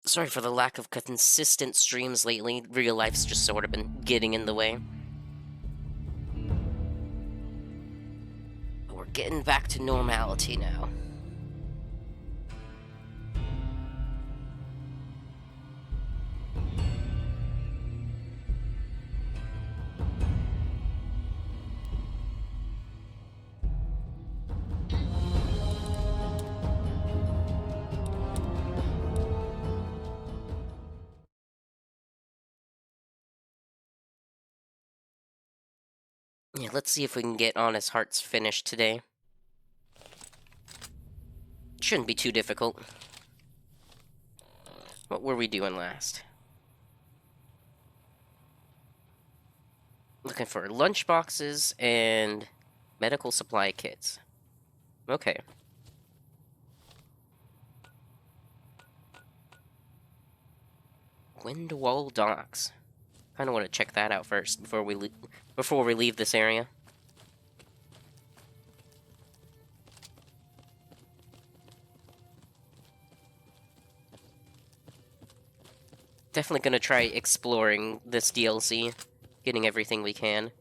Sorry for the lack of consistent streams lately. Real life's just sort of been getting in the way. But we're getting back to normality now. Yeah, let's see if we can get Honest Hearts finished today. Shouldn't be too difficult. What were we doing last? Looking for lunch boxes and medical supply kits. Okay. Windwall Docks. Kind of want to check that out first before we leave this area. Definitely gonna try exploring this DLC, getting everything we can.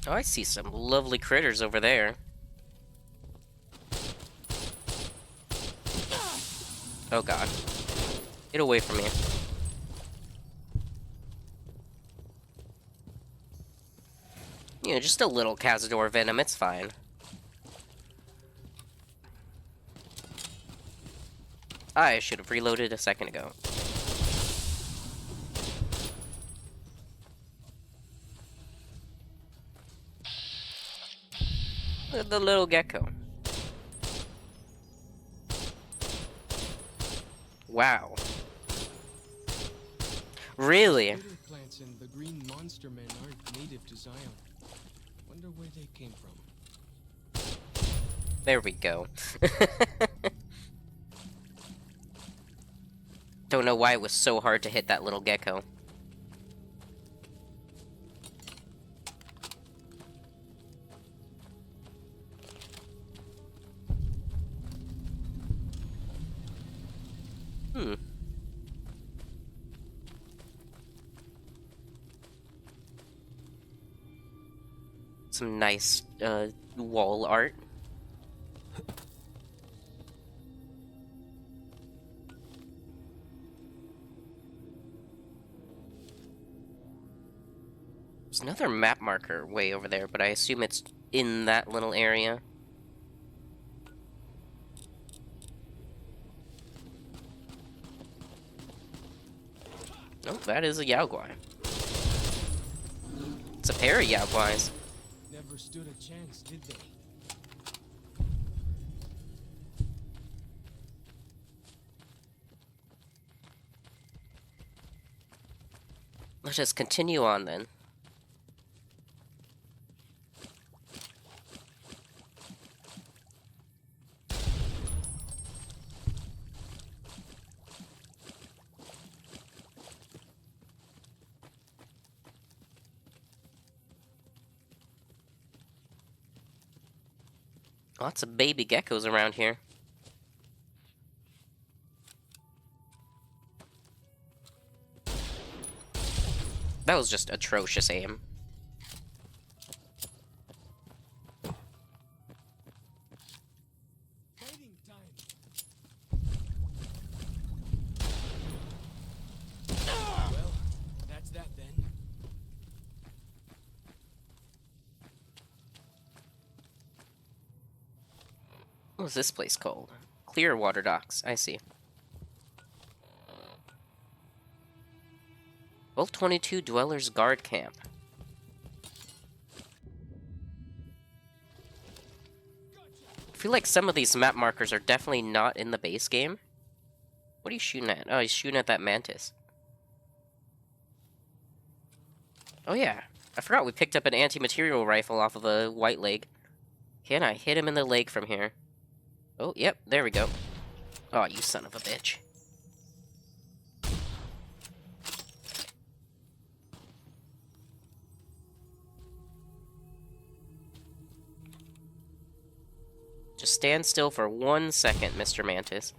Oh, I see some lovely critters over there. Oh god. Get away from me. You know, just a little Cazador venom, it's fine. I should have reloaded a second ago. Look at the little gecko. Wow. Really? Plants and the green monster men aren't native to Zion. Wonder where they came from. There we go. Don't know why it was so hard to hit that little gecko. Some nice, wall art. There's another map marker way over there, but I assume it's in that little area. Oh, that is a Yaoguai. It's a pair of Yaoguais. Never stood a chance, did they? Let's just continue on then. Lots of baby geckos around here. That was just atrocious aim. Fighting time. Well, that's that then. What was this place called? Clearwater Docks, I see. Vault 22 Dwellers Guard Camp. I feel like some of these map markers are definitely not in the base game. What are you shooting at? Oh, he's shooting at that mantis. Oh yeah, I forgot we picked up an anti-material rifle off of a white leg. Can I hit him in the leg from here? Oh, yep, there we go. Oh, you son of a bitch. Just stand still for 1 second, Mr. Mantis.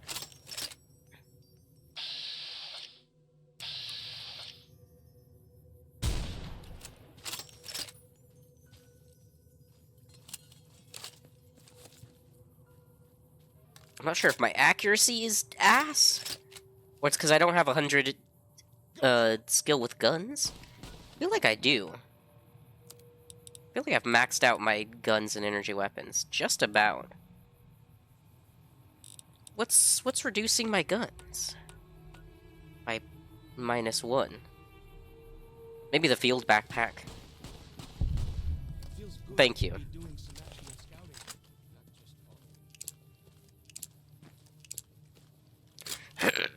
I'm not sure if my accuracy is ass, or it's because I don't have 100 skill with guns. I feel like I do. I feel like I've maxed out my guns and energy weapons. Just about. What's reducing my guns? By -1. Maybe the field backpack. Feels good Thank to you. be doing some actual scouting,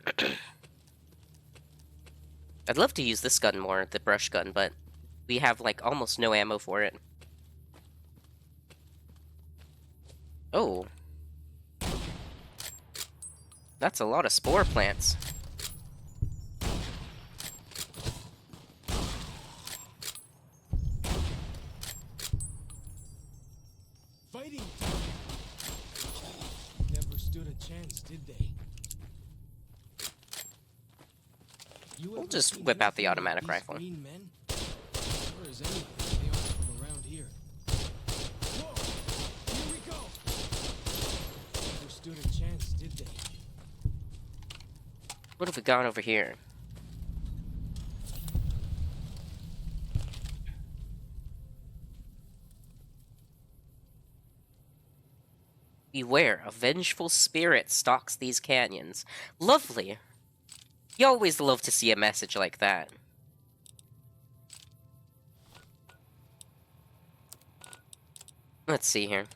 not just talking. I'd love to use this gun more, the brush gun, but we have, like, almost no ammo for it. Oh. That's a lot of spore plants. Fighting time. Never stood a chance, did they? We'll just whip out the automatic rifle. Green men? Sure as anything, they aren't from around here. Whoa! Here we go! Never stood a chance, did they? What have we got over here? Beware, a vengeful spirit stalks these canyons. Lovely! You always love to see a message like that. Let's see here.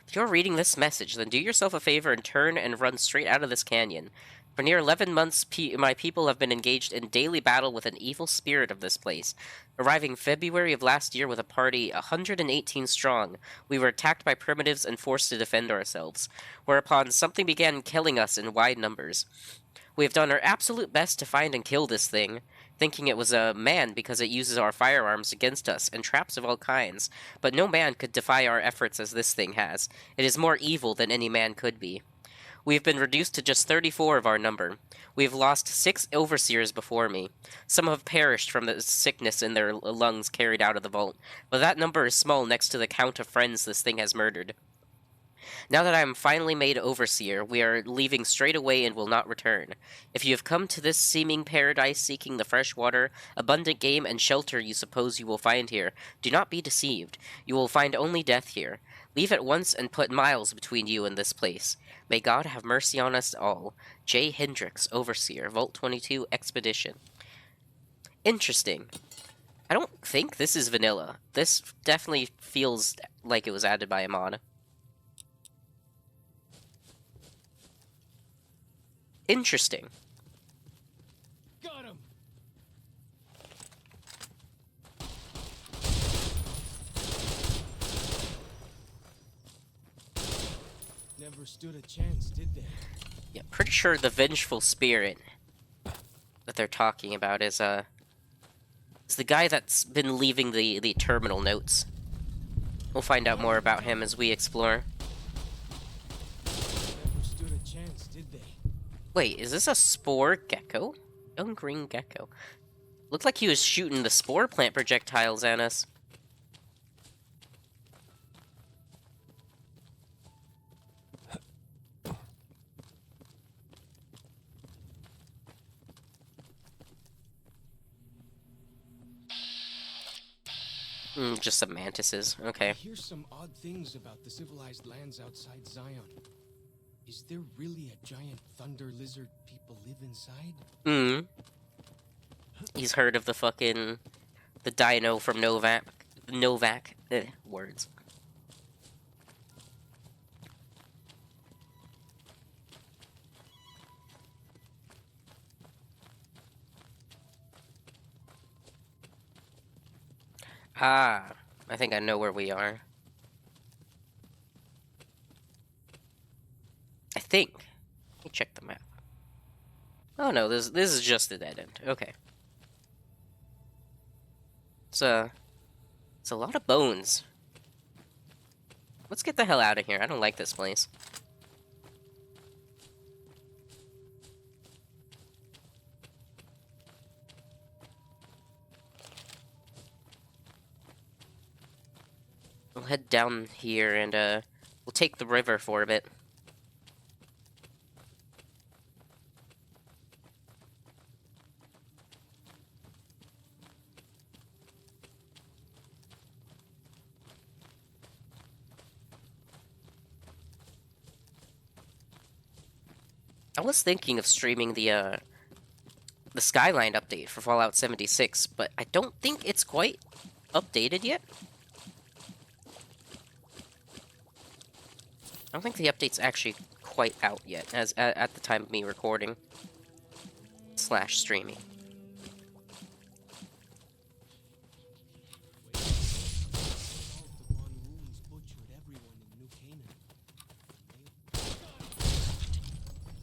If you're reading this message, then do yourself a favor and turn and run straight out of this canyon. For near 11 months, my people have been engaged in daily battle with an evil spirit of this place. Arriving February of last year with a party 118 strong, we were attacked by primitives and forced to defend ourselves, whereupon something began killing us in wide numbers. We have done our absolute best to find and kill this thing, thinking it was a man because it uses our firearms against us and traps of all kinds, but no man could defy our efforts as this thing has. It is more evil than any man could be. We have been reduced to just 34 of our number. We have lost 6 overseers before me. Some have perished from the sickness in their lungs carried out of the vault, but that number is small next to the count of friends this thing has murdered. Now that I am finally made overseer, we are leaving straight away and will not return. If you have come to this seeming paradise seeking the fresh water, abundant game, and shelter you suppose you will find here, do not be deceived. You will find only death here. Leave at once and put miles between you and this place. May God have mercy on us all. J. Hendricks, Overseer, Vault 22, Expedition. Interesting. I don't think this is vanilla. This definitely feels like it was added by a mod. Interesting. Got him! Never stood a chance, did they? Yeah, pretty sure the vengeful spirit that they're talking about is the guy that's been leaving the terminal notes. We'll find out more about him as we explore. Never stood a chance, did they? Wait, is this a spore gecko? Young green gecko. Looked like he was shooting the spore plant projectiles at us. Just some mantises. Okay. I hear some odd things about the civilized lands outside Zion. Is there really a giant thunder lizard people live inside? He's heard of the dino from Novak. Words. Ah, I think I know where we are. I think. Let me check the map. Oh no, this is just the dead end. Okay. It's a lot of bones. Let's get the hell out of here. I don't like this place. We'll head down here and, we'll take the river for a bit. I was thinking of streaming the Skyline update for Fallout 76, but I don't think it's quite updated yet. I don't think the update's actually quite out yet, as at the time of me recording / streaming.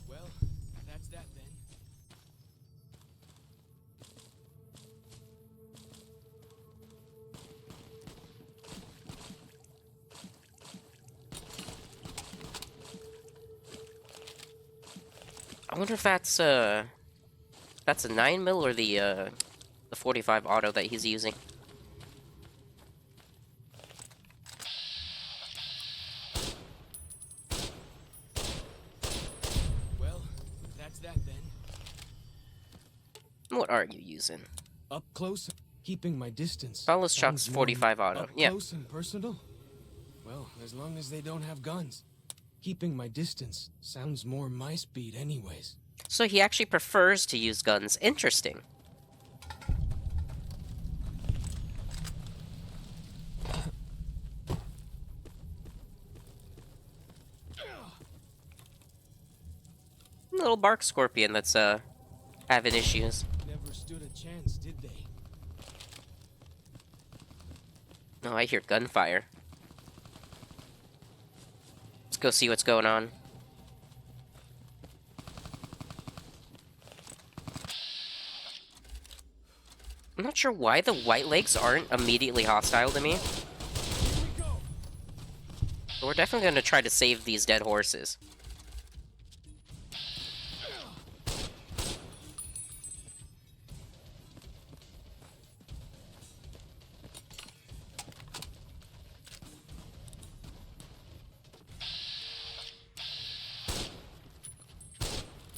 Well, that's that then. I wonder if that's a 9mm or the 45 auto that he's using. Well, that's that then. What are you using? Up close, keeping my distance. Follows Chuck's Sounds 45 more auto. Up Yeah. close and personal? Well, as long as they don't have guns. Keeping my distance sounds more my speed anyways. So he actually prefers to use guns. Interesting. Little bark scorpion that's having issues. Never stood a chance, did they? Oh, I hear gunfire. Let's go see what's going on. I'm not sure why the white legs aren't immediately hostile to me. Here we go. But we're definitely going to try to save these dead horses.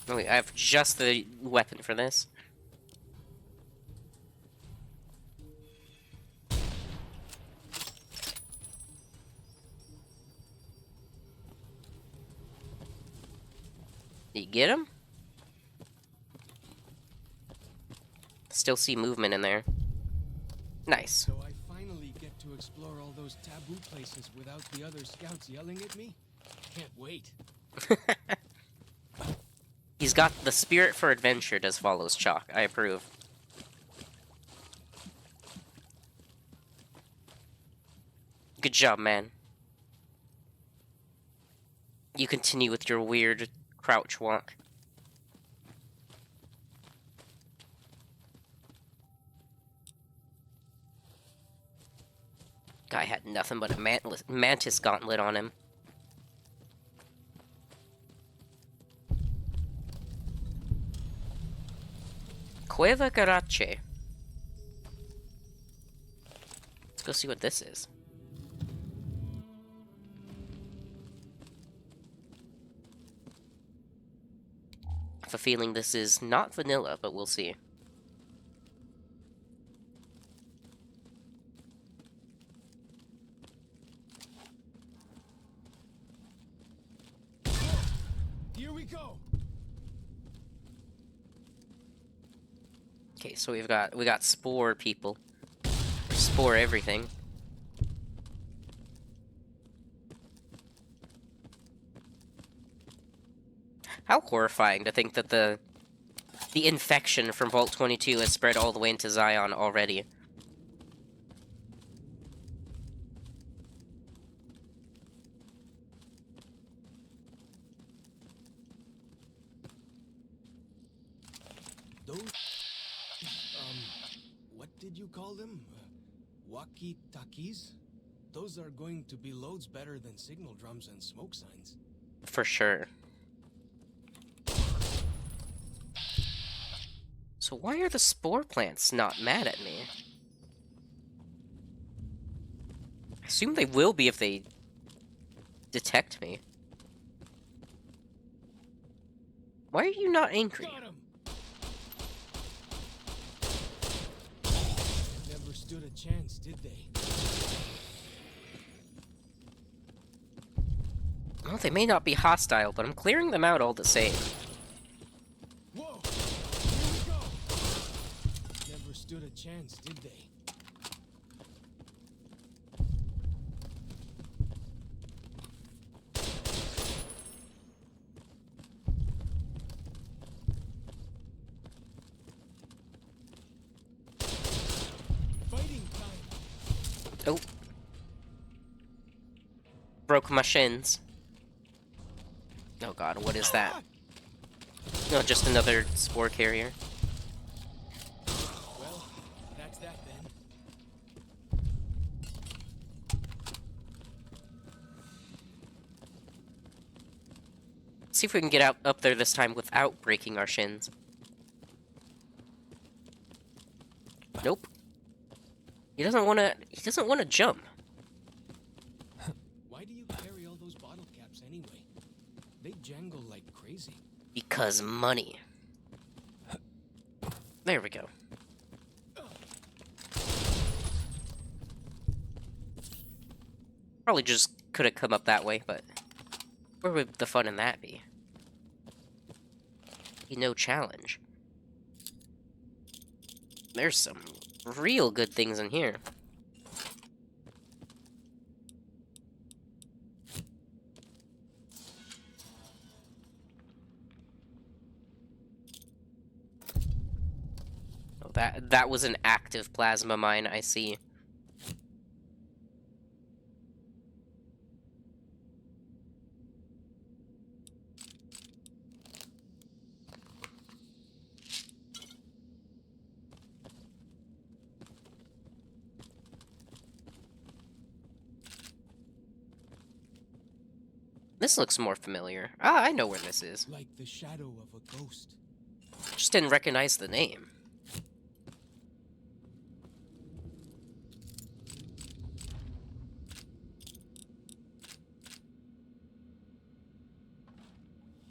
Oh, wait, I have just the weapon for this. Did you get him? Still see movement in there. Nice. So I finally get to explore all those taboo places without the other scouts yelling at me? Can't wait. He's got the spirit for adventure, does follows Chalk. I approve. Good job, man. You continue with your weird crouch walk. Guy had nothing but a mantis gauntlet on him. Cueva Garache. Let's go see what this is. I have a feeling this is not vanilla, but we'll see. Here we go. Okay, so we got spore people. Spore everything. How horrifying to think that the infection from Vault 22 has spread all the way into Zion already. Those, what did you call them? Walkie-talkies? Those are going to be loads better than signal drums and smoke signs. For sure. So why are the spore plants not mad at me? I assume they will be if they detect me. Why are you not angry? Got him! Never stood a chance, did they? Well, they may not be hostile, but I'm clearing them out all the same. Whoa! Here we go! Never stood a chance, did they? Fighting time! Oh. Broke my shins. Oh god, what is that? No, just another spore carrier. Well, that's that then. See if we can get out up there this time without breaking our shins. Nope. He doesn't wanna jump. Why do you carry all those bottle caps anyway? They jangle like crazy. Because money. There we go. Probably just could have come up that way, but where would the fun in that be? Be no challenge. There's some real good things in here. Oh, that was an active plasma mine, I see. This looks more familiar. Ah, I know where this is. Like the shadow of a ghost. Just didn't recognize the name.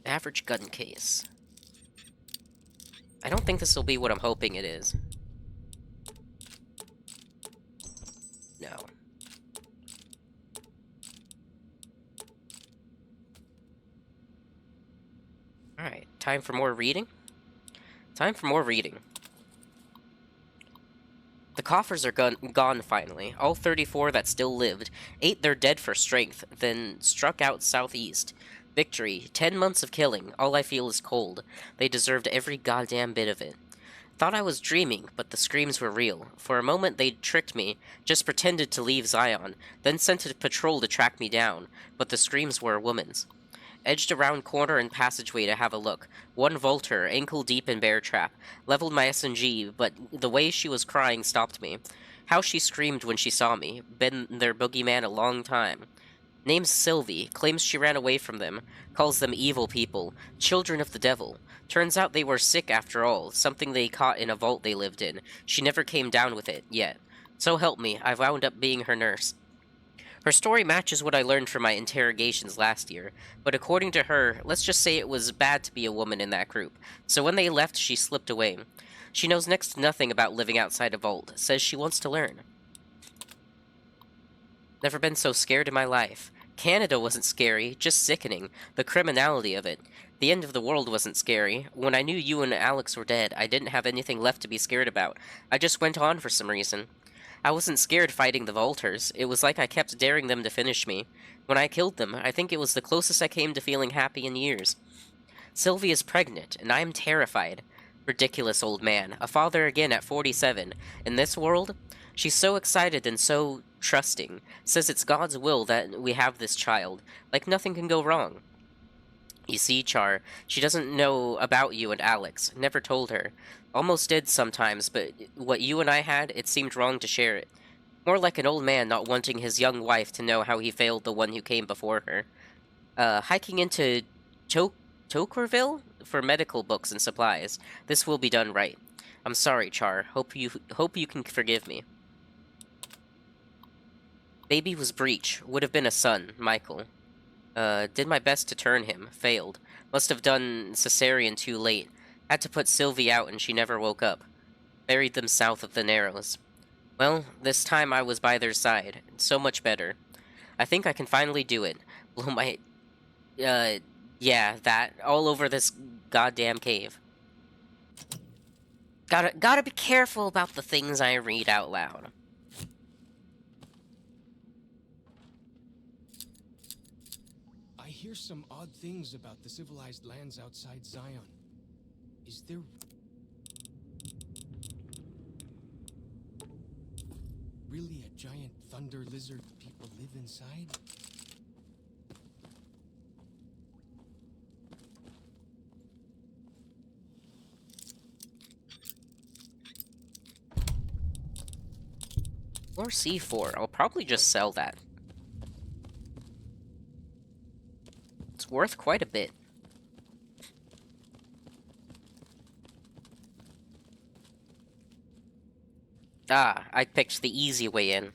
Average gun case. I don't think this will be what I'm hoping it is. No. Alright, time for more reading? Time for more reading. The coffers are gone finally. All 34 that still lived ate their dead for strength, then struck out southeast. Victory. 10 months of killing. All I feel is cold. They deserved every goddamn bit of it. Thought I was dreaming, but the screams were real. For a moment they tricked me, just pretended to leave Zion, then sent a patrol to track me down, but the screams were a woman's. Edged around corner and passageway to have a look. One vaulter, ankle deep in bear trap. Leveled my SMG, but the way she was crying stopped me. How she screamed when she saw me. Been their boogeyman a long time. Name's Sylvie. Claims she ran away from them. Calls them evil people. Children of the devil. Turns out they were sick after all. Something they caught in a vault they lived in. She never came down with it, yet. So help me, I wound up being her nurse. Her story matches what I learned from my interrogations last year, but according to her, let's just say it was bad to be a woman in that group, so when they left she slipped away. She knows next to nothing about living outside a vault, says she wants to learn. Never been so scared in my life. Canada wasn't scary, just sickening, the criminality of it. The end of the world wasn't scary. When I knew you and Alex were dead, I didn't have anything left to be scared about. I just went on for some reason. I wasn't scared fighting the Vaulters. It was like I kept daring them to finish me. When I killed them, I think it was the closest I came to feeling happy in years. Sylvie is pregnant, and I am terrified. Ridiculous old man. A father again at 47. In this world? She's so excited and so trusting. Says it's God's will that we have this child. Like nothing can go wrong. You see, Char, she doesn't know about you and Alex. Never told her. Almost did sometimes, but what you and I had, it seemed wrong to share it. More like an old man not wanting his young wife to know how he failed the one who came before her. Hiking into to- Tokerville for medical books and supplies. This will be done right. I'm sorry, Char. Hope you can forgive me. Baby was Breach. Would have been a son, Michael. Did my best to turn him. Failed. Must have done cesarean too late. Had to put Sylvie out and she never woke up. Buried them south of the Narrows. Well, this time I was by their side. So much better. I think I can finally do it. Blow my... yeah, that. All over this goddamn cave. Gotta be careful about the things I read out loud. I hear some odd things about the civilized lands outside Zion. Is there really a giant thunder lizard people live inside? Or C4. I'll probably just sell that. It's worth quite a bit. Ah, I picked the easy way in.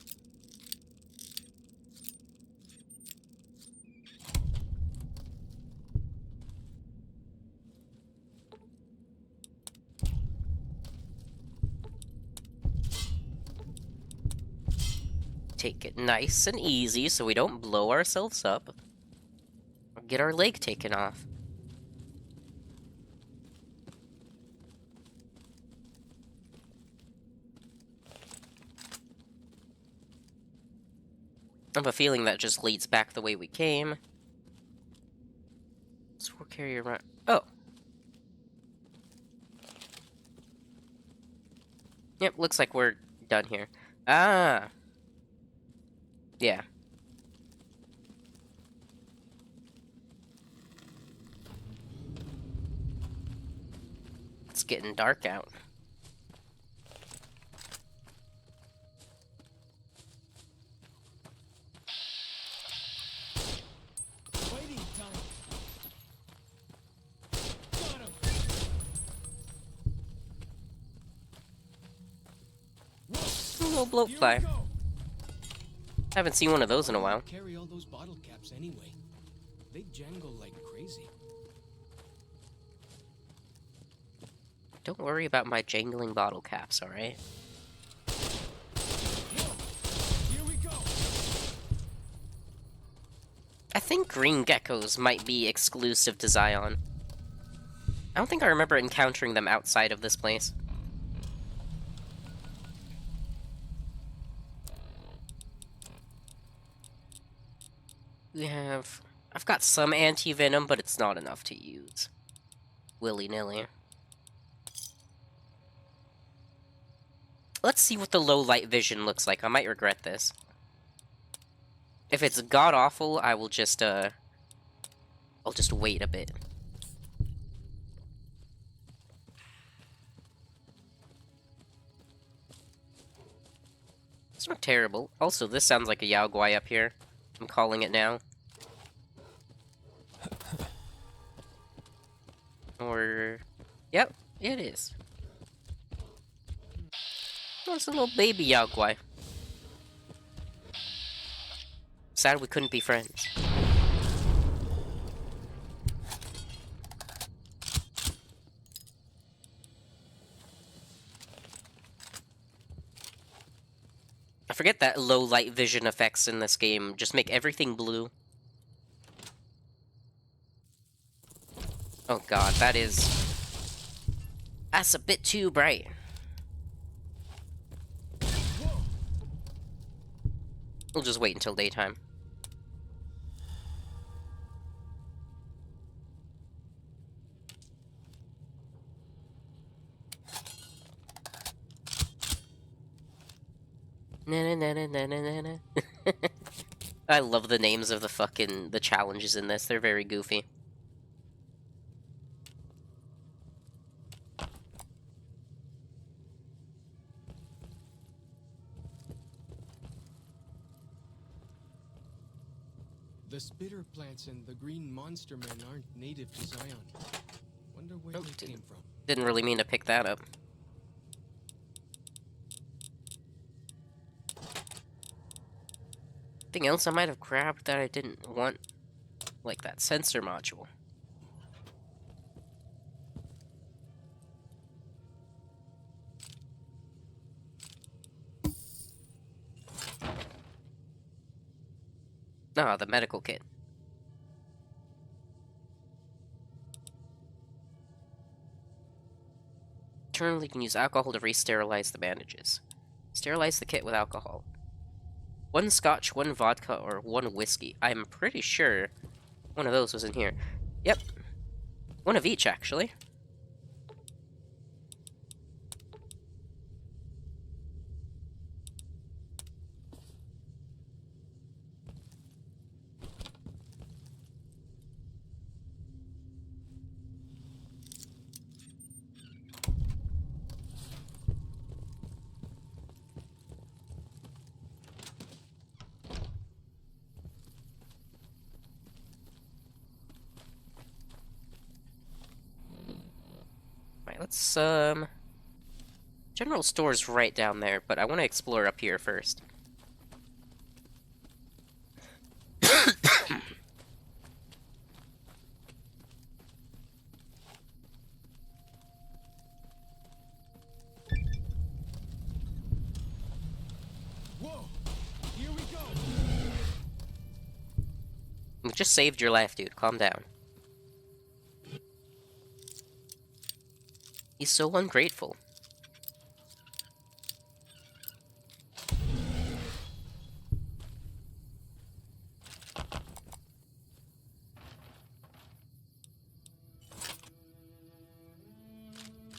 Take it nice and easy so we don't blow ourselves up. Or get our leg taken off. I have a feeling that just leads back the way we came. Sword carrier run. Oh. Yep, looks like we're done here. Ah. Yeah. It's getting dark out. Fighting time. Got him. A little bloatfly. Haven't seen one of those in a while. Carry all those bottle caps anyway. They jangle like crazy. Don't worry about my jangling bottle caps, alright? Here we go. I think green geckos might be exclusive to Zion. I don't think I remember encountering them outside of this place. We have... I've got some anti-venom, but it's not enough to use. Willy-nilly. Let's see what the low light vision looks like. I might regret this. If it's god-awful, I will just, I'll just wait a bit. It's not terrible. Also, this sounds like a Yao Guai up here. I'm calling it now. Or... Yep, it is. Oh, it's a little baby Yao Guai. Sad we couldn't be friends. I forget that low light vision effects in this game just make everything blue. Oh god, that's a bit too bright. We'll just wait until daytime. Na na na na na na na. I love the names of the challenges in this. They're very goofy. The spitter plants and the green monster men aren't native to Zion. Wonder where they came from. Didn't really mean to pick that up. Anything else I might have grabbed that I didn't want? Like that sensor module. Ah, the medical kit. Internally, you can use alcohol to re-sterilize the bandages. Sterilize the kit with alcohol. 1 scotch, 1 vodka, or 1 whiskey. I'm pretty sure one of those was in here. Yep. 1 of each, actually. Alright, let's, General store's right down there, but I want to explore up here first. Whoa! Here we go! We just saved your life, dude. Calm down. He's so ungrateful.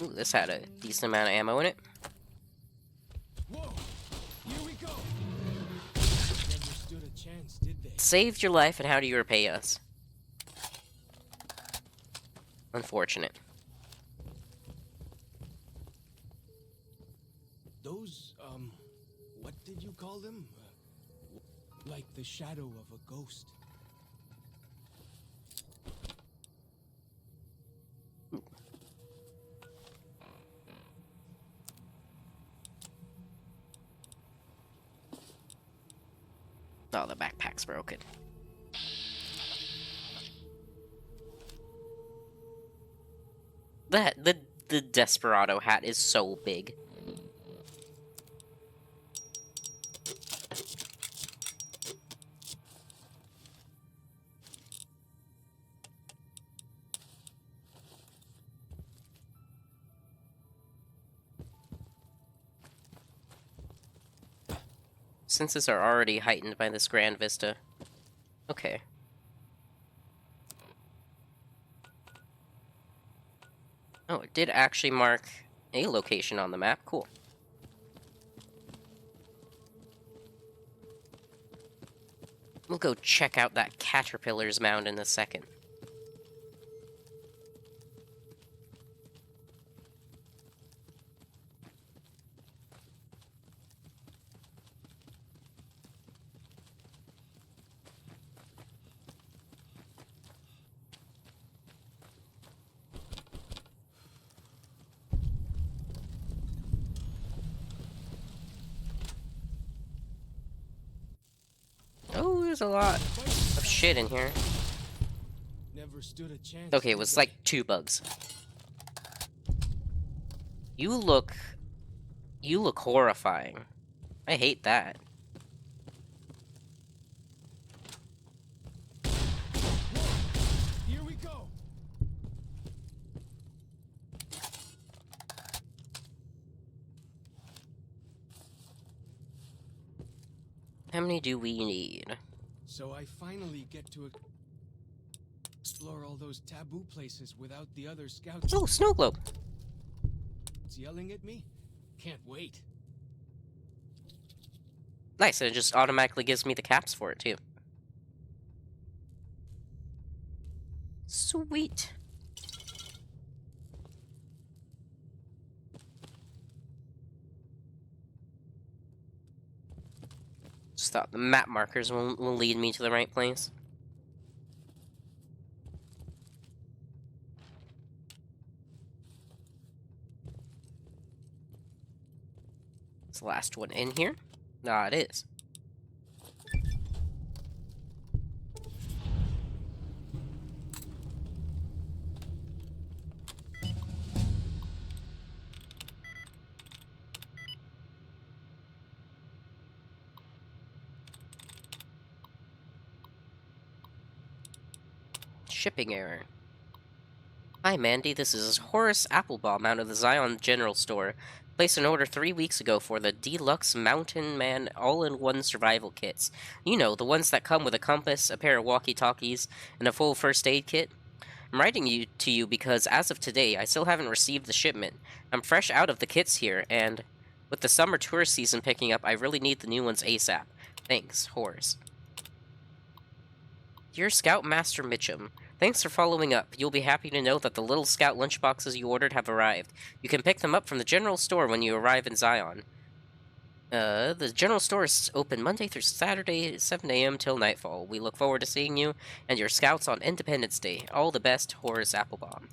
Ooh, this had a decent amount of ammo in it. Whoa! Here we go! Never stood a chance, did they? Saved your life, and how do you repay us? Unfortunate. Those, what did you call them? Like the shadow of a ghost. Oh, the backpack's broken. The Desperado hat is so big. Senses are already heightened by this grand vista. Okay. Oh, it did actually mark a location on the map. Cool. We'll go check out that caterpillar's mound in a second. Oh, there's a lot of shit in here. Never stood a chance. Okay, it did was they? like 2 bugs. You look horrifying. I hate that. Here we go. How many do we need? So I finally get to explore all those taboo places without the other scouts Oh, snow globe. yelling at me. Can't wait. Nice, and it just automatically gives me the caps for it, too. Sweet. Just thought the map markers will lead me to the right place. It's the last one in here. Ah, it is. Shipping error. Hi, Mandy. This is Horace Applebaum out of the Zion General Store. Placed an order 3 weeks ago for the Deluxe Mountain Man All-in-One Survival Kits. You know, the ones that come with a compass, a pair of walkie-talkies, and a full first aid kit. I'm writing to you because as of today, I still haven't received the shipment. I'm fresh out of the kits here, and with the summer tourist season picking up, I really need the new ones ASAP. Thanks, Horace. Dear Scoutmaster Mitchum, thanks for following up. You'll be happy to know that the little Scout lunchboxes you ordered have arrived. You can pick them up from the general store when you arrive in Zion. The general store is open Monday through Saturday at 7 a.m. till nightfall. We look forward to seeing you and your Scouts on Independence Day. All the best, Horace Applebaum.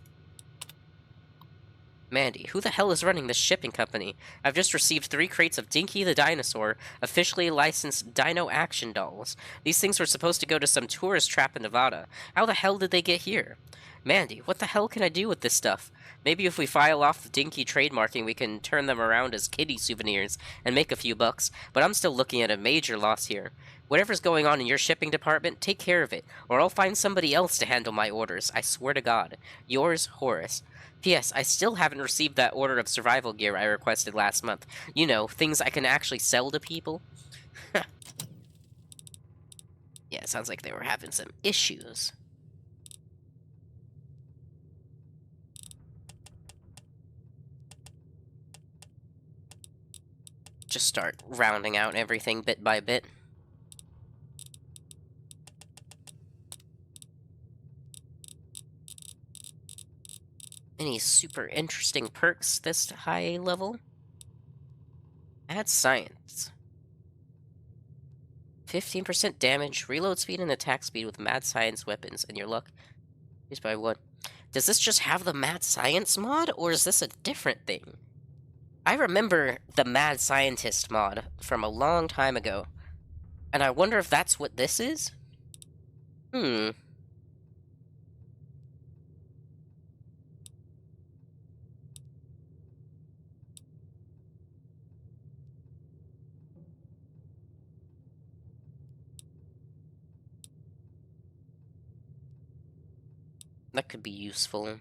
Mandy, who the hell is running this shipping company? I've just received 3 crates of Dinky the Dinosaur, officially licensed Dino Action dolls. These things were supposed to go to some tourist trap in Nevada. How the hell did they get here? Mandy, what the hell can I do with this stuff? Maybe if we file off the Dinky trademarking, we can turn them around as kitty souvenirs and make a few bucks, but I'm still looking at a major loss here. Whatever's going on in your shipping department, take care of it, or I'll find somebody else to handle my orders, I swear to God. Yours, Horace. P.S. I still haven't received that order of survival gear I requested last month. You know, things I can actually sell to people. Yeah, it sounds like they were having some issues. Just start rounding out everything bit by bit. Any super interesting perks this high level? Add science. 15% damage, reload speed, and attack speed with mad science weapons, and your luck is by 1. Does this just have the mad science mod, or is this a different thing? I remember the mad scientist mod from a long time ago, and I wonder if that's what this is? That could be useful.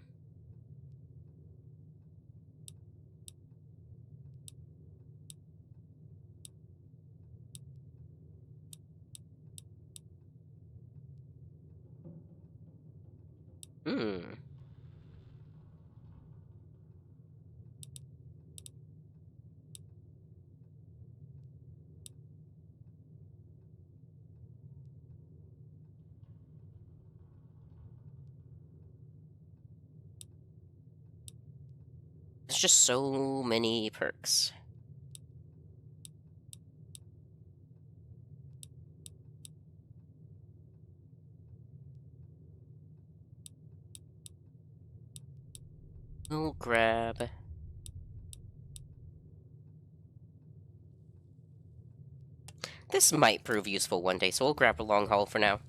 There's just so many perks. We'll grab... This might prove useful one day, so we'll grab a long haul for now.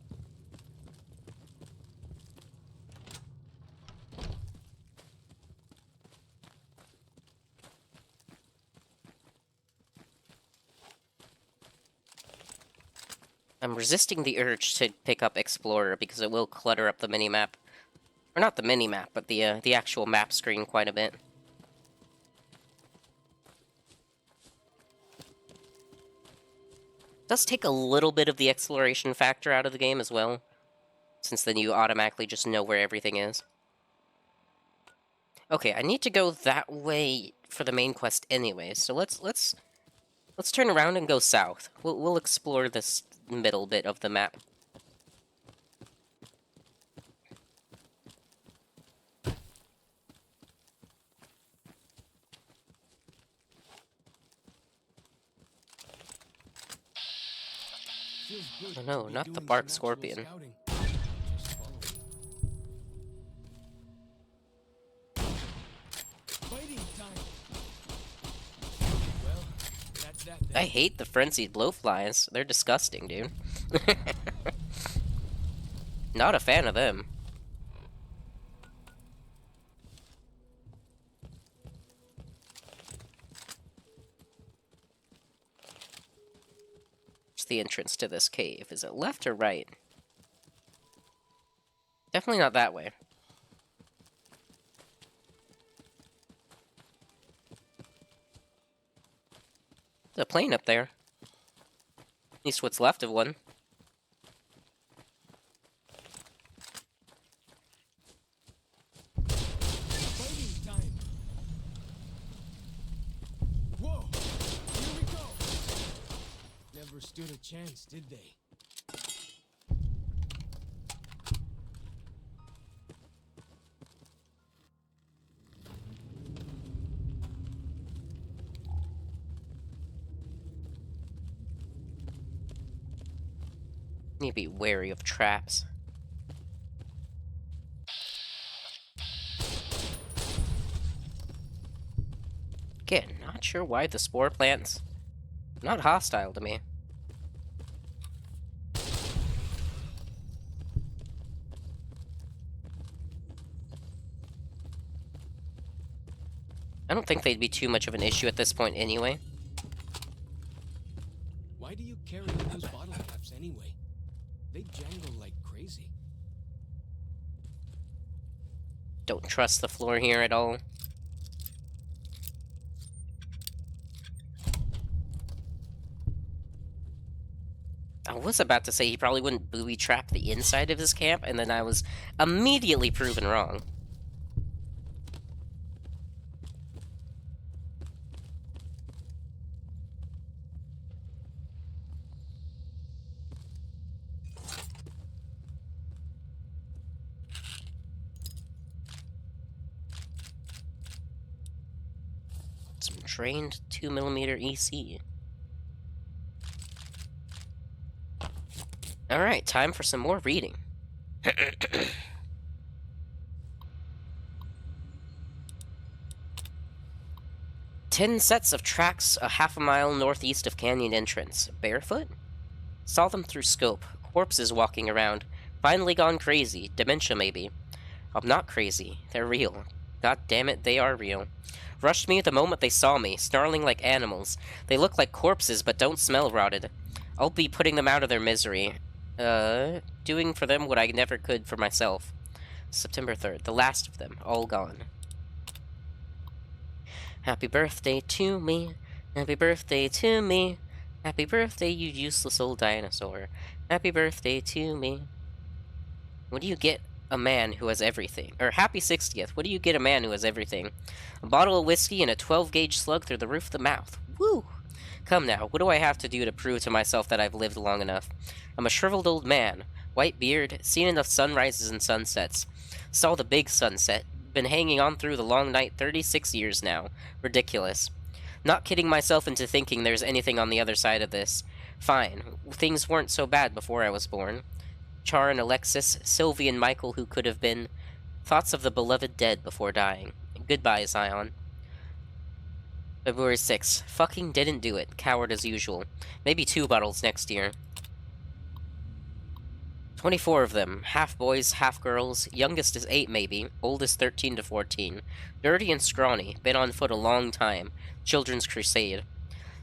I'm resisting the urge to pick up Explorer because it will clutter up the mini-map. Or not the mini-map, but the actual map screen quite a bit. It does take a little bit of the exploration factor out of the game as well, since then you automatically just know where everything is. Okay, I need to go that way for the main quest anyway, so let's turn around and go south. We'll explore this middle bit of the map. Oh no, not the bark scorpion. I hate the frenzied blowflies. They're disgusting, dude. Not a fan of them. Where's the entrance to this cave? Is it left or right? Definitely not that way. There's a plane up there. At least what's left of one. Fighting time. Whoa! Here we go. Never stood a chance, did they? Need to be wary of traps. Again, not sure why the spore plant's not hostile to me. I don't think they'd be too much of an issue at this point anyway. Why do you carry those bottle caps anyway? They jangle like crazy. Don't trust the floor here at all. I was about to say he probably wouldn't booby trap the inside of his camp, and then I was immediately proven wrong. Some trained 2mm EC. Alright, time for some more reading. 10 sets of tracks a half a mile northeast of canyon entrance. Barefoot? Saw them through scope. Corpses walking around. Finally gone crazy. Dementia, maybe. I'm not crazy. They're real. God damn it, they are real. Rushed me the moment they saw me, snarling like animals. They look like corpses, but don't smell rotted. I'll be putting them out of their misery. Doing for them what I never could for myself. September 3rd. The last of them. All gone. Happy birthday to me. Happy birthday to me. Happy birthday, you useless old dinosaur. Happy birthday to me. What do you get a man who has everything? Or happy 60th. What do you get a man who has everything? A bottle of whiskey and a 12-gauge slug through the roof of the mouth. Woo! Come now, what do I have to do to prove to myself that I've lived long enough? I'm a shriveled old man. White beard, seen enough sunrises and sunsets. Saw the big sunset. Been hanging on through the long night 36 years now. Ridiculous. Not kidding myself into thinking there's anything on the other side of this. Fine. Things weren't so bad before I was born. Char and Alexis, Sylvie and Michael who could have been. Thoughts of the beloved dead before dying. Goodbye, Zion. February 6th. Fucking didn't do it. Coward as usual. Maybe 2 bottles next year. 24 of them. Half boys, half girls. Youngest is 8 maybe. Oldest 13 to 14. Dirty and scrawny. Been on foot a long time. Children's crusade.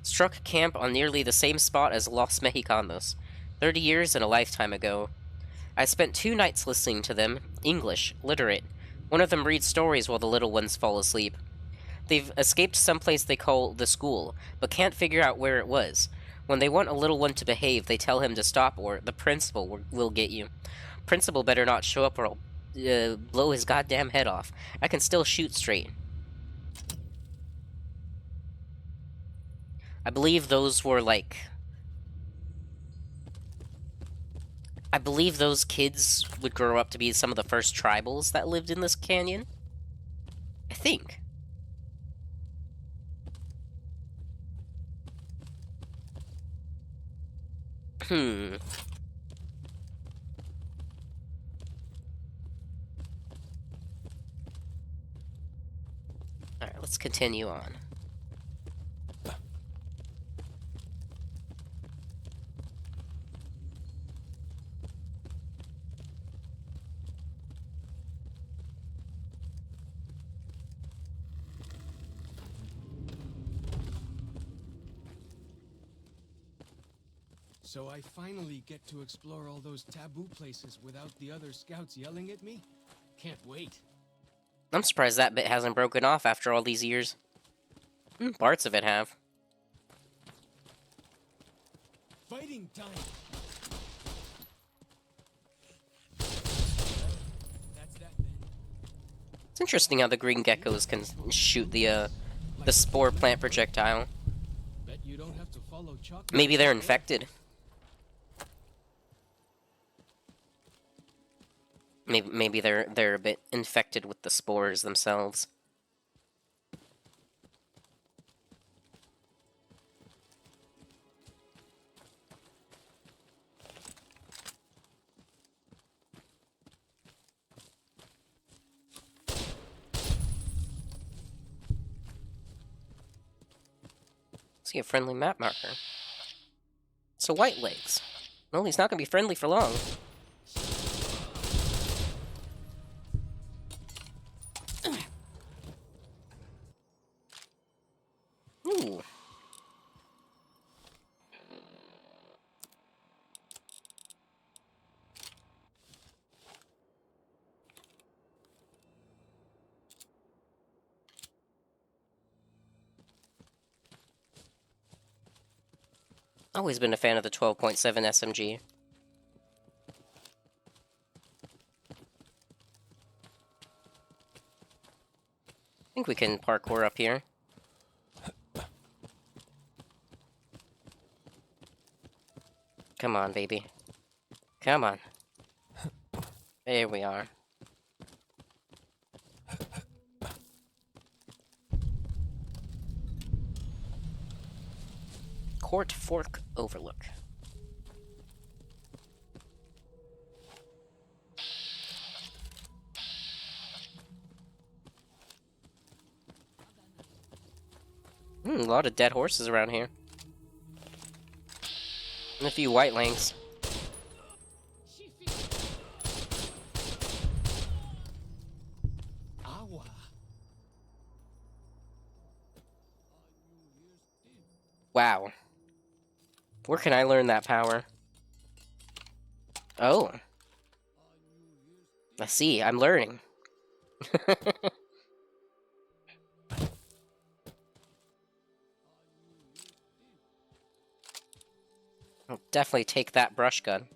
Struck camp on nearly the same spot as Los Mexicanos. 30 years and a lifetime ago. I spent 2 nights listening to them. English. Literate. One of them reads stories while the little ones fall asleep. They've escaped someplace they call the school, but can't figure out where it was. When they want a little one to behave, they tell him to stop or the principal will get you. Principal better not show up or I'll blow his goddamn head off. I can still shoot straight. I believe those were like... I believe those kids would grow up to be some of the first tribals that lived in this canyon. I think. Alright, let's continue on. So I finally get to explore all those taboo places without the other scouts yelling at me? Can't wait. I'm surprised that bit hasn't broken off after all these years. Parts of it have. Fighting time! That's that then. It's interesting how the green geckos can shoot the spore plant projectile. Bet you don't have to follow chalk. Maybe they're infected. Maybe they're a bit infected with the spores themselves. See a friendly map marker. So white legs. Well, he's not gonna be friendly for long. Ooh. Always been a fan of the 12.7 SMG. I think we can parkour up here. Come on, baby. Come on. There we are. Court Fork Overlook. A lot of dead horses around here. And a few whitelings. Awa. Wow. Where can I learn that power? Oh. I see, I'm learning. I'll definitely take that brush gun.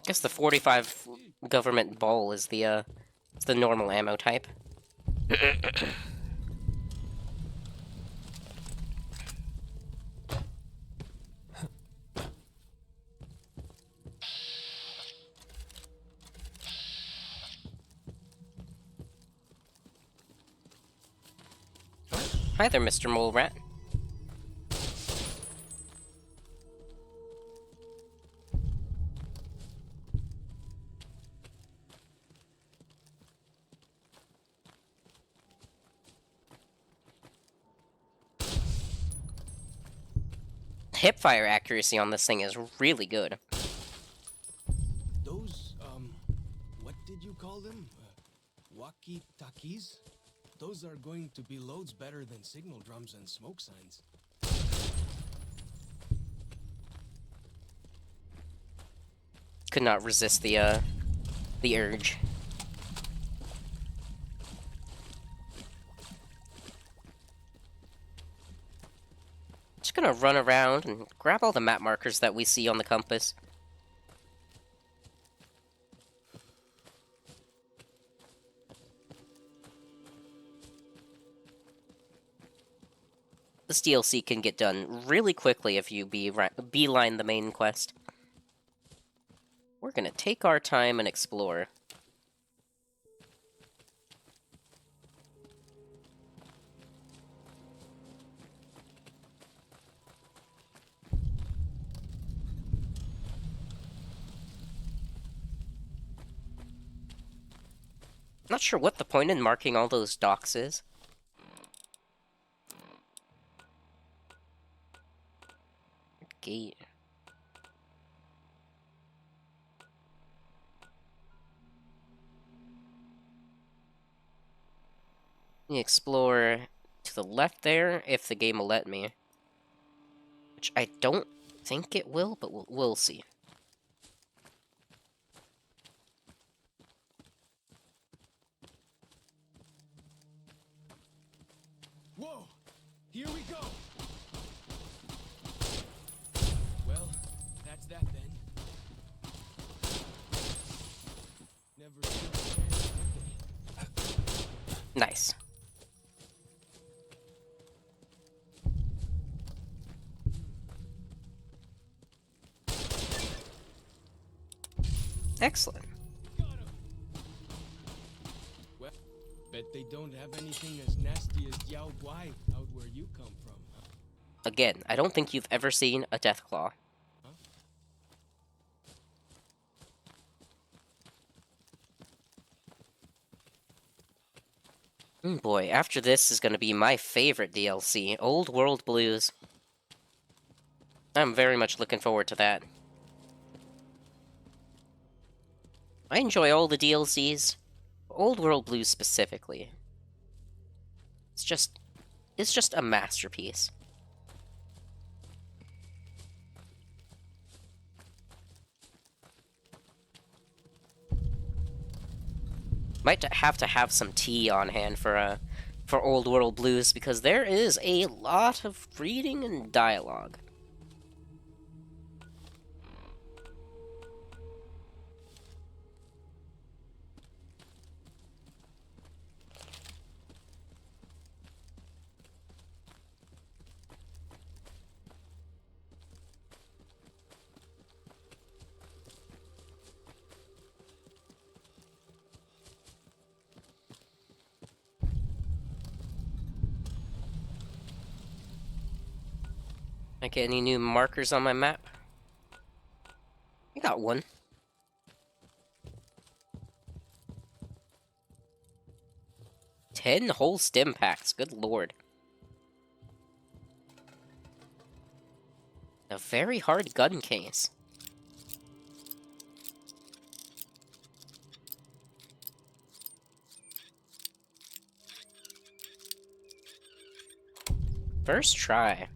Guess the 45 government ball is the normal ammo type. Hi there, Mr. Mole Rat. Hipfire accuracy on this thing is really good. Those, what did you call them? Walkie-talkies? Those are going to be loads better than signal drums and smoke signs. Could not resist the urge. Just gonna run around and grab all the map markers that we see on the compass. This DLC can get done really quickly if you beeline the main quest. We're gonna take our time and explore. Not sure what the point in marking all those docks is. Gate. Let me explore to the left there, if the game will let me. Which I don't think it will, but we'll see. Whoa! Here we go! Well, that's that then. Never stood a chance, did they? Nice. Excellent. Got him! Well, bet they don't have anything as nasty as Yao Guai out where you come from, huh? Again, I don't think you've ever seen a Deathclaw. Boy, after this is going to be my favorite DLC, Old World Blues. I'm very much looking forward to that. I enjoy all the DLCs, Old World Blues specifically. It's just a masterpiece. Might have to have some tea on hand for Old World Blues, because there is a lot of reading and dialogue. I get any new markers on my map? I got one. 10 whole stim packs, good lord. A very hard gun case. First try.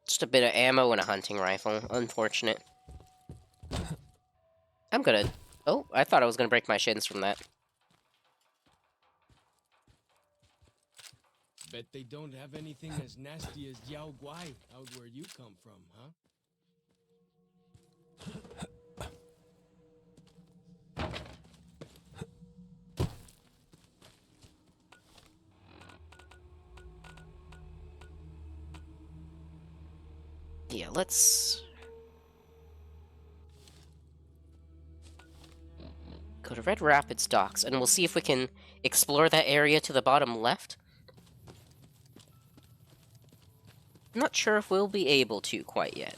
Just a bit of ammo and a hunting rifle. Unfortunate. I'm gonna... Oh, I thought I was gonna break my shins from that. Bet they don't have anything as nasty as Yao Guai out where you come from, huh? Yeah, let's... go to Red Rapids Docks, and we'll see if we can explore that area to the bottom left. I'm not sure if we'll be able to quite yet.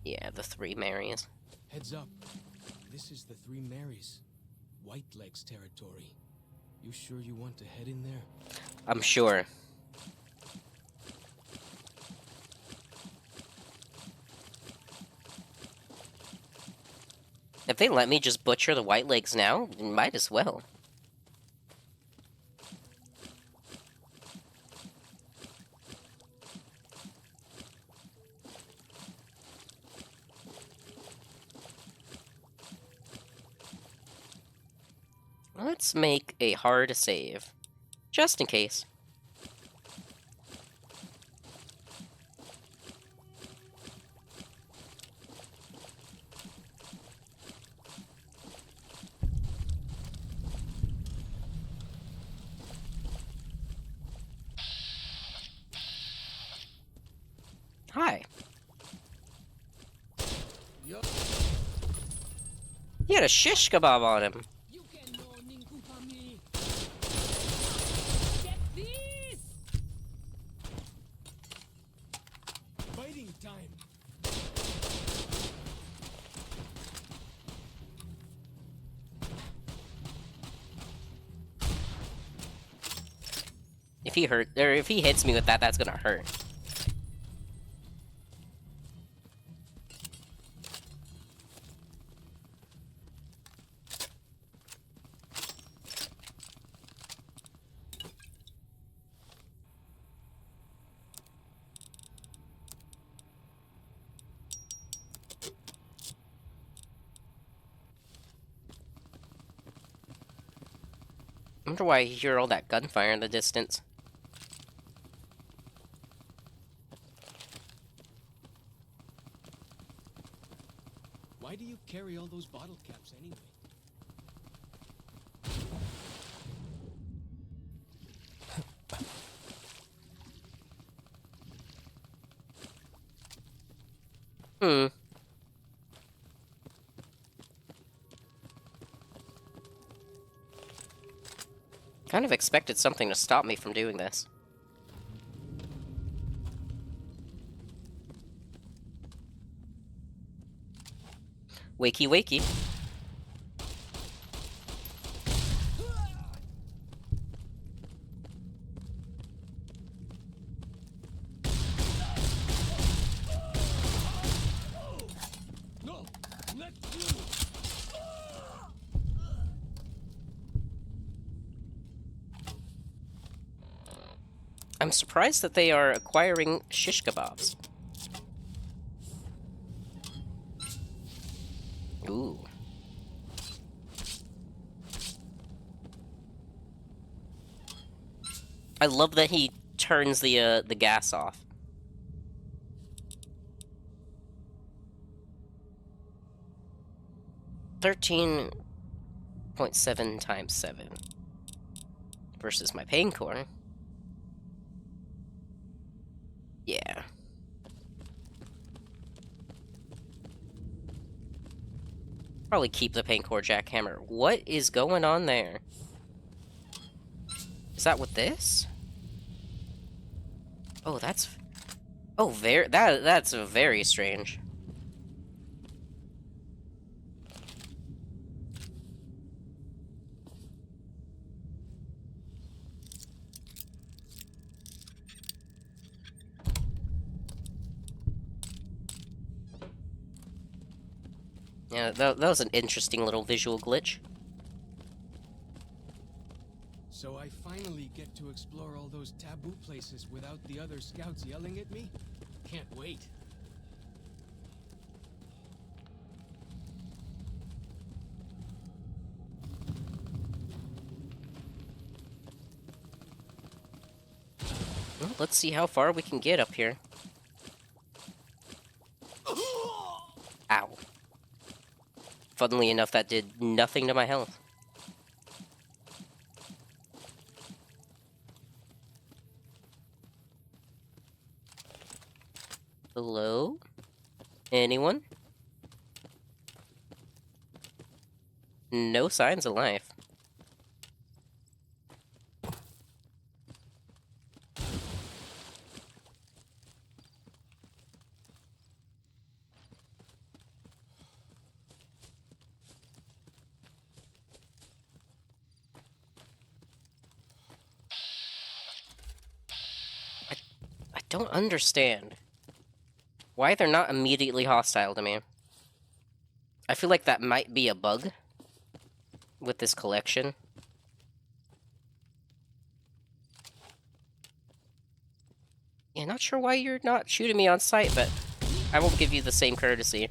Yeah, the Three Marys. Heads up. This is the Three Marys. White Legs territory. You sure you want to head in there? I'm sure. If they let me just butcher the White Legs now, might as well. Let's make a hard save, just in case. Hi. Yup. He had a shish kebab on him. You can know Ninku family. Get this! Fighting time. If he hits me with that, that's gonna hurt. wonder why I hear all that gunfire in the distance. Why do you carry all those bottle caps anyway? Hmm. Kind of expected something to stop me from doing this. Wakey, wakey. No! Let through! I'm surprised that they are acquiring shish kebabs. Ooh. I love that he turns the gas off. .7 times 7 versus my pain core. Yeah. Probably keep the pain core jackhammer. What is going on there? Is that with this? Oh, that's... Oh, that's very strange. Yeah, that was an interesting little visual glitch. So I finally get to explore all those taboo places without the other scouts yelling at me? Can't wait. Well, let's see how far we can get up here. Ow. Funnily enough, that did nothing to my health. Hello? Anyone? No signs of life. I don't understand why they're not immediately hostile to me. I feel like that might be a bug with this collection. Yeah, not sure why you're not shooting me on sight, but I won't give you the same courtesy.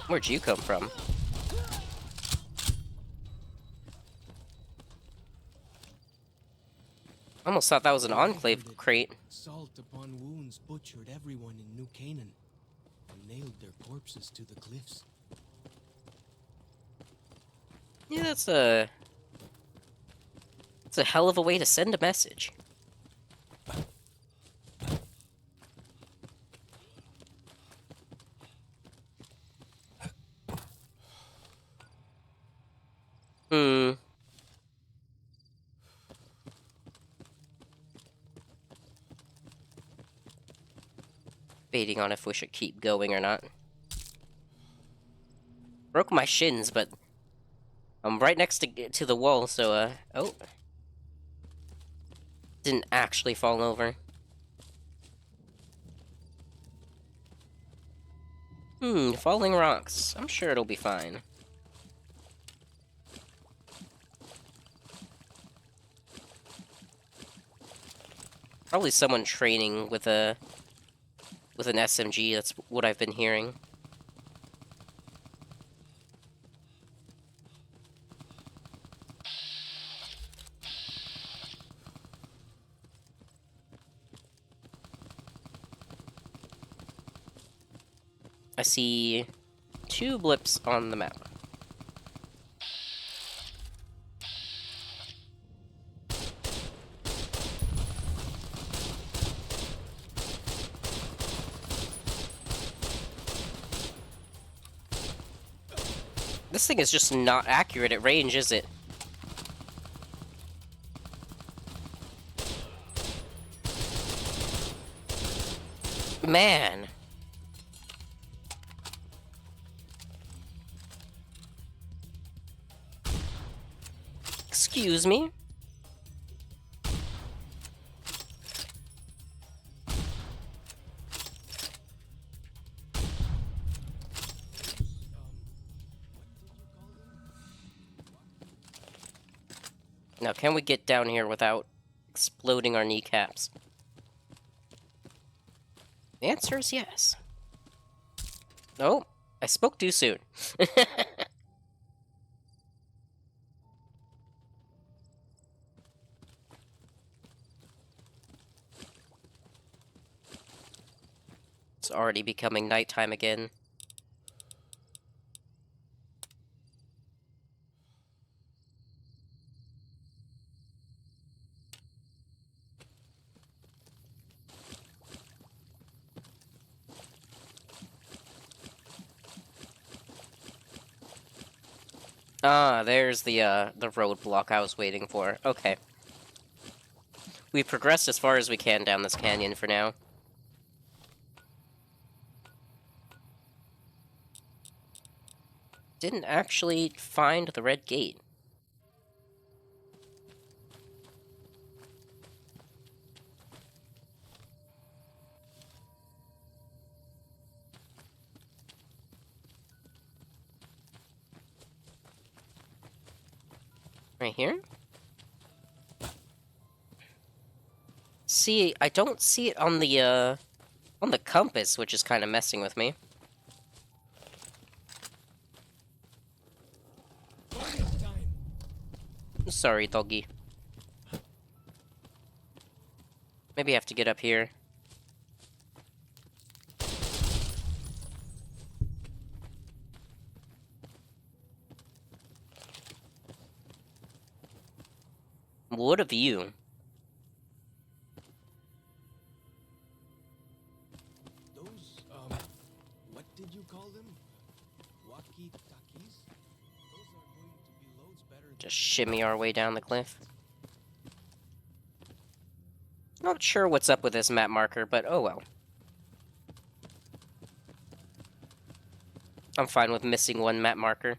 Where'd you come from? Almost thought that was an Enclave crate. Salt upon wounds butchered everyone in New Canaan and nailed their corpses to the cliffs. Yeah, that's a hell of a way to send a message. Hmm. Debating on if we should keep going or not. Broke my shins, but I'm right next to the wall, so oh, didn't actually fall over. Falling rocks. I'm sure it'll be fine. Probably someone training with a with an SMG. That's what I've been hearing. I see 2 blips on the map. This thing is just not accurate at range, is it? Man. Excuse me? Now, can we get down here without exploding our kneecaps? The answer is yes. Oh, I spoke too soon. It's already becoming nighttime again. Ah, there's the roadblock I was waiting for. Okay. We've progressed as far as we can down this canyon for now. Didn't actually find the red gate. Right here? See, I don't see it on the compass, which is kind of messing with me. Bonus time. Sorry, doggy. Maybe I have to get up here. What a view. Those, what did you call them? Walkie-talkies? Those are going to be loads better than... Just shimmy our way down the cliff. Not sure what's up with this map marker, but oh well. I'm fine with missing one map marker.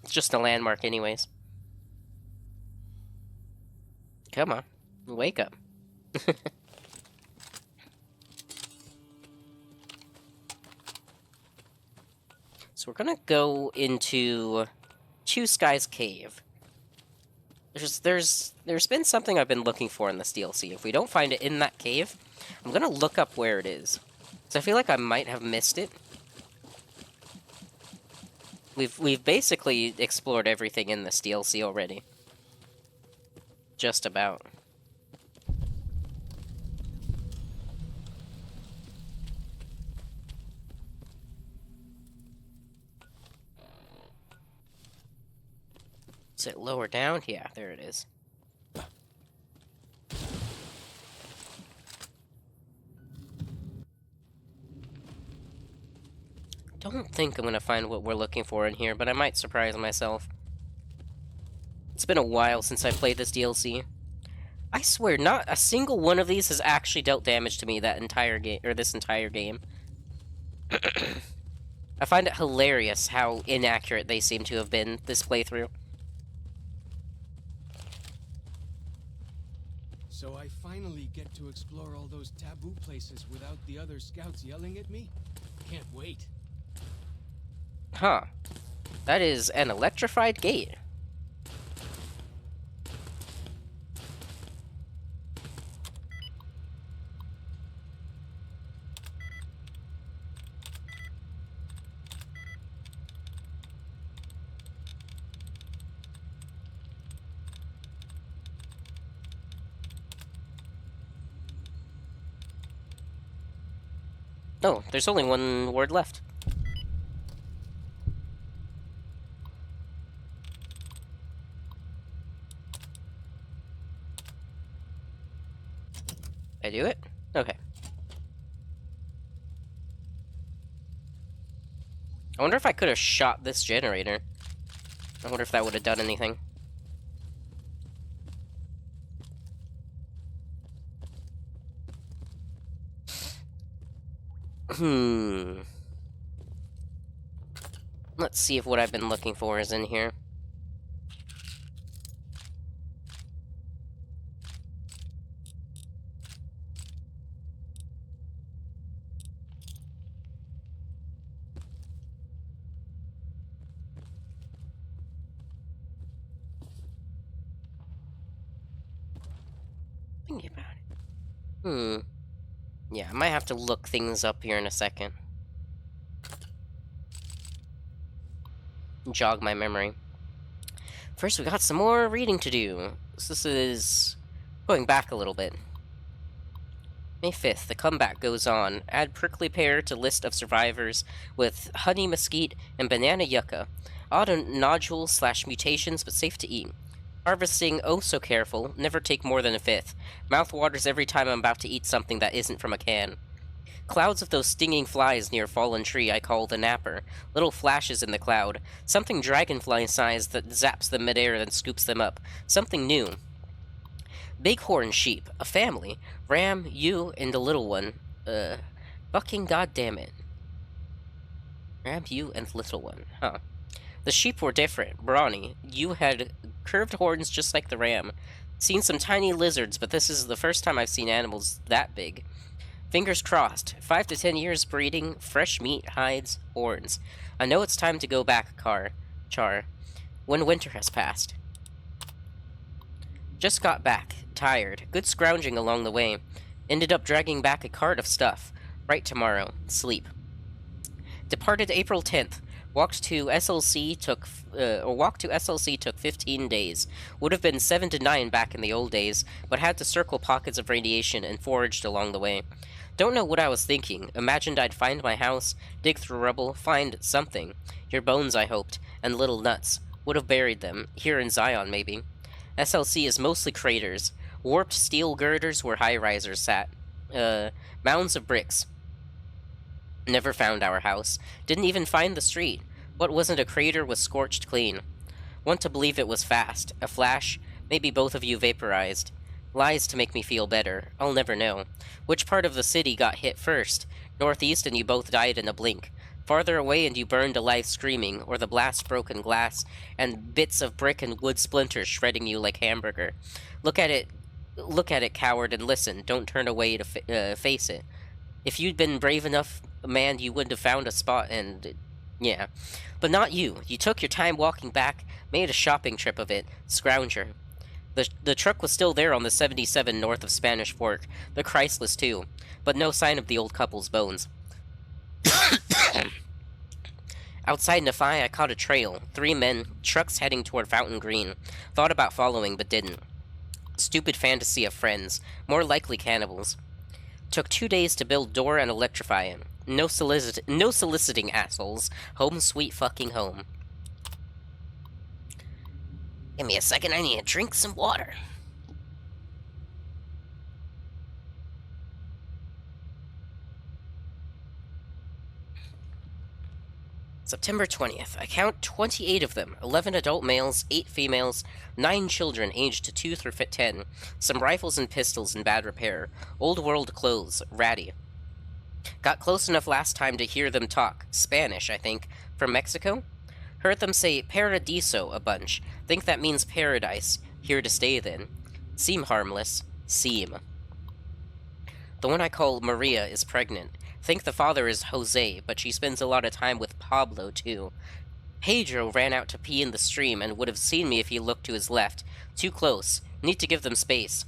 It's just a landmark anyways. Come on, wake up. So we're gonna go into Two Skies Cave. There's been something I've been looking for in this DLC. If we don't find it in that cave, I'm gonna look up where it is. So I feel like I might have missed it. We've basically explored everything in this DLC already. Just about. Is it lower down? Yeah, there it is. Don't think I'm gonna find what we're looking for in here, but I might surprise myself. It's been a while since I played this DLC. I swear, not a single one of these has actually dealt damage to me that entire game, or this entire game. I find it hilarious how inaccurate they seem to have been this playthrough. So I finally get to explore all those taboo places without the other scouts yelling at me? Can't wait. Huh. That is an electrified gate. Oh, there's only one word left. I do it? Okay. I wonder if I could have shot this generator. I wonder if that would have done anything. Let's see if what I've been looking for is in here. Thinking about it. Yeah, I might have to look things up here in a second. Jog my memory. First, we got some more reading to do. So this is going back a little bit. May 5th, the comeback goes on. Add prickly pear to list of survivors with honey mesquite and banana yucca. Odd nodules / mutations, but safe to eat. Harvesting, oh so careful. Never take more than a fifth. Mouth waters every time I'm about to eat something that isn't from a can. Clouds of those stinging flies near fallen tree I call the napper. Little flashes in the cloud. Something dragonfly-sized that zaps them midair then scoops them up. Something new. Bighorn sheep. A family. Ram, you, and the little one. Fucking goddammit. Ram, you, and little one. Huh. The sheep were different. Brawny. You had curved horns just like the ram. Seen some tiny lizards, but this is the first time I've seen animals that big. Fingers crossed. 5 to 10 years breeding, fresh meat, hides, horns. I know it's time to go back, Char. When winter has passed. Just got back. Tired. Good scrounging along the way. Ended up dragging back a cart of stuff. Right tomorrow. Sleep. Departed April 10th. Walked to SLC took 15 days. Would have been 7 to 9 back in the old days, but had to circle pockets of radiation and foraged along the way. Don't know what I was thinking. Imagined I'd find my house, dig through rubble, find something. Your bones, I hoped, and little nuts. Would have buried them. Here in Zion, maybe. SLC is mostly craters. Warped steel girders where high-risers sat. Mounds of bricks. Never found our house. Didn't even find the street. What wasn't a crater was scorched clean. Want to believe it was fast. A flash. Maybe both of you vaporized. Lies to make me feel better. I'll never know. Which part of the city got hit first? Northeast and you both died in a blink. Farther away and you burned alive screaming, or the blast broken glass, and bits of brick and wood splinters shredding you like hamburger. Look at it, coward, and listen. Don't turn away to face it. If you'd been brave enough, man, you wouldn't have found a spot and... yeah. But not you. You took your time walking back, made a shopping trip of it. Scrounger. The truck was still there on the 77 north of Spanish Fork. The Chrysalis, too. But no sign of the old couple's bones. Outside Nephi, I caught a trail. 3 men, trucks heading toward Fountain Green. Thought about following, but didn't. Stupid fantasy of friends. More likely cannibals. Took 2 days to build door and electrify it. No soliciting, assholes. Home sweet fucking home. Give me a second, I need to drink some water. September 20th. I count 28 of them. 11 adult males, 8 females, 9 children aged 2 through 10. Some rifles and pistols in bad repair. Old world clothes. Ratty. Got close enough last time to hear them talk. Spanish, I think. From Mexico? Heard them say paradiso a bunch. Think that means paradise. Here to stay then. Seem harmless. Seem. The one I call Maria is pregnant. Think the father is Jose, but she spends a lot of time with Pablo, too. Pedro ran out to pee in the stream and would have seen me if he looked to his left. Too close. Need to give them space.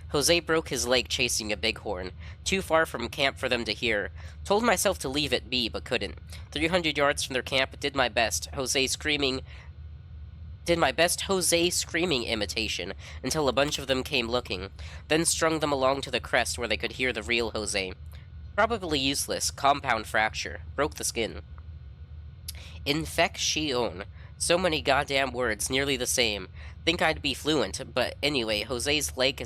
Jose broke his leg chasing a bighorn. Too far from camp for them to hear. Told myself to leave it be, but couldn't. 300 yards from their camp, did my best. Jose screaming imitation, until a bunch of them came looking. Then strung them along to the crest where they could hear the real Jose. Probably useless. Compound fracture. Broke the skin. Infection. So many goddamn words, nearly the same. Think I'd be fluent, but anyway, Jose's leg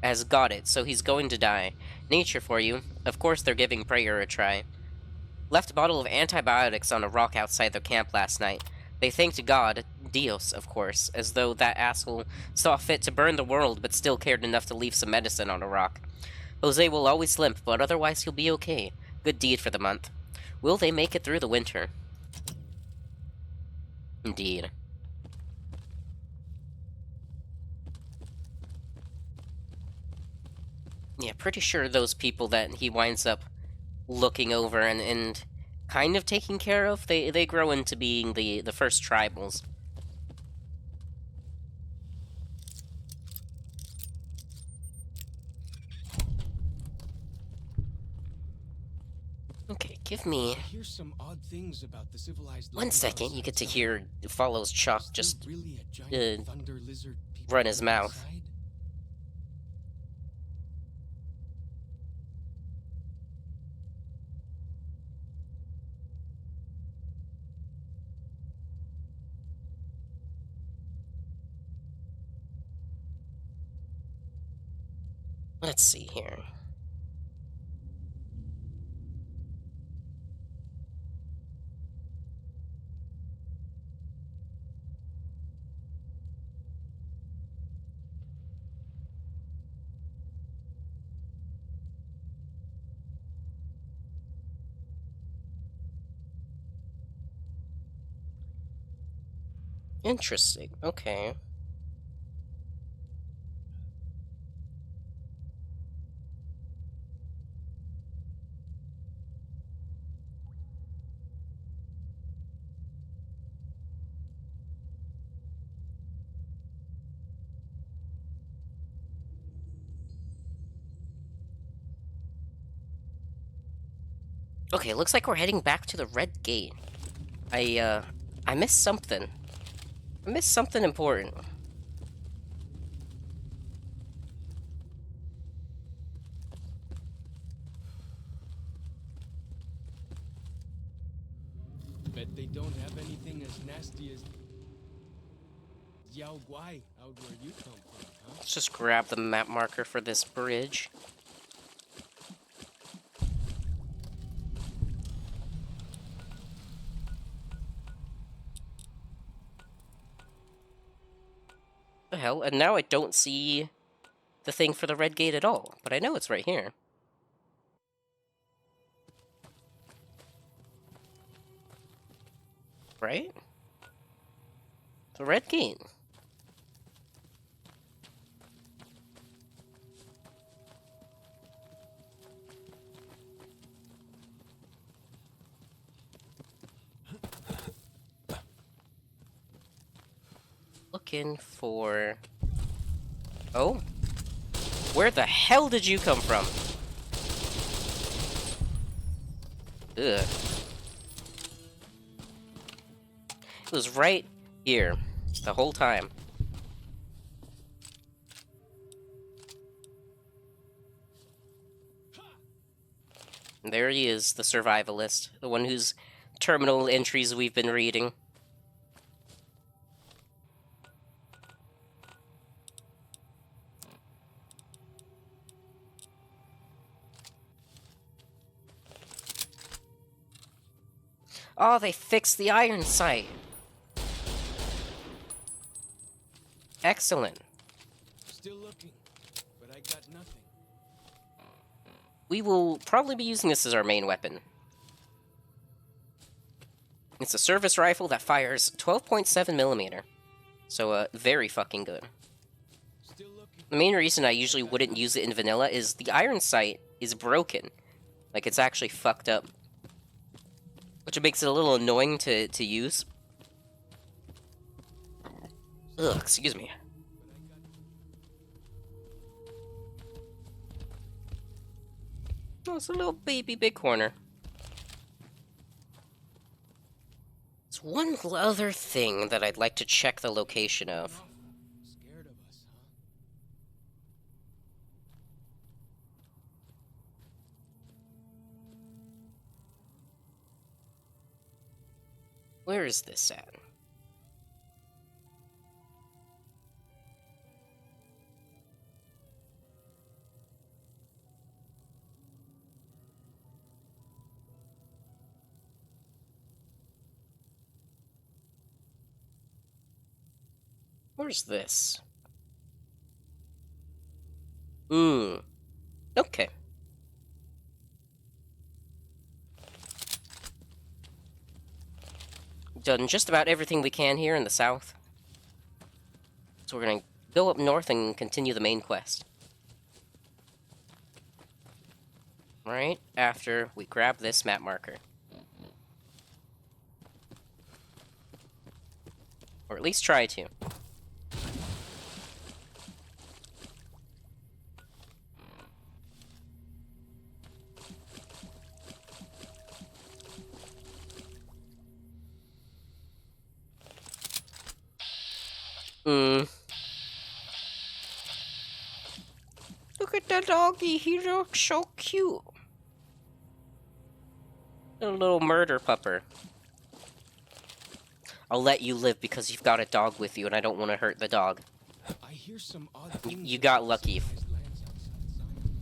has got it, so he's going to die. Nature for you. Of course they're giving prayer a try. Left a bottle of antibiotics on a rock outside their camp last night. They thanked God, Dios, of course, as though that asshole saw fit to burn the world but still cared enough to leave some medicine on a rock. Jose will always limp, but otherwise he'll be okay. Good deed for the month. Will they make it through the winter? Indeed. Yeah, pretty sure those people that he winds up looking over and kind of taking care of, they grow into being the first tribals. Okay, give me I hear some odd things about the civilized 1 land second. You get to outside hear Follows Chuck Is there just really a giant uh, thunder lizard people run his live mouth. inside? Let's see here. Interesting. Okay. Okay, looks like we're heading back to the Red Gate. I missed something. I missed something important. Bet they don't have anything as nasty as Yao Guai out where you come from, huh? Let's just grab the map marker for this bridge. The hell? And now I don't see the thing for the Red Gate at all, but I know it's right here. Right? The Red Gate. Looking for... Oh? Where the hell did you come from? Ugh. It was right here the whole time. And there he is, the survivalist, the one whose terminal entries we've been reading. Oh, they fixed the iron sight. Excellent. Still looking, but I got nothing. We will probably be using this as our main weapon. It's a service rifle that fires 12.7 millimeter. So, very fucking good. Still looking. The main reason I usually wouldn't use it in vanilla is the iron sight is broken. Like, it's actually fucked up. Which makes it a little annoying to use. Ugh, excuse me. Oh, it's a little baby big corner. There's one other thing that I'd like to check the location of. Scared of us, huh? Where is this at? Where's this? Okay. Done just about everything we can here in the south. So we're gonna go up north and continue the main quest. Right after we grab this map marker. Or at least try to. Look at that doggy, he looks so cute. A little murder pupper. I'll let you live because you've got a dog with you and I don't want to hurt the dog. I hear some odd things You got about lucky. civilized lands outside Zion.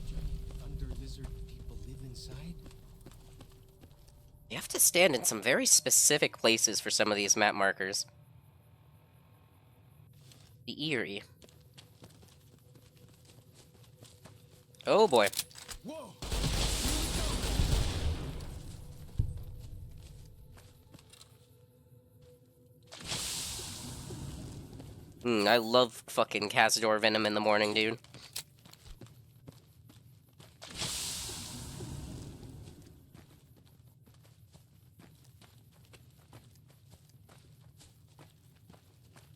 Giant thunder lizard people live inside? You have to stand in some very specific places for some of these map markers. The Eerie. Oh boy. Whoa! I love fucking Cazador Venom in the morning, dude.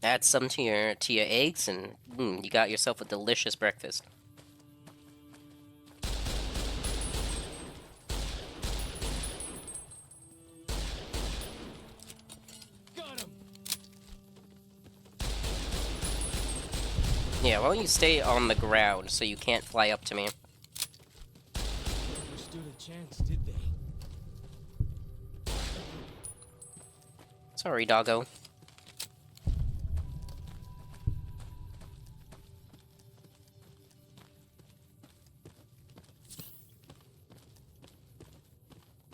Add some to your eggs, and you got yourself a delicious breakfast. Got him! Yeah, why don't you stay on the ground so you can't fly up to me? Never stood a chance, did they? Sorry, doggo.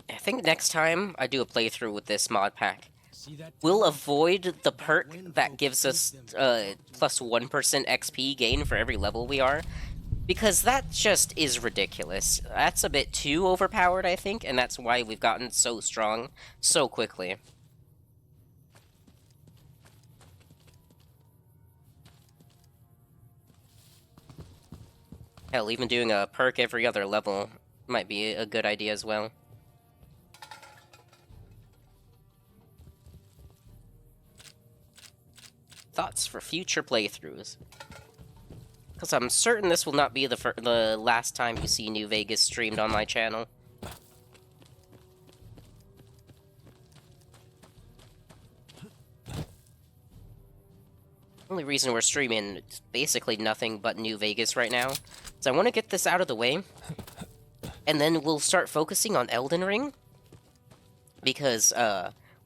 I think next time I do a playthrough with this mod pack, See that? we'll avoid the perk that gives us plus 1% XP gain for every level we are, because that just is ridiculous. That's a bit too overpowered, I think, and that's why we've gotten so strong so quickly. Hell, even doing a perk every other level might be a good idea as well. Thoughts for future playthroughs. Because I'm certain this will not be the last time you see New Vegas streamed on my channel. Only reason we're streaming basically nothing but New Vegas right now is I want to get this out of the way, and then we'll start focusing on Elden Ring, because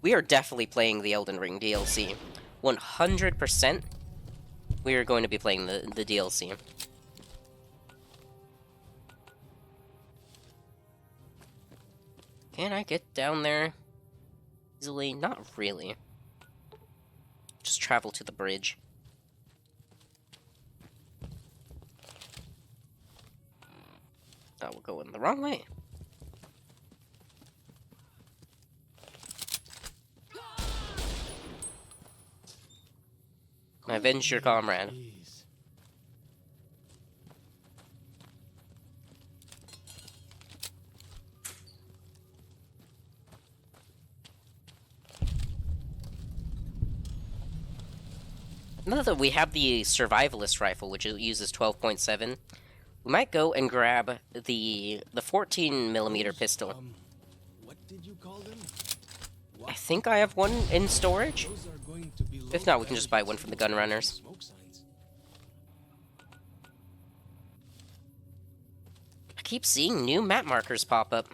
we are definitely playing the Elden Ring DLC. 100% we are going to be playing the DLC. Can I get down there easily? Not really. Just travel to the bridge. Oh, we're going the wrong way. Avenge your comrade. Jeez. Now that we have the survivalist rifle, which uses 12.7, we might go and grab the 14mm pistol. What did you call them? I think I have one in storage. Those are going to be If not, we can just buy one from the gun runners. smoke signs. I keep seeing new map markers pop up.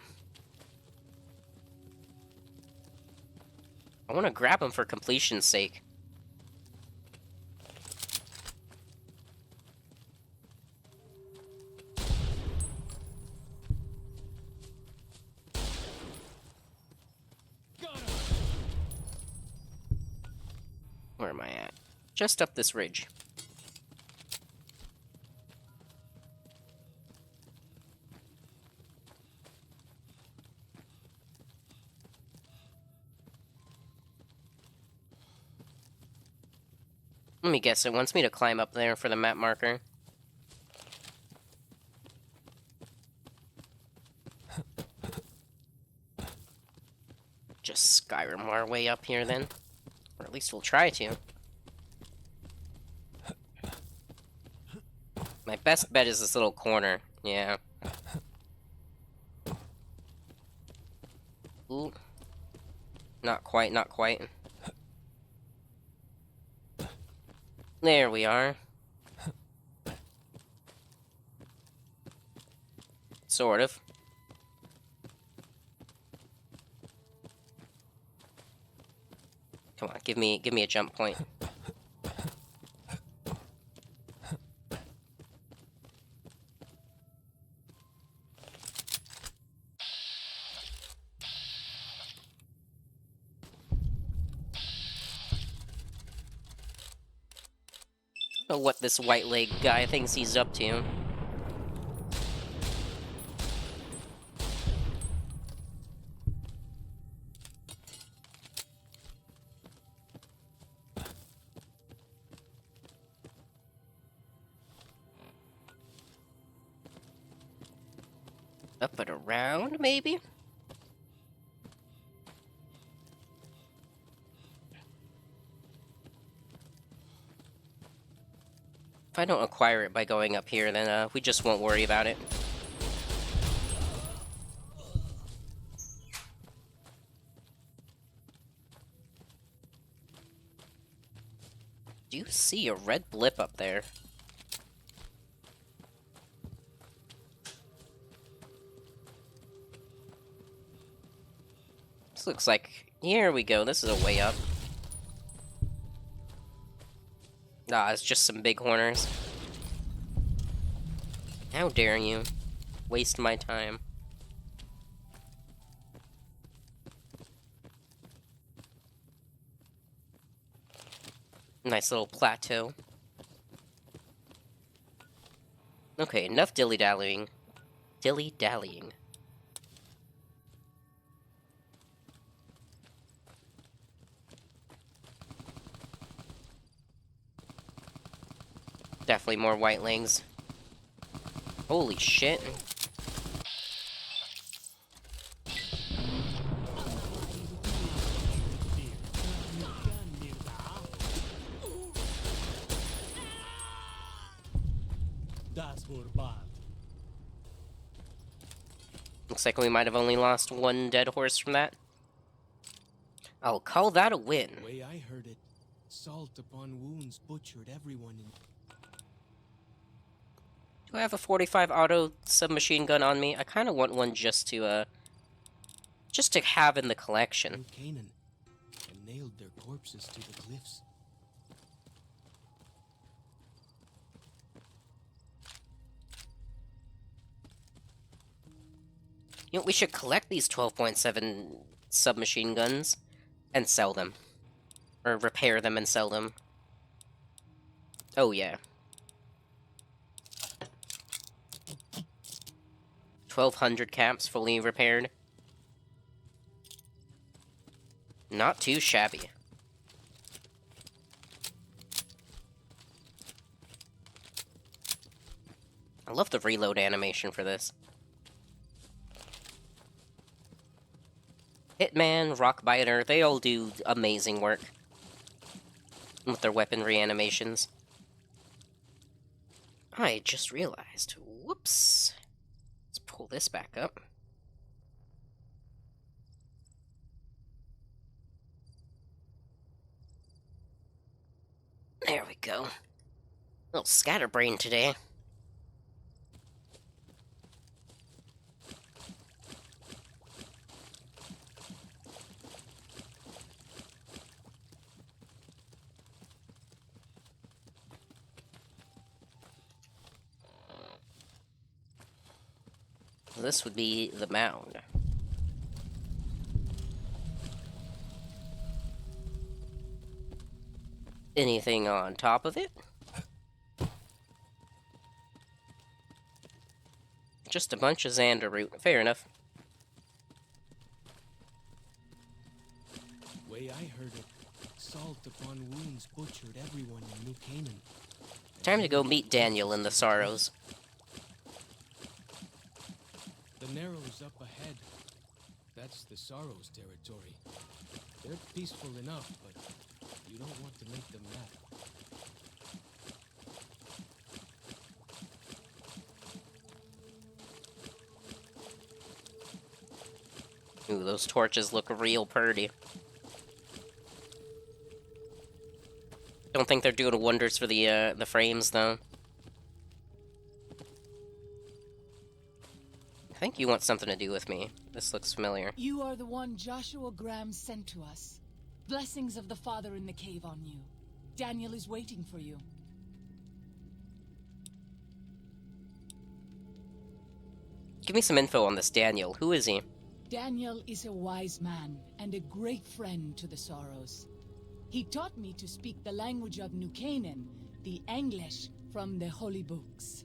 I want to grab him for completion's sake. Got him. Where am I at? Just up this ridge. Let me guess, it wants me to climb up there for the map marker. Just Skyrim our way up here then. Or at least we'll try to. My best bet is this little corner. Yeah. Ooh. Not quite, not quite. There we are. Sort of. Come on, give me a jump point. Know what this white leg guy thinks he's up to. Up and around, maybe? If I don't acquire it by going up here, then we just won't worry about it. Do you see a red blip up there? This looks like... Here we go, this is a way up. Nah, it's just some big horners. How dare you waste my time. Nice little plateau. Okay, enough dilly-dallying. Dilly-dallying. Definitely more whitelings. Holy shit. Looks like we might have only lost one dead horse from that. I'll call that a win. The way I heard it, salt upon wounds butchered everyone in... Do I have a 45 auto submachine gun on me? I kind of want one just to have in the collection. Canaan and nailed their corpses to the cliffs. You know, we should collect these 12.7 submachine guns and sell them. Or repair them and sell them. Oh, yeah. 1,200 caps fully repaired. Not too shabby. I love the reload animation for this. Hitman, Rockbiter, they all do amazing work with their weaponry animations. I just realized. Whoops. Let's pull this back up. There we go. Little scatterbrain today. So this would be the mound. Anything on top of it? Just a bunch of xander root. Fair enough. Way I heard it, salt upon wounds butchered everyone in New Canaan. Time to go meet Daniel in the Sorrows. The Narrows up ahead. That's the Sorrows territory. They're peaceful enough, but you don't want to make them mad. Ooh, those torches look real pretty. Don't think they're doing wonders for the frames, though. I think you want something to do with me. This looks familiar. You are the one Joshua Graham sent to us. Blessings of the Father in the cave on you. Daniel is waiting for you. Give me some info on this Daniel. Who is he? Daniel is a wise man and a great friend to the Sorrows. He taught me to speak the language of New Canaan, the English from the holy books.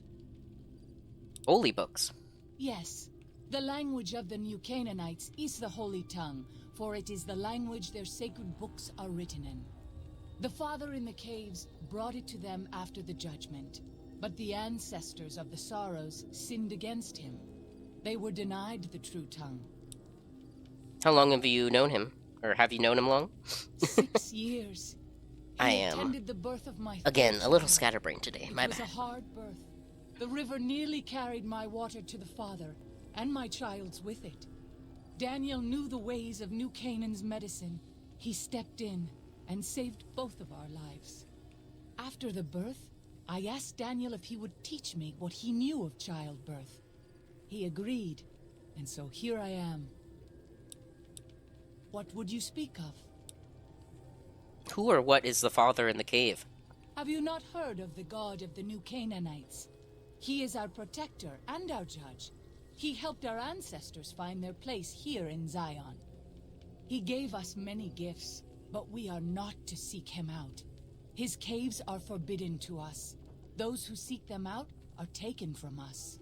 Holy books. Yes, the language of the New Canaanites is the holy tongue, for it is the language their sacred books are written in. The Father in the caves brought it to them after the judgment, but the ancestors of the Sorrows sinned against him. They were denied the true tongue. How long have you known him? Or have you known him long? 6 years. I He am, attended the birth of my again, third a little child. scatterbrained today. My It was bad. a hard birth. The river nearly carried my water to the Father, and my child's with it. Daniel knew the ways of New Canaan's medicine. He stepped in and saved both of our lives. After the birth, I asked Daniel if he would teach me what he knew of childbirth. He agreed, and so here I am. What would you speak of? Who or what is the father in the cave? Have you not heard of the god of the New Canaanites? He is our protector and our judge. He helped our ancestors find their place here in Zion. He gave us many gifts, but we are not to seek him out. His caves are forbidden to us. Those who seek them out are taken from us.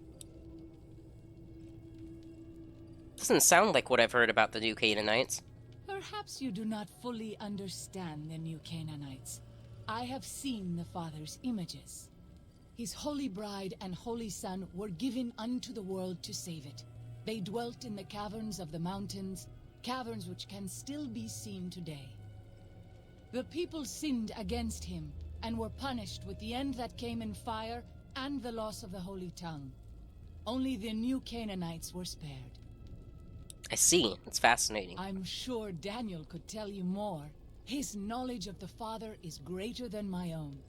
Doesn't sound like what I've heard about the New Canaanites. Perhaps you do not fully understand the New Canaanites. I have seen the Father's images. His holy bride and holy son were given unto the world to save it. They dwelt in the caverns of the mountains, caverns which can still be seen today. The people sinned against him and were punished with the end that came in fire and the loss of the holy tongue. Only the New Canaanites were spared. I see. It's fascinating. I'm sure Daniel could tell you more. His knowledge of the Father is greater than my own.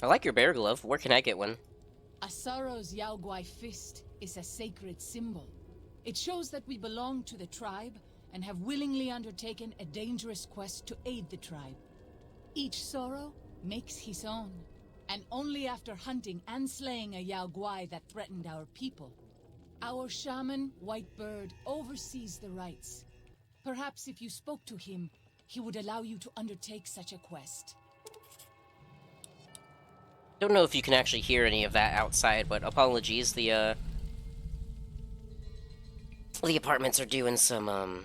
I like your bear glove. Where can I get one? A Sorrow's Yaoguai fist is a sacred symbol. It shows that we belong to the tribe and have willingly undertaken a dangerous quest to aid the tribe. Each Sorrow makes his own, and only after hunting and slaying a Yaoguai that threatened our people. Our shaman, Whitebird, oversees the rites. Perhaps if you spoke to him, he would allow you to undertake such a quest. Don't know if you can actually hear any of that outside, but apologies. The apartments are doing some, what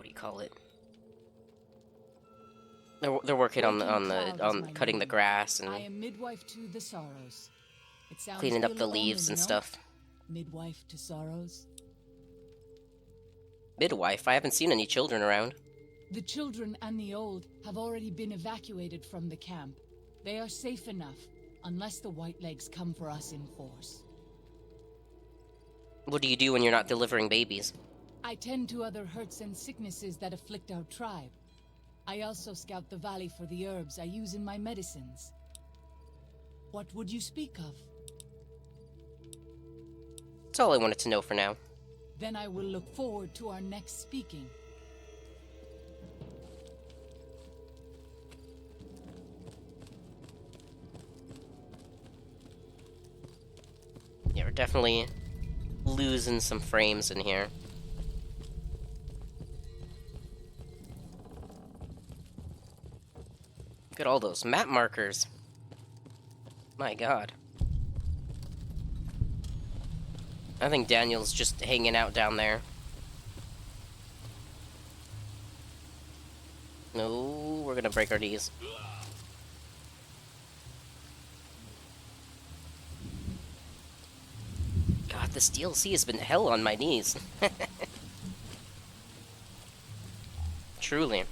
do you call it? They're working on cutting the grass I and am midwife to the Sorrows. It sounds cleaning up the ill-omened, leaves and no? stuff. Midwife to Sorrows. Midwife? I haven't seen any children around. The children and the old have already been evacuated from the camp. They are safe enough, unless the Whitelegs come for us in force. What do you do when you're not delivering babies? I tend to other hurts and sicknesses that afflict our tribe. I also scout the valley for the herbs I use in my medicines. What would you speak of? That's all I wanted to know for now. Then I will look forward to our next speaking. Yeah, we're definitely losing some frames in here. Look at all those map markers. My god. I think Daniel's just hanging out down there. No, we're gonna break our knees. God, this DLC has been hell on my knees. Truly.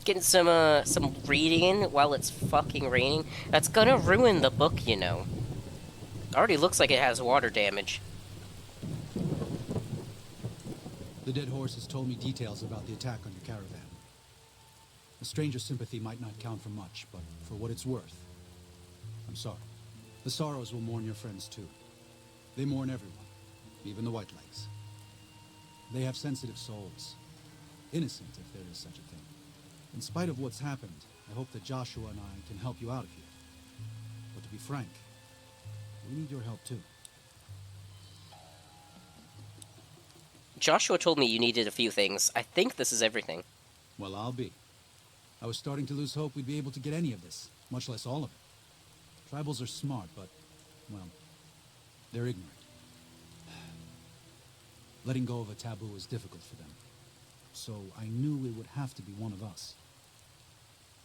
Getting some reading while it's fucking raining. That's gonna ruin the book, you know. Already looks like it has water damage. The dead horse has told me details about the attack on your caravan. A stranger's sympathy might not count for much, but for what it's worth, I'm sorry. The Sorrows will mourn your friends too. They mourn everyone, even the Whitelegs. They have sensitive souls. Innocent, if there is such a thing. In spite of what's happened, I hope that Joshua and I can help you out of here. But to be frank, we need your help too. Joshua told me you needed a few things. I think this is everything. Well, I'll be. I was starting to lose hope we'd be able to get any of this, much less all of it. Tribals are smart, but, well, they're ignorant. Letting go of a taboo is difficult for them. So I knew it would have to be one of us.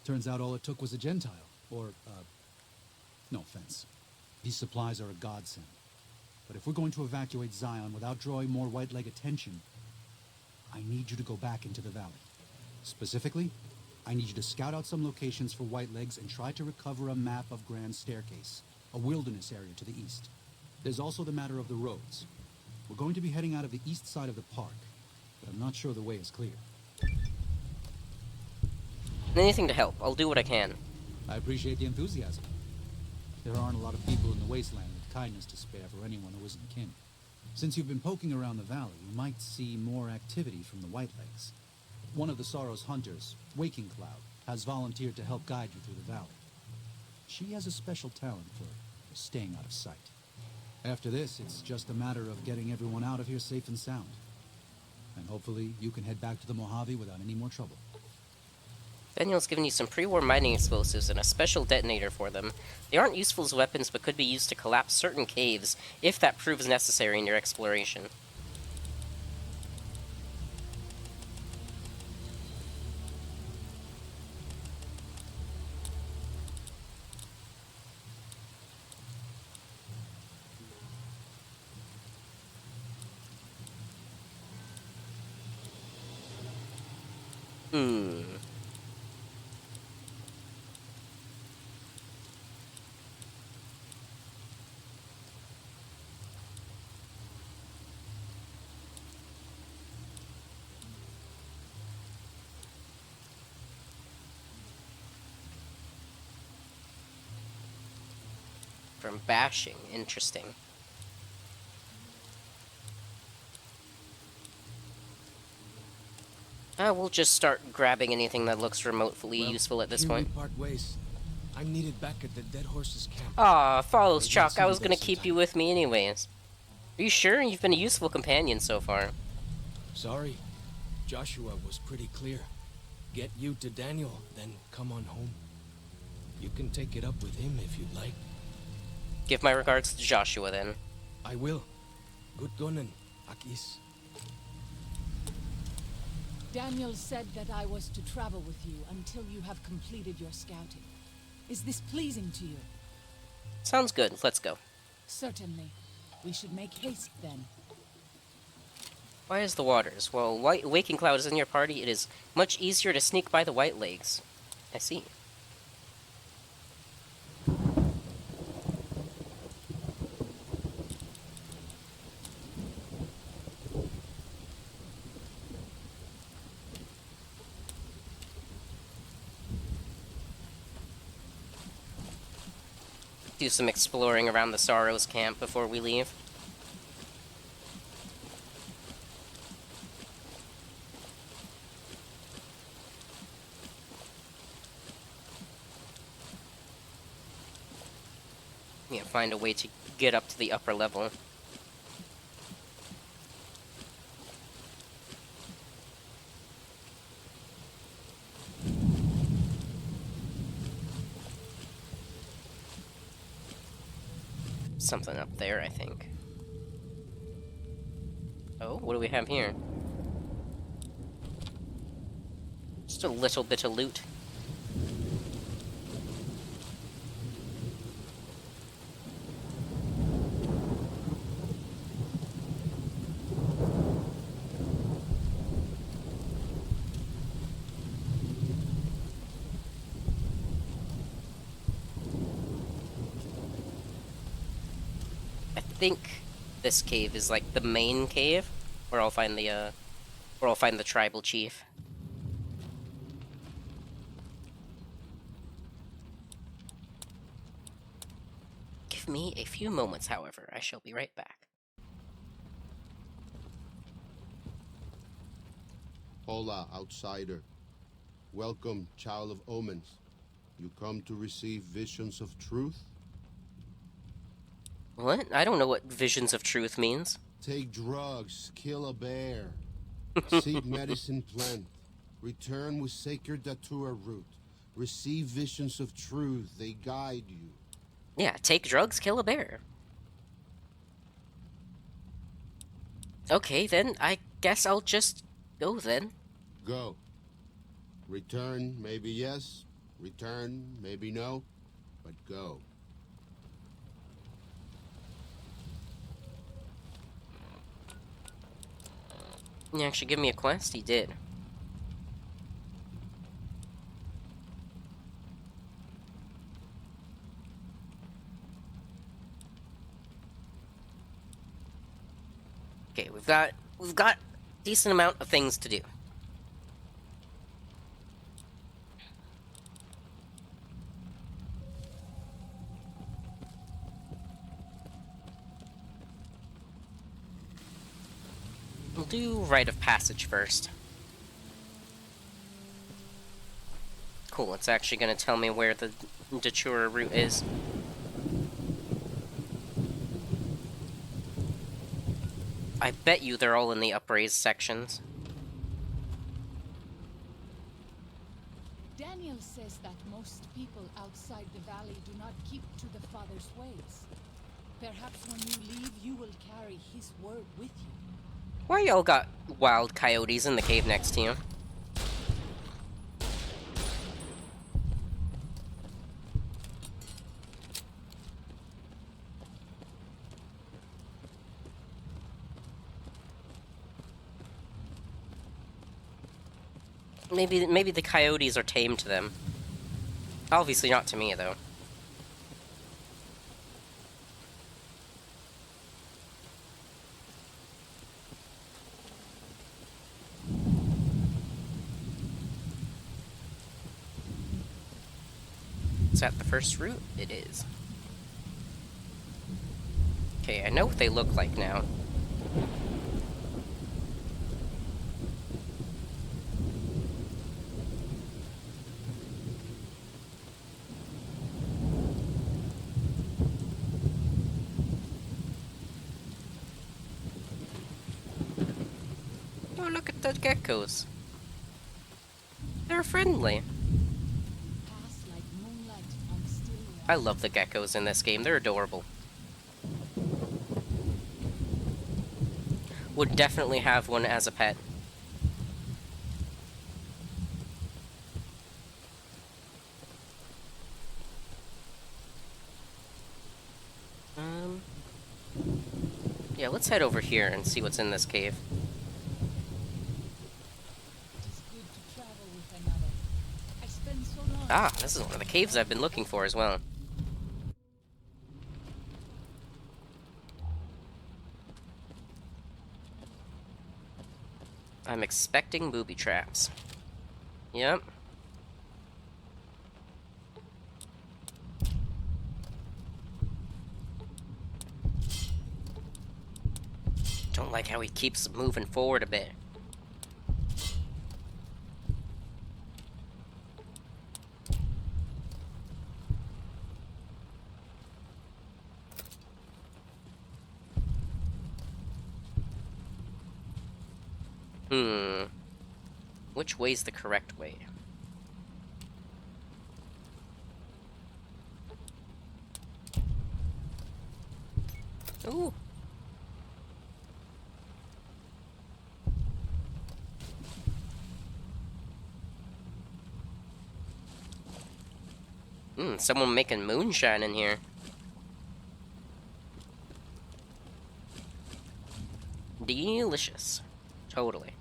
Turns out all it took was a Gentile, or, no offense. These supplies are a godsend. But if we're going to evacuate Zion without drawing more White-Leg attention, I need you to go back into the valley. Specifically, I need you to scout out some locations for White-Legs and try to recover a map of Grand Staircase, a wilderness area to the east. There's also the matter of the roads. We're going to be heading out of the east side of the park, but I'm not sure the way is clear. Anything to help. I'll do what I can. I appreciate the enthusiasm. There aren't a lot of people in the wasteland with kindness to spare for anyone who isn't kin. Since you've been poking around the valley, you might see more activity from the Whitelegs. One of the Sorrow's hunters, Waking Cloud, has volunteered to help guide you through the valley. She has a special talent for staying out of sight. After this, it's just a matter of getting everyone out of here safe and sound. And hopefully you can head back to the Mojave without any more trouble. Daniel's given you some pre-war mining explosives and a special detonator for them. They aren't useful as weapons, but could be used to collapse certain caves, if that proves necessary in your exploration. From bashing. Interesting. We'll just start grabbing anything that looks remotely useful at this here we point. part ways. I'm needed back at the Dead Horse's camp. Aw, follows Maybe I'll Chuck. see I you was there gonna keep you sometime. with me anyways. Are you sure? You've been a useful companion so far. Sorry. Joshua was pretty clear. Get you to Daniel, then come on home. You can take it up with him if you'd like. Give my regards to Joshua then. I will. Good gunning, Akis. Daniel said that I was to travel with you until you have completed your scouting. Is this pleasing to you? Sounds good. Let's go. Certainly. We should make haste then. Why is the waters? Well, Waking Cloud is in your party. It is much easier to sneak by the Whitelegs. I see. Do some exploring around the Sorrows camp before we leave. Yeah, find a way to get up to the upper level. Something up there, I think. Oh, what do we have here? Just a little bit of loot. I think this cave is like the main cave, where I'll find the tribal chief. Give me a few moments, however. I shall be right back. Hola, outsider. Welcome, child of omens. You come to receive visions of truth? What? I don't know what visions of truth means. Take drugs, kill a bear. Seek medicine plant. Return with sacred datura root. Receive visions of truth, they guide you. Yeah, take drugs, kill a bear. Okay, then, I guess I'll just go then. Go. Return, maybe yes. Return, maybe no. But go. He actually give me a quest? He did. Okay, we've got decent amount of things to do. We'll do rite of passage first. Cool, it's actually gonna tell me where the Datura route is. I bet you they're all in the upraised sections. Daniel says that most people outside the valley do not keep to the Father's ways. Perhaps when you leave, you will carry his word with you. Why y'all got wild coyotes in the cave next to you? Maybe the coyotes are tame to them. Obviously not to me, though. Is that the first route? It is. Okay, I know what they look like now. Oh, look at the geckos. They're friendly. Pass like moonlight on still I love the geckos in this game. They're adorable. Would definitely have one as a pet. Yeah, let's head over here and see what's in this cave. It is good to travel with another. I spend so long. Ah, this is one of the caves I've been looking for as well. I'm expecting booby traps. Yep. Don't like how he keeps moving forward a bit. Hmm. Which way's the correct way? Ooh. Someone making moonshine in here. Delicious. Totally.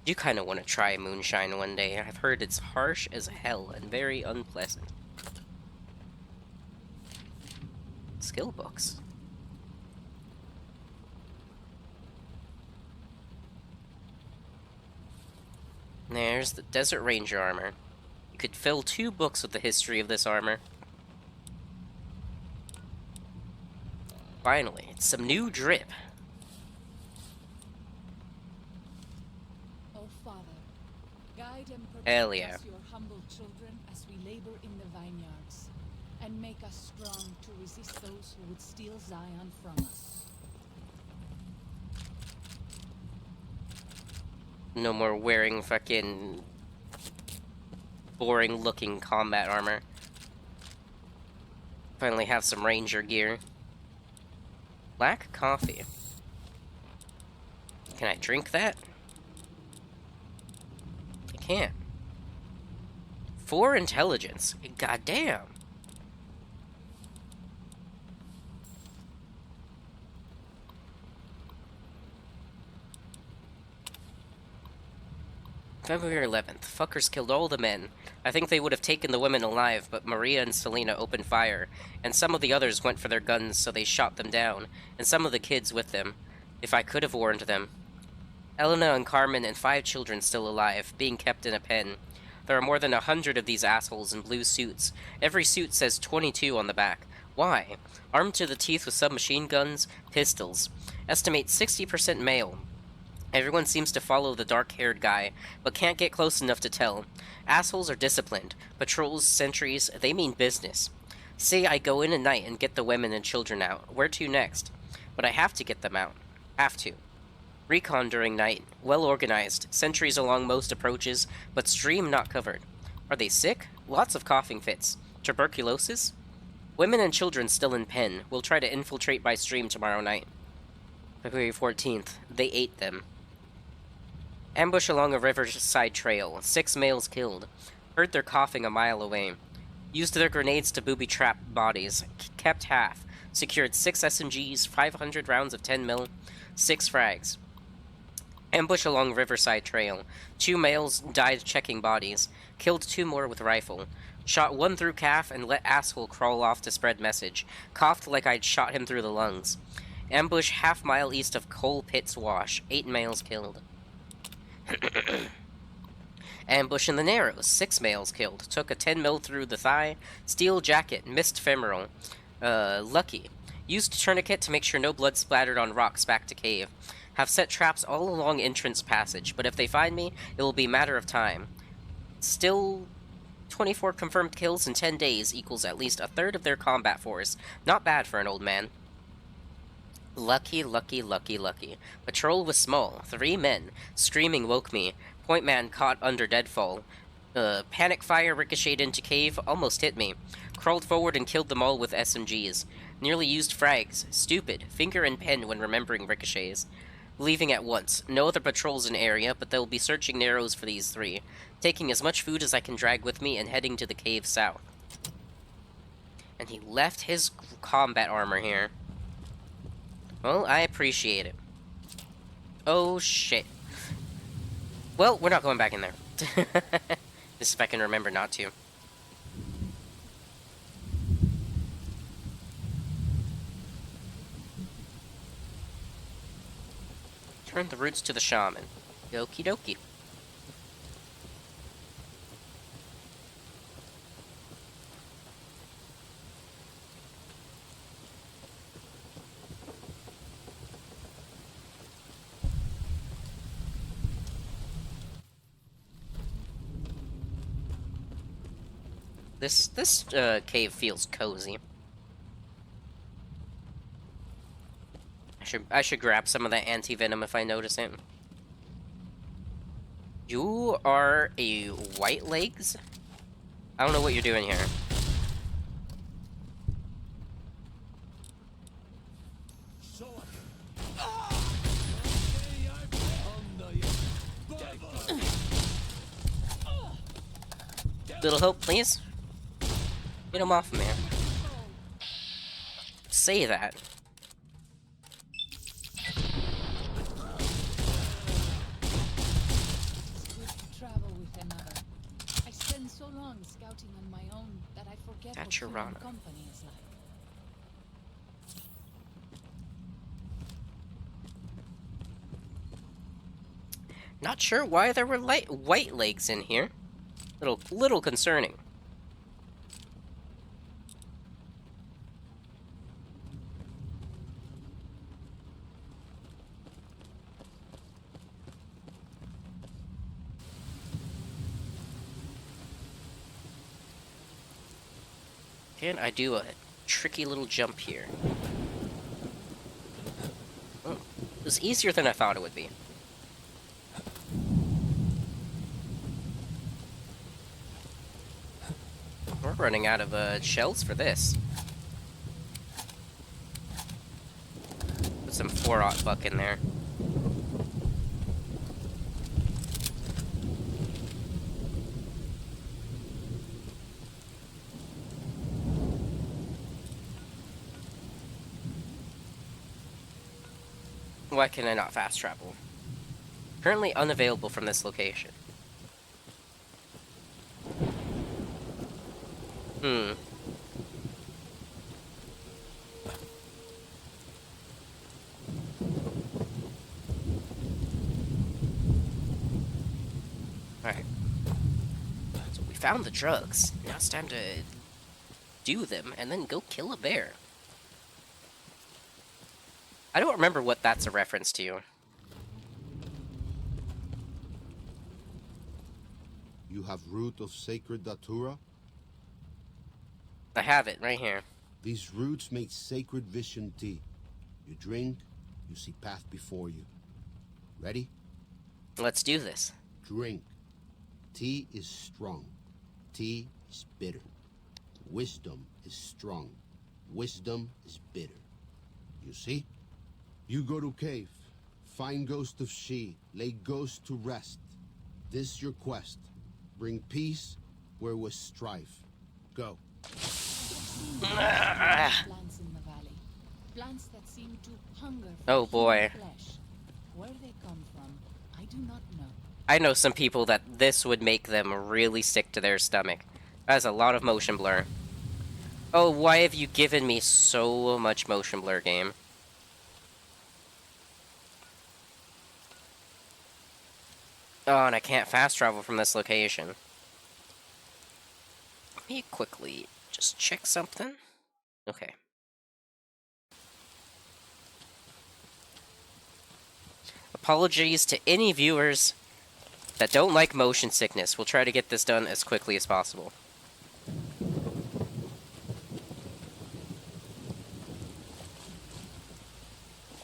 Do kind of want to try moonshine one day. I've heard it's harsh as hell and very unpleasant. Skill books. There's the Desert Ranger armor. You could fill 2 books with the history of this armor. Finally, it's some new drip. O Father, guide and Hell protect yeah. us, your humble children, as we labor in the vineyards, and make us strong to resist those who would steal Zion from us. No more wearing fucking boring looking combat armor. Finally have some ranger gear. Black coffee. Can I drink that? I can't. 4 intelligence. Goddamn. February 11th. Fuckers killed all the men. I think they would have taken the women alive, but Maria and Selena opened fire, and some of the others went for their guns, so they shot them down, and some of the kids with them. If I could have warned them. Elena and Carmen and 5 children still alive, being kept in a pen. There are more than 100 of these assholes in blue suits. Every suit says 22 on the back. Why? Armed to the teeth with submachine guns, pistols. Estimate 60% male. Everyone seems to follow the dark-haired guy, but can't get close enough to tell. Assholes are disciplined. Patrols, sentries, they mean business. Say I go in at night and get the women and children out. Where to next? But I have to get them out. Have to. Recon during night. Well organized. Sentries along most approaches, but stream not covered. Are they sick? Lots of coughing fits. Tuberculosis? Women and children still in pen. We'll try to infiltrate by stream tomorrow night. February 14th. They ate them. Ambush along a riverside trail. 6 males killed. Heard their coughing a mile away. Used their grenades to booby-trap bodies. Kept half. Secured 6 SMGs, 500 rounds of 10 mil, 6 frags. Ambush along riverside trail. 2 males died checking bodies. Killed 2 more with rifle. Shot 1 through calf and let asshole crawl off to spread message. Coughed like I'd shot him through the lungs. Ambush half-mile east of Coal Pits Wash. 8 males killed. Ambush in the Narrows. 6 males killed. Took a 10 mil through the thigh. Steel jacket. Missed femoral. Lucky. Used tourniquet to make sure no blood splattered on rocks back to cave. Have set traps all along entrance passage, but if they find me, it will be a matter of time. Still, 24 confirmed kills in 10 days equals at least a third of their combat force. Not bad for an old man. Lucky, lucky, lucky, lucky. Patrol was small. 3 men. Screaming woke me. Point man caught under deadfall. Panic fire ricocheted into cave, almost hit me. Crawled forward and killed them all with SMGs. Nearly used frags. Stupid. Finger and pen when remembering ricochets. Leaving at once. No other patrols in area, but they'll be searching Narrows for these 3. Taking as much food as I can drag with me and heading to the cave south. And he left his combat armor here. Well, I appreciate it. Oh, shit. Well, we're not going back in there. This if I can remember not to. Turn the roots to the shaman. Okie dokie. This cave feels cozy. I should grab some of that anti-venom if I notice it. You are a white legs? I don't know what you're doing here. Little help, please? Get him off of me. Say that. It's good to travel with another. I spend so long scouting on my own that I forget what human Tirana. company is like. Not sure why there were white legs in here. Little concerning. Can I do a tricky little jump here? Oh, it was easier than I thought it would be. We're running out of shells for this. Put some 4-aught buck in there. Why can I not fast travel? Currently unavailable from this location. Alright. So we found the drugs. Now it's time to do them and then go kill a bear. I don't remember what that's a reference to. You have root of sacred datura? I have it right here. These roots make sacred vision tea. You drink, you see path before you. Ready? Let's do this. Drink. Tea is strong. Tea is bitter. Wisdom is strong. Wisdom is bitter. You see? You go to cave. Find ghost of she. Lay ghost to rest. This your quest. Bring peace where was strife. Go. Plants in the valley. Plants that seem to hunger for Oh, boy. human flesh. Where they come from, I do not know. I know some people that this would make them really sick to their stomach. That's a lot of motion blur. Oh, why have you given me so much motion blur, game? Oh, and I can't fast travel from this location. Let me quickly just check something. Okay. Apologies to any viewers that don't like motion sickness. We'll try to get this done as quickly as possible.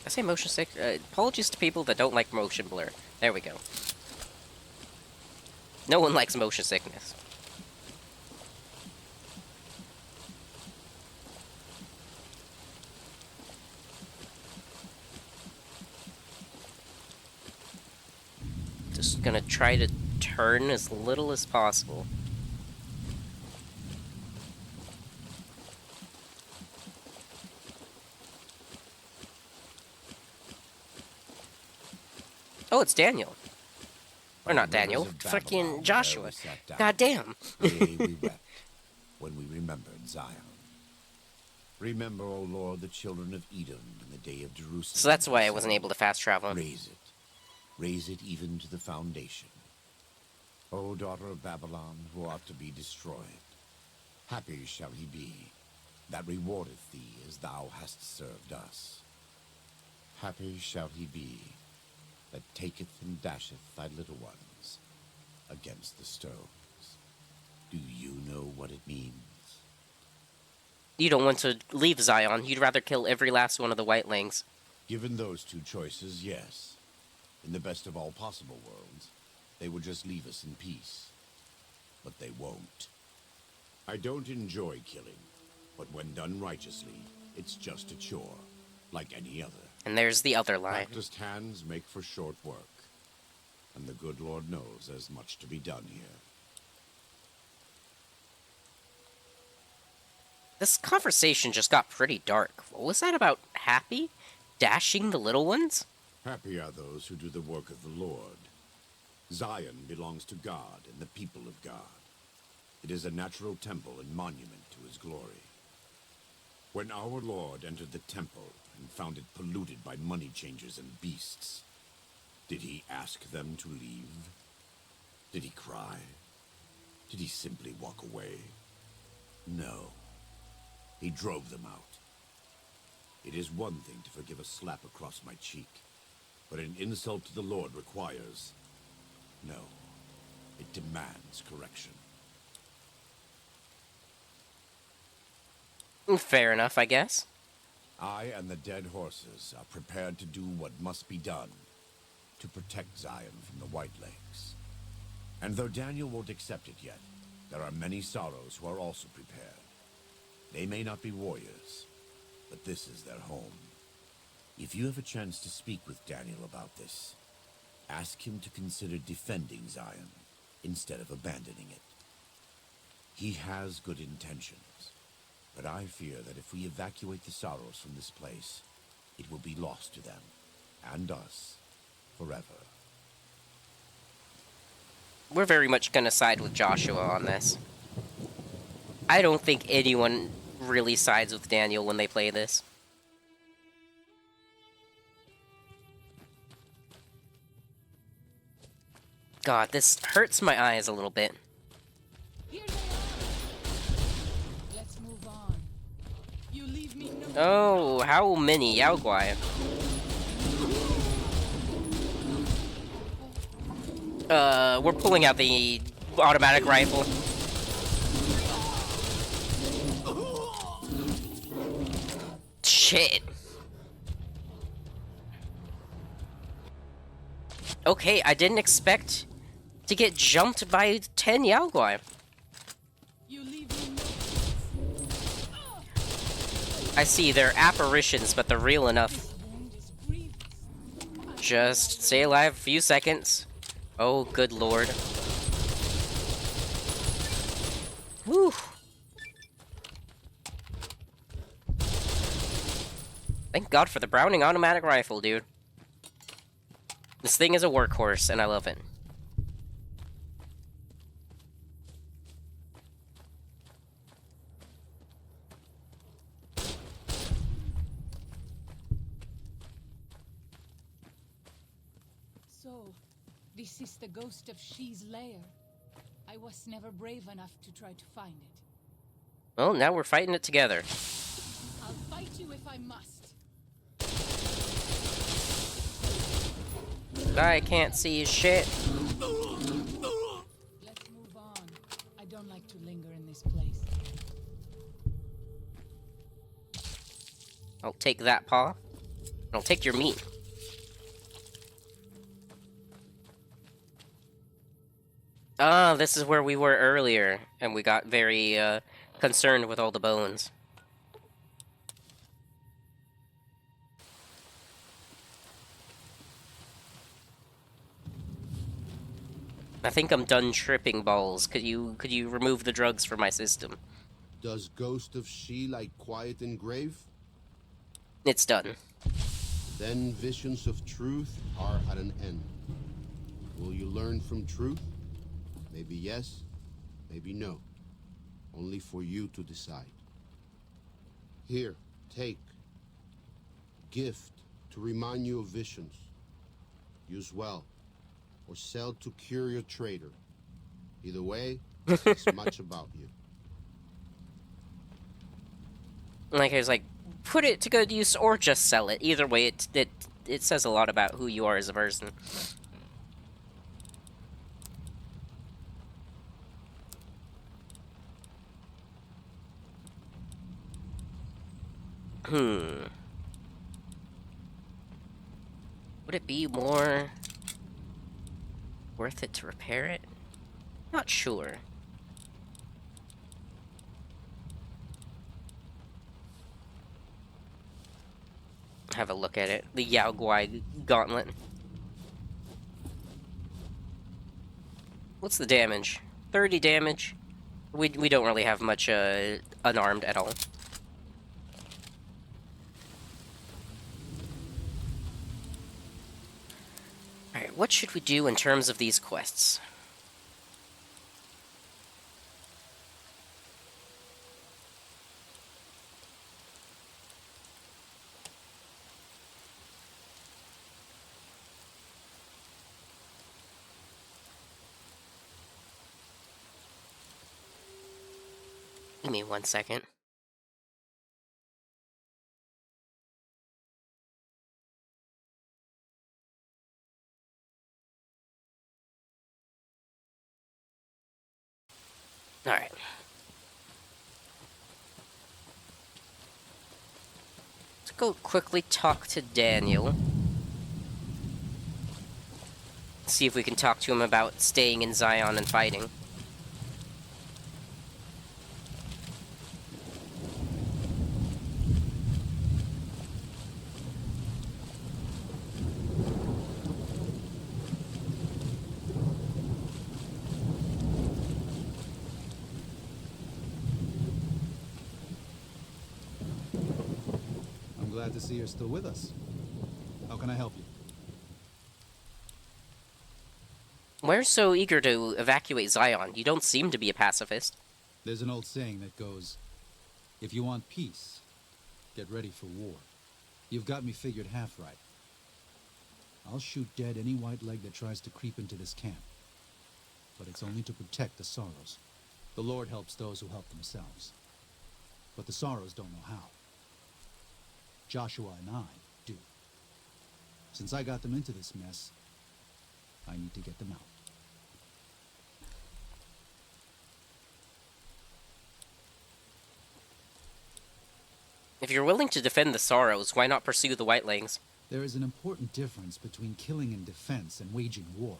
I say motion sick. Apologies to people that don't like motion blur. There we go. No one likes motion sickness. Just gonna try to turn as little as possible. Oh, it's Daniel. Or not Daniel, fucking Joshua. God damn. Yea, we wept when we remembered Zion. Remember, O Lord, the children of Edom in the day of Jerusalem. So that's why I wasn't able to fast travel. Raise it even to the foundation. O daughter of Babylon, who art to be destroyed, happy shall he be that rewardeth thee as thou hast served us. Happy shall he be that taketh and dasheth thy little ones against the stones. Do you know what it means? You don't want to leave Zion. You'd rather kill every last one of the whitelings. Given those two choices, yes. In the best of all possible worlds, they would just leave us in peace. But they won't. I don't enjoy killing, but when done righteously, it's just a chore, like any other. And there's the other line. Practiced hands make for short work, and the good Lord knows there's much to be done here. This conversation just got pretty dark. What was that about Happy? Dashing the little ones? Happy are those who do the work of the Lord. Zion belongs to God and the people of God. It is a natural temple and monument to his glory. When our Lord entered the temple and found it polluted by money changers and beasts, did he ask them to leave? Did he cry? Did he simply walk away? No. He drove them out. It is one thing to forgive a slap across my cheek, but an insult to the Lord requires... No. It demands correction. Fair enough, I guess. I and the dead horses are prepared to do what must be done to protect Zion from the White Lakes. And though Daniel won't accept it yet, there are many sorrows who are also prepared. They may not be warriors, but this is their home. If you have a chance to speak with Daniel about this, ask him to consider defending Zion instead of abandoning it. He has good intentions, but I fear that if we evacuate the sorrows from this place, it will be lost to them, and us, forever. We're very much gonna side with Joshua on this. I don't think anyone really sides with Daniel when they play this. God, this hurts my eyes a little bit. Here they are. Let's move on. You leave me no. Oh, how many Yaoguai? We're pulling out the automatic rifle. Shit. Okay, I didn't expect to get jumped by 10 Yaoguai. You leave me no. I see, they're apparitions, but they're real enough. Wound is grievous. Just stay alive a few seconds. Oh, good lord. Whew. Thank God for the Browning automatic rifle, dude. This thing is a workhorse, and I love it. So, this is the ghost of She's lair. I was never brave enough to try to find it. Well, now we're fighting it together. I'll fight you if I must. I can't see shit. Let's move on. I don't like to linger in this place. I'll take that paw. I'll take your meat. Ah, this is where we were earlier, and we got very, concerned with all the bones. I think I'm done tripping balls. Could you remove the drugs from my system? Does Ghost of She like quiet and grave? It's done. Then visions of truth are at an end. Will you learn from truth? Maybe yes, maybe no. Only for you to decide. Here, take. Gift to remind you of visions. Use well, or sell to cure your trader. Either way, it's much about you. Like I was like, put it to good use or just sell it. Either way, it says a lot about who you are as a person. Would it be more worth it to repair it? Not sure. Have a look at it. The Yao Guai gauntlet. What's the damage? 30 damage. We don't really have much unarmed at all. Alright, what should we do in terms of these quests? Give me 1 second. Alright. Let's go quickly talk to Daniel. See if we can talk to him about staying in Zion and fighting. I'm glad to see you're still with us. How can I help you? Why so eager to evacuate Zion? You don't seem to be a pacifist. There's an old saying that goes, if you want peace, get ready for war. You've got me figured half right. I'll shoot dead any white leg that tries to creep into this camp. But it's only to protect the Sorrows. The Lord helps those who help themselves. But the Sorrows don't know how. Joshua and I do. Since I got them into this mess, I need to get them out. If you're willing to defend the Sorrows, why not pursue the Whitelings? There is an important difference between killing in defense and waging war.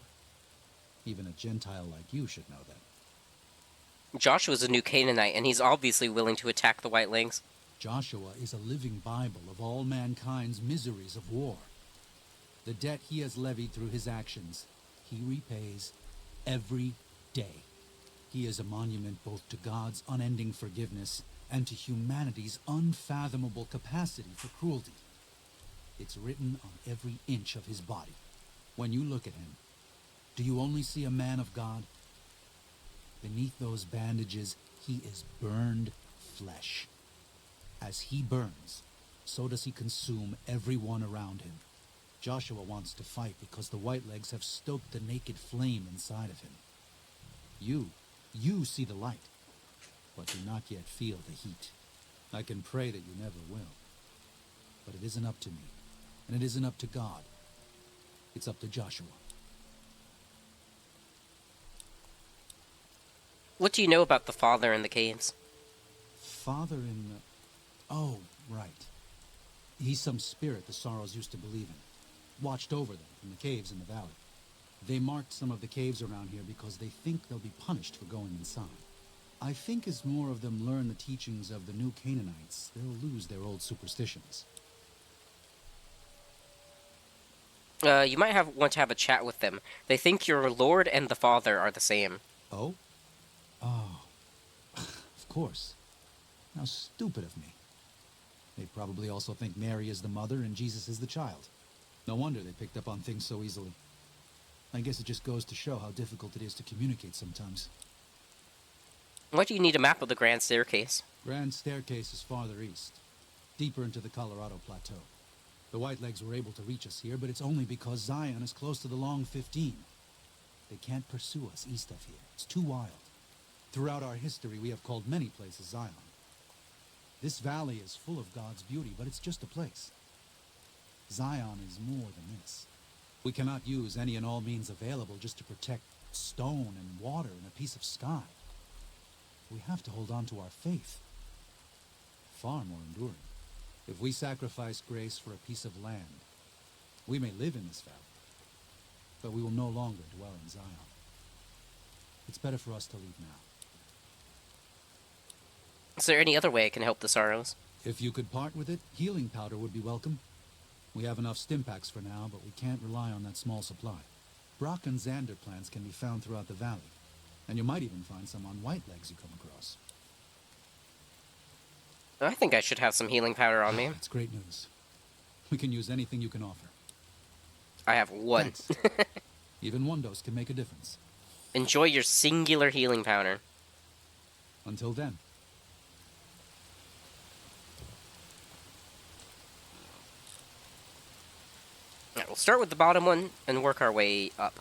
Even a Gentile like you should know that. Joshua's a new Canaanite, and he's obviously willing to attack the Whitelings. Joshua is a living Bible of all mankind's miseries of war. The debt he has levied through his actions, he repays every day. He is a monument both to God's unending forgiveness and to humanity's unfathomable capacity for cruelty. It's written on every inch of his body. When you look at him, do you only see a man of God? Beneath those bandages, he is burned flesh. As he burns, so does he consume everyone around him. Joshua wants to fight because the Whitelegs have stoked the naked flame inside of him. You see the light, but do not yet feel the heat. I can pray that you never will. But it isn't up to me, and it isn't up to God. It's up to Joshua. What do you know about the Father in the caves? Father in the... Oh, right. He's some spirit the Sorrows used to believe in. Watched over them in the caves in the valley. They marked some of the caves around here because they think they'll be punished for going inside. I think as more of them learn the teachings of the new Canaanites, they'll lose their old superstitions. You might want to have a chat with them. They think your Lord and the Father are the same. Oh? Oh. Of course. How stupid of me. They probably also think Mary is the mother and Jesus is the child. No wonder they picked up on things so easily. I guess it just goes to show how difficult it is to communicate sometimes. Why do you need a map of the Grand Staircase? Grand Staircase is farther east, deeper into the Colorado Plateau. The Whitelegs were able to reach us here, but it's only because Zion is close to the Long 15. They can't pursue us east of here. It's too wild. Throughout our history, we have called many places Zion. This valley is full of God's beauty, but it's just a place. Zion is more than this. We cannot use any and all means available just to protect stone and water and a piece of sky. We have to hold on to our faith. Far more enduring. If we sacrifice grace for a piece of land, We may live in this valley, but we will no longer dwell in Zion. It's better for us to leave now. Is there any other way I can help the Sorrows? If you could part with it, healing powder would be welcome. We have enough stimpaks for now, but we can't rely on that small supply. Brock and Xander plants can be found throughout the valley, and you might even find some on Whitelegs you come across. I think I should have some healing powder on me. That's great news. We can use anything you can offer. I have one. Thanks. Even one dose can make a difference. Enjoy your singular healing powder. Until then. Alright, we'll start with the bottom one and work our way up.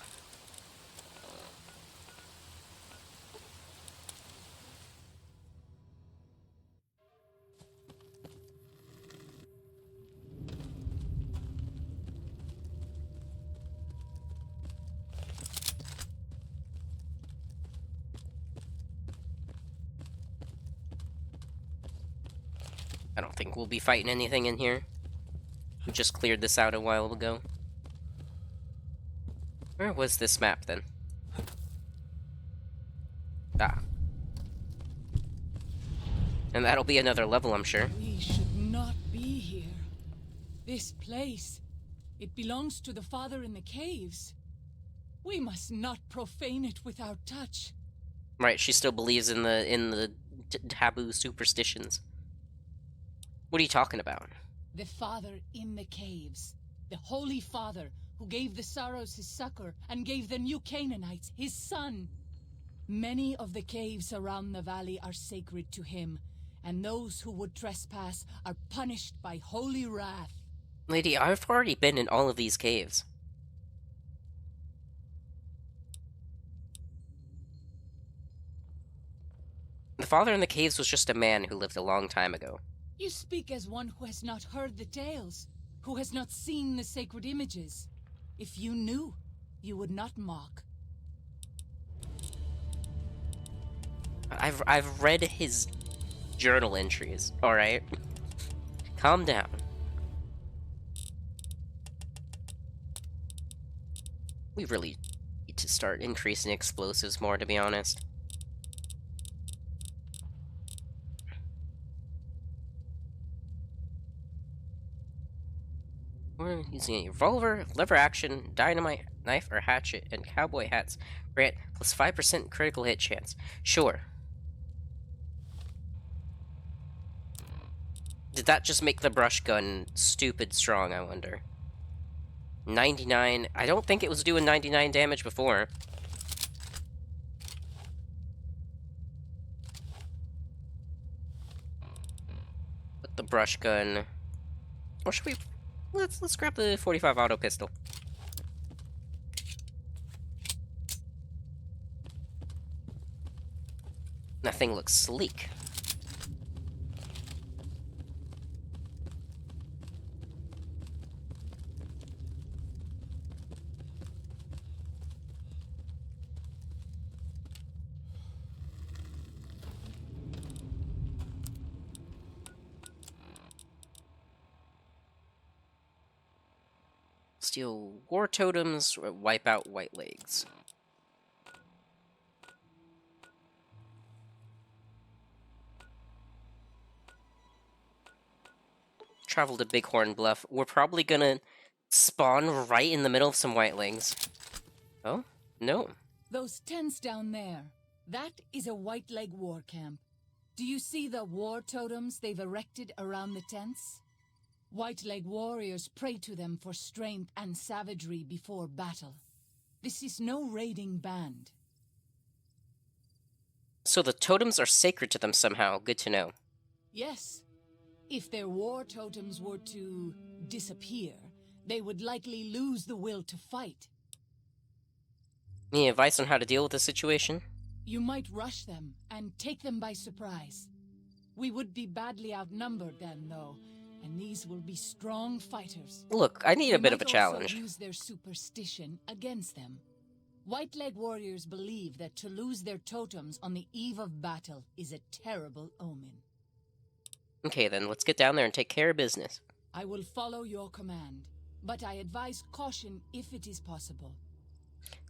I don't think we'll be fighting anything in here. We just cleared this out a while ago. Where was this map then? Ah. And that'll be another level, I'm sure. We should not be here. This place, it belongs to the Father in the caves. We must not profane it with our touch. Right, she still believes in the taboo superstitions. What are you talking about? The Father in the caves. The Holy Father who gave the Sorrows his succor and gave the new Canaanites his son. Many of the caves around the valley are sacred to him, and those who would trespass are punished by holy wrath. Lady, I've already been in all of these caves. The Father in the caves was just a man who lived a long time ago. You speak as one who has not heard the tales, who has not seen the sacred images. If you knew, you would not mock. I've read his journal entries, alright? Calm down. We really need to start increasing explosives more, to be honest. We're using a revolver, lever action, dynamite, knife or hatchet, and cowboy hats. Grant plus 5% critical hit chance. Sure. Did that just make the brush gun stupid strong, I wonder? 99. I don't think it was doing 99 damage before. But the brush gun. Or should we? Let's grab the 45 auto pistol. That thing looks sleek. Steal war totems, or wipe out Whitelegs. Travel to Bighorn Bluff. We're probably gonna spawn right in the middle of some Whitelegs. Oh? No. Those tents down there, that is a Whiteleg war camp. Do you see the war totems they've erected around the tents? Whiteleg warriors pray to them for strength and savagery before battle. This is no raiding band. So the totems are sacred to them somehow. Good to know. Yes. If their war totems were to disappear, they would likely lose the will to fight. Any advice on how to deal with the situation? You might rush them and take them by surprise. We would be badly outnumbered then, though, and these will be strong fighters. Look, I need a We bit of a might also challenge. use their superstition against them. Whiteleg warriors believe that to lose their totems on the eve of battle is a terrible omen. Okay then, let's get down there and take care of business. I will follow your command. but I advise caution if it is possible.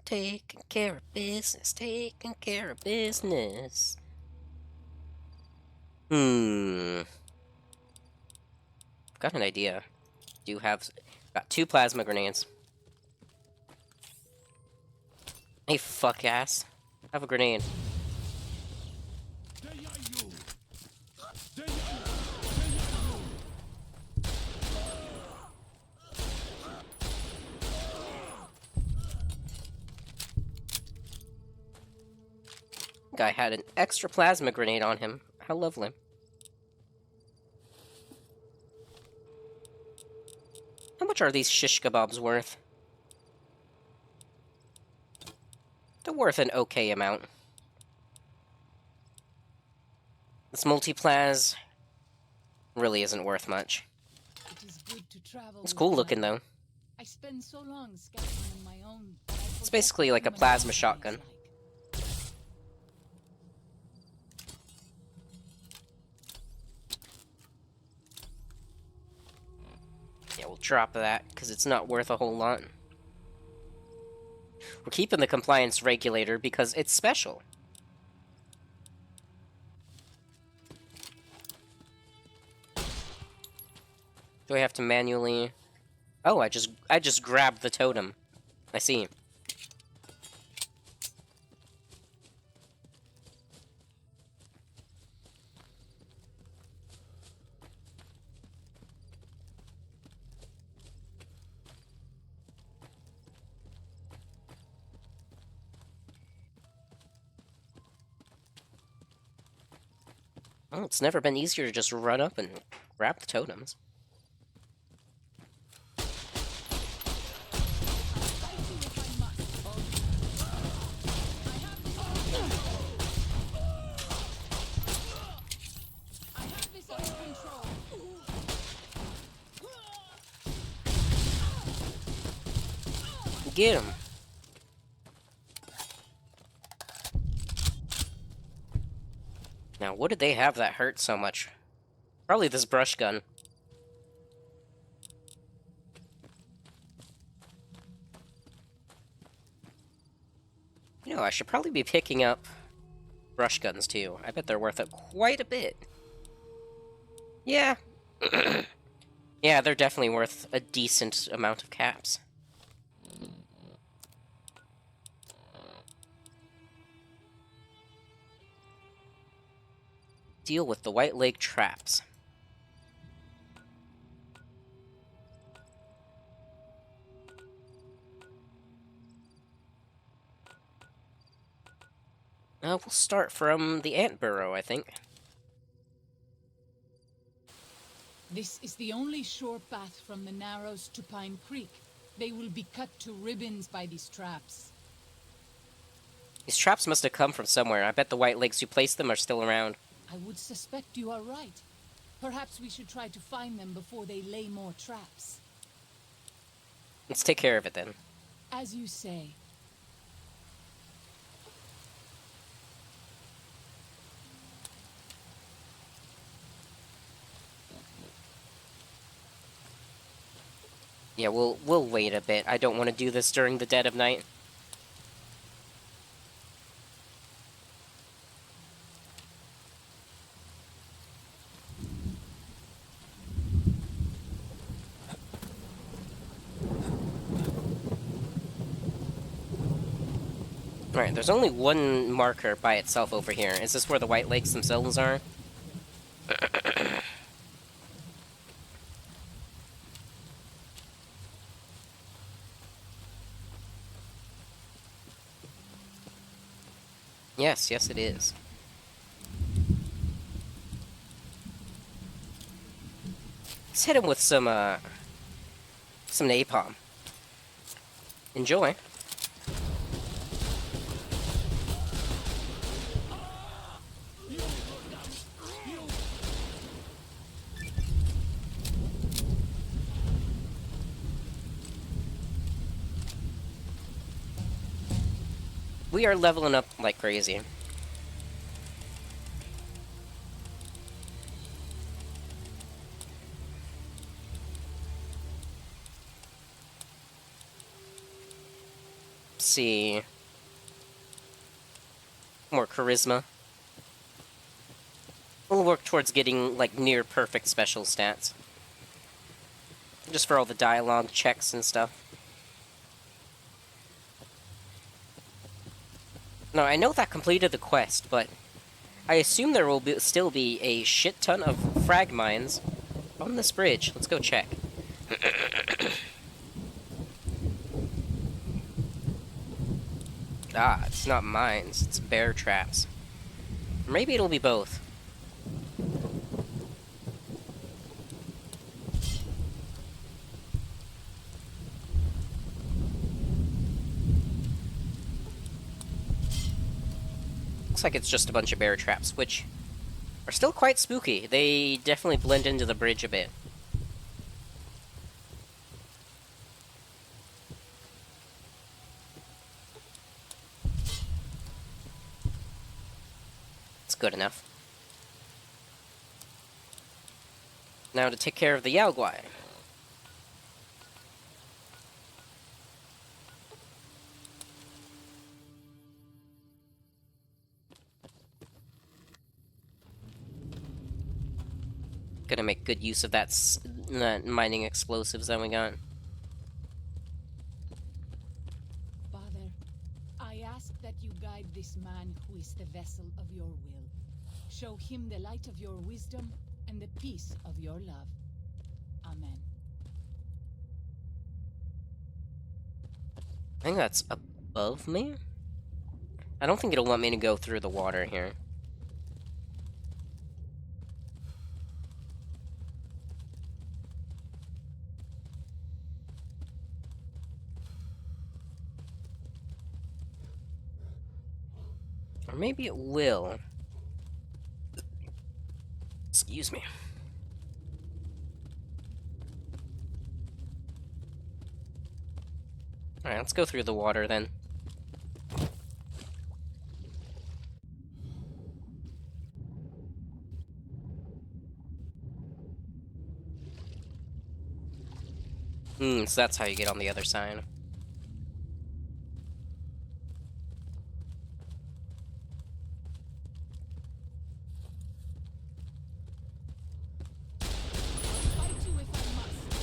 Taking care of business, taking care of business. Got an idea. Do have got 2 plasma grenades. Hey, fuck ass. Have a grenade. Guy had an extra plasma grenade on him. How lovely. How much are these shish kebabs worth? They're worth an okay amount. This multiplas really isn't worth much. It is good to travel It's with cool one. looking though. I spend so long scouting on my own. that I It's forget basically what like a human plasma life shotgun. is like. Yeah, we'll drop that, because it's not worth a whole lot. We're keeping the compliance regulator because it's special. Do I have to manually... Oh, I just grabbed the totem. I see. Well, it's never been easier to just run up and grab the totems. I have this under control. Get him! Now, what did they have that hurt so much? Probably this brush gun. You know, I should probably be picking up brush guns too. I bet they're worth it quite a bit. Yeah. Yeah, they're definitely worth a decent amount of caps. Deal with the White Lake traps. We'll start from the ant burrow, I think. This is the only sure path from the Narrows to Pine Creek. They will be cut to ribbons by these traps. These traps must have come from somewhere. I bet the White Lakes who placed them are still around. I would suspect you are right. Perhaps we should try to find them before they lay more traps. Let's take care of it then. As you say. Yeah, we'll wait a bit. I don't want to do this during the dead of night. Alright, there's only one marker by itself over here. Is this where the White Lakes themselves are? Yes, yes it is. Let's hit him with some napalm. Enjoy. We are leveling up like crazy. see. More charisma. We'll work towards getting, like, near perfect special stats. Just for all the dialogue checks and stuff. Now, I know that completed the quest, but I assume there will still be a shit ton of frag mines on this bridge. Let's go check. Ah, it's not mines, it's bear traps. Maybe it'll be both. Looks like it's just a bunch of bear traps, which are still quite spooky. They definitely blend into the bridge a bit. It's good enough. Now to take care of the Yao Guai. Gonna make good use of that mining explosives that we got. Father, I ask that you guide this man who is the vessel of your will. Show him the light of your wisdom and the peace of your love. Amen. I think that's above me? I don't think it'll want me to go through the water here. Or maybe it will. Excuse me. Alright, let's go through the water then. So that's how you get on the other side. Fight you if I must.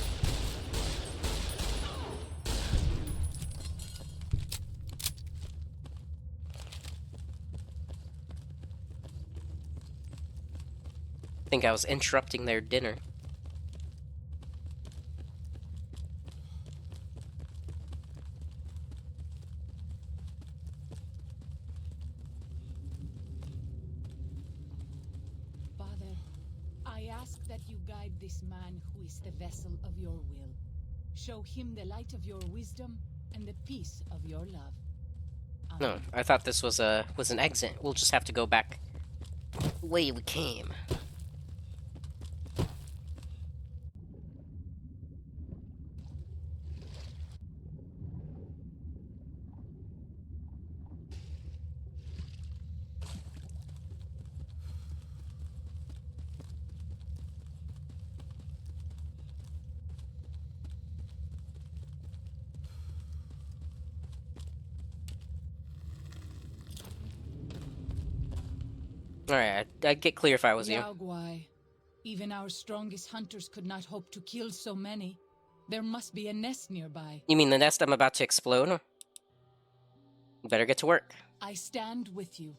I think I was interrupting their dinner. Father, I ask that you guide this man who is the vessel of your will. Show him the light of your wisdom and the peace of your love. No, Amen. I thought this was an exit. We'll just have to go back the way we came. Alright, I'd get clear if I was you. Yao Guai. Even our strongest hunters could not hope to kill so many. There must be a nest nearby. You mean the nest I'm about to explode? Better get to work. I stand with you.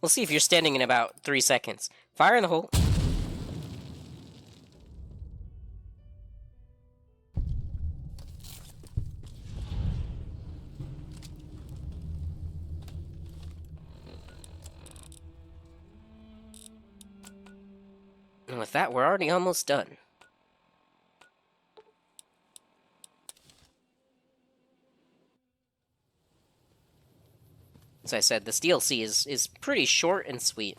We'll see if you're standing in about 3 seconds. Fire in the hole. And with that, we're already almost done. As I said, this DLC is pretty short and sweet.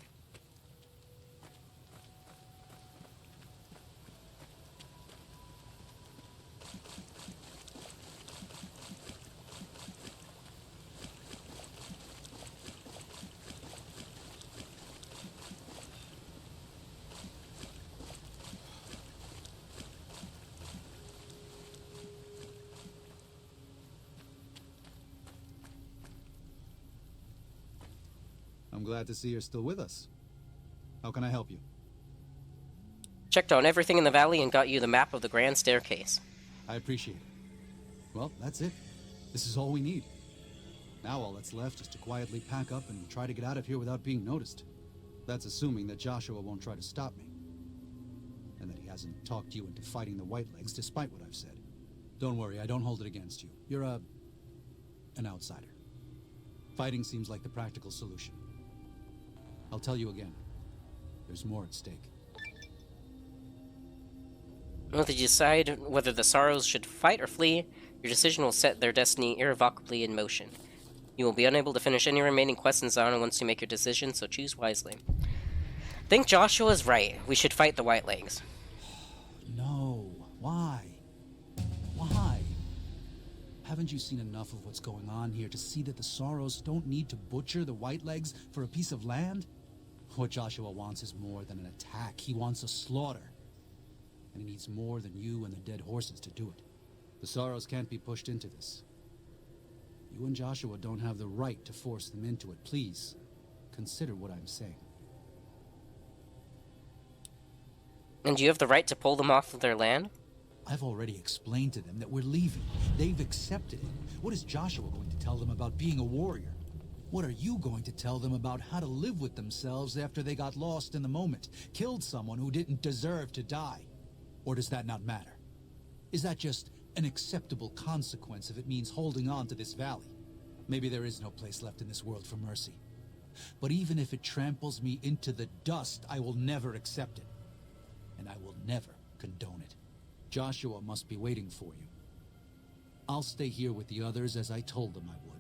glad to see you're still with us. How can I help you? Checked on everything in the valley and got you the map of the Grand Staircase. I appreciate it. Well, that's it. This is all we need. Now all that's left is to quietly pack up and try to get out of here without being noticed. That's assuming that Joshua won't try to stop me. And that he hasn't talked you into fighting the Whitelegs despite what I've said. Don't worry, I don't hold it against you. You're an outsider. Fighting seems like the practical solution. I'll tell you again. There's more at stake. Once you decide whether the Sorrows should fight or flee, your decision will set their destiny irrevocably in motion. You will be unable to finish any remaining quests in Zion once you make your decision, so choose wisely. I think Joshua's right. We should fight the Whitelegs. No. Why? Why? Haven't you seen enough of what's going on here to see that the Sorrows don't need to butcher the Whitelegs for a piece of land? What Joshua wants is more than an attack. He wants a slaughter. And he needs more than you and the dead horses to do it. The Sorrows can't be pushed into this. You and Joshua don't have the right to force them into it. Please, consider what I'm saying. And you have the right to pull them off of their land? I've already explained to them that we're leaving. They've accepted it. What is Joshua going to tell them about being a warrior? What are you going to tell them about how to live with themselves after they got lost in the moment, killed someone who didn't deserve to die? Or does that not matter? Is that just an acceptable consequence if it means holding on to this valley? Maybe there is no place left in this world for mercy. But even if it tramples me into the dust, I will never accept it. And I will never condone it. Joshua must be waiting for you. I'll stay here with the others as I told them I would.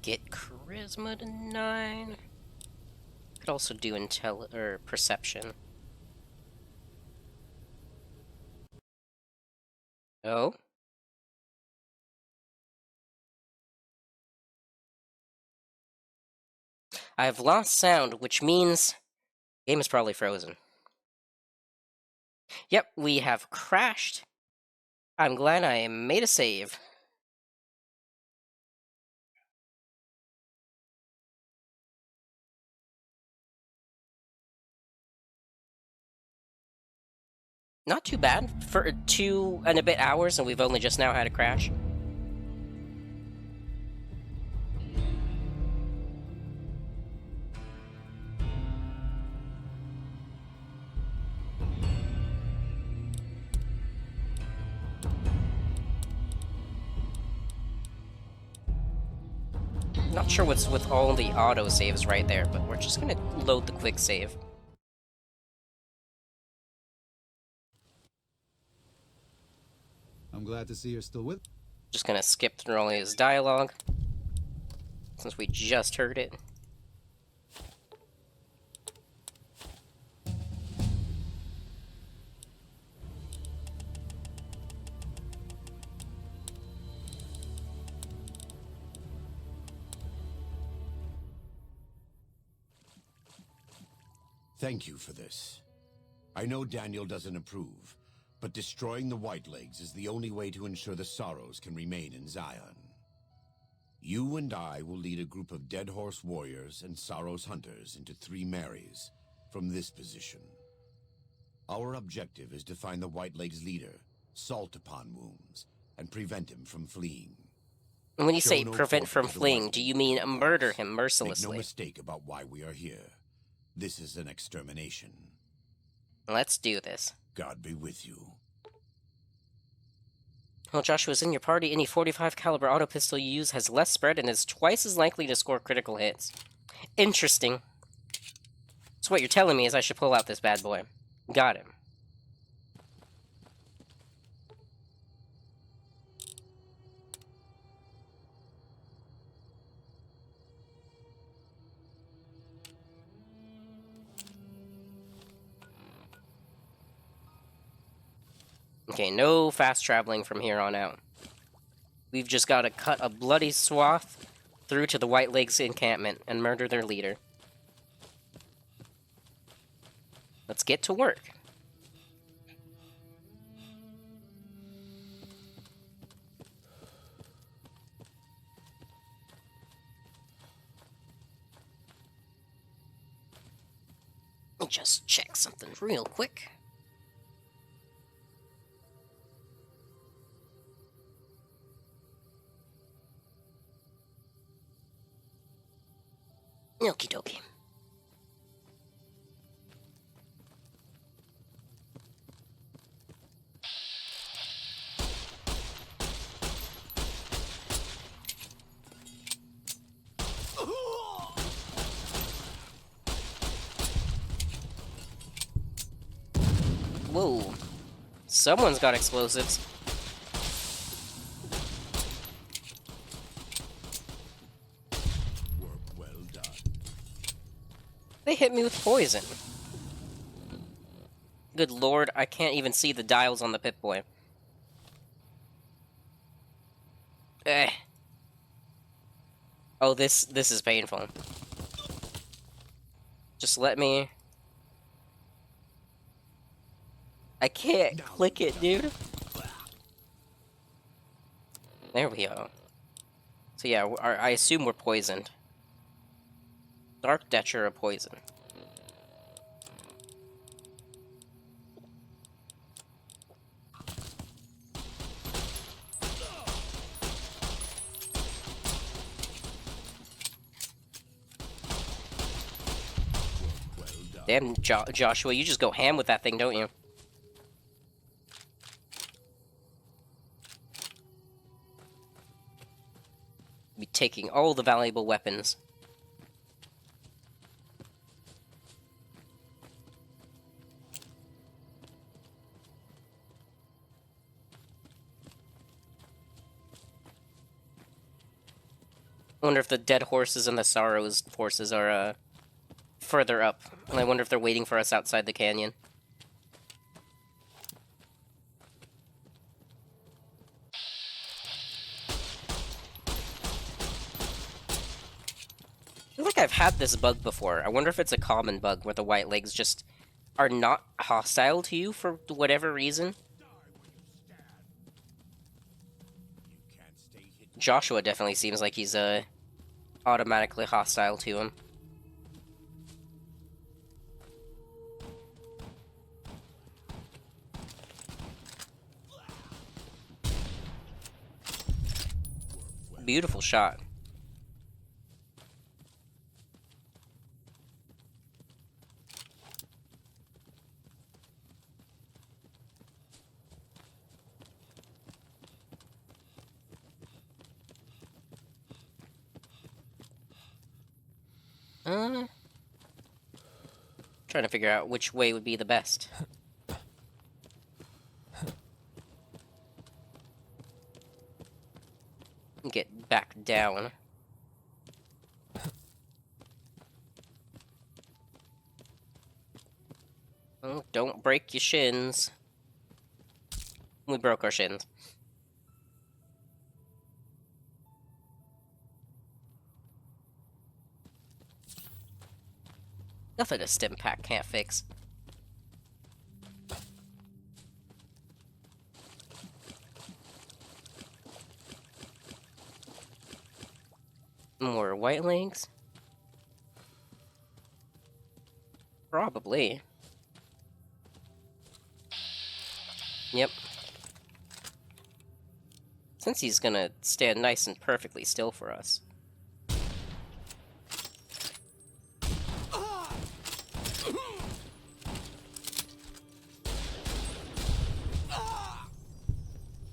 Get charisma to 9. Could also do perception. Oh? I've lost sound, which means game is probably frozen. Yep, we have crashed. I'm glad I made a save. Not too bad for 2 and a bit hours, and we've only just now had a crash. Not sure what's with all the auto saves right there, but we're just gonna load the quick save. I'm glad to see you're still with. Just gonna skip through all his dialogue, since we just heard it. Thank you for this. I know Daniel doesn't approve, but destroying the Whitelegs is the only way to ensure the Sorrows can remain in Zion. You and I will lead a group of Dead Horse warriors and Sorrows hunters into 3 Marys from this position. Our objective is to find the Whitelegs leader, Salt Upon Wounds, and prevent him from fleeing. And when you Show say no prevent quarter from to the fleeing, do you mean Whitelegs. murder him Make mercilessly? no mistake about why we are here. This is an extermination. Let's do this. God be with you. While Joshua's in your party, any 45 caliber auto pistol you use has less spread and is twice as likely to score critical hits. Interesting. So what you're telling me is I should pull out this bad boy. Got him. Okay, no fast traveling from here on out. We've just got to cut a bloody swath through to the Whitelegs encampment and murder their leader. Let's get to work. Let me just check something real quick. Okie dokie. Whoa. Someone's got explosives. Work well done. They hit me with poison. Good lord, I can't even see the dials on the Pip-Boy. Eh. Oh, this is painful. Just let me... I can't click it, dude. There we go. So yeah, I assume we're poisoned. Dark Datura poison. Well done. Damn, Joshua, you just go ham with that thing, don't you? Be taking all the valuable weapons. I wonder if the dead horses and the sorrows horses are, further up. And I wonder if they're waiting for us outside the canyon. I feel like I've had this bug before. I wonder if it's a common bug where the white legs just are not hostile to you for whatever reason. You can't stay hidden. Joshua definitely seems like he's, automatically hostile to him. Beautiful shot. Trying to figure out which way would be the best. Get back down. Oh, don't break your shins. We broke our shins. Nothing a stim pack can't fix. More white legs? Probably. Yep. Since he's gonna stand nice and perfectly still for us.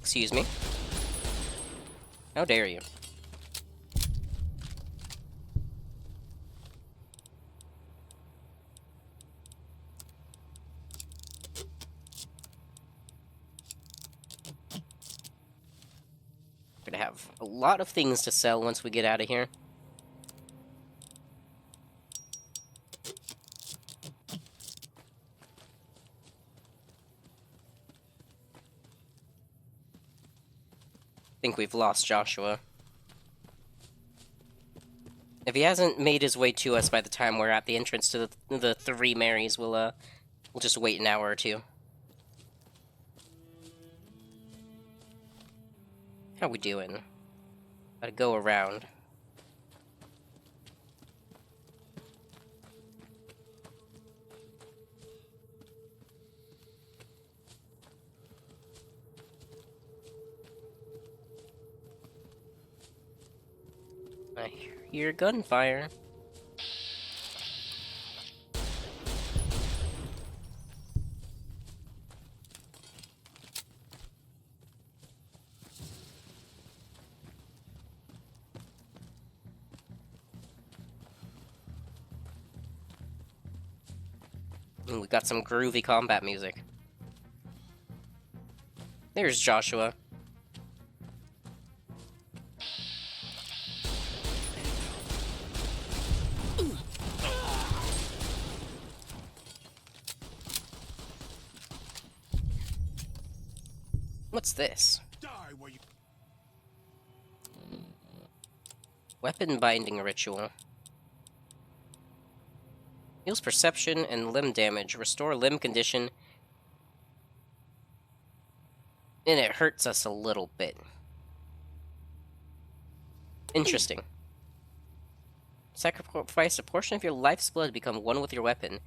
Excuse me. How dare you? We're gonna have a lot of things to sell once we get out of here. I think we've lost Joshua. If he hasn't made his way to us by the time we're at the entrance to the Three Marys, we'll We'll just wait an hour or two. How we doing? Gotta go around. I hear gunfire. Ooh, we got some groovy combat music. There's Joshua. What's this? Weapon binding ritual. Heals perception and limb damage. Restore limb condition. And it hurts us a little bit. Interesting. Sacrifice a portion of your life's blood to become one with your weapon.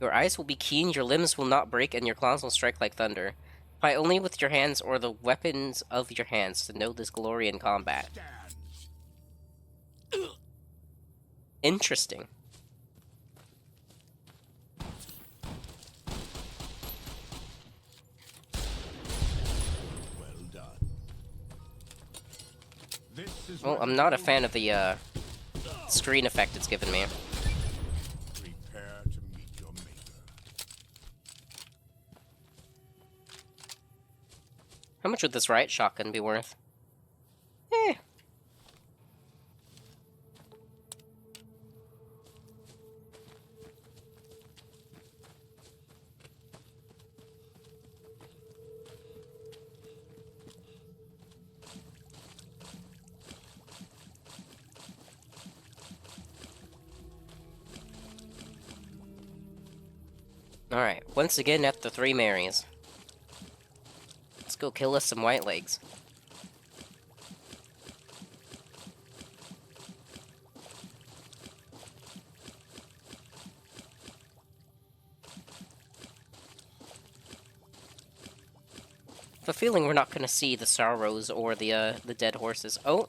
Your eyes will be keen, your limbs will not break, and your claws will strike like thunder. Fight only with your hands or the weapons of your hands to know this glory in combat. Interesting. Well done. Well, I'm not a fan of the screen effect it's given me. Prepare to meet your maker. How much would this riot shotgun be worth? Eh. Alright, once again at the Three Marys. Let's go kill us some white legs. I have a feeling we're not going to see the sorrows or the dead horses. Oh!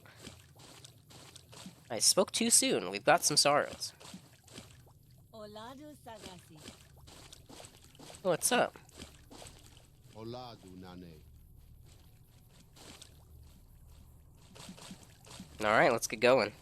I spoke too soon. We've got some sorrows. What's up? Oladu Nane. Alright, let's get going.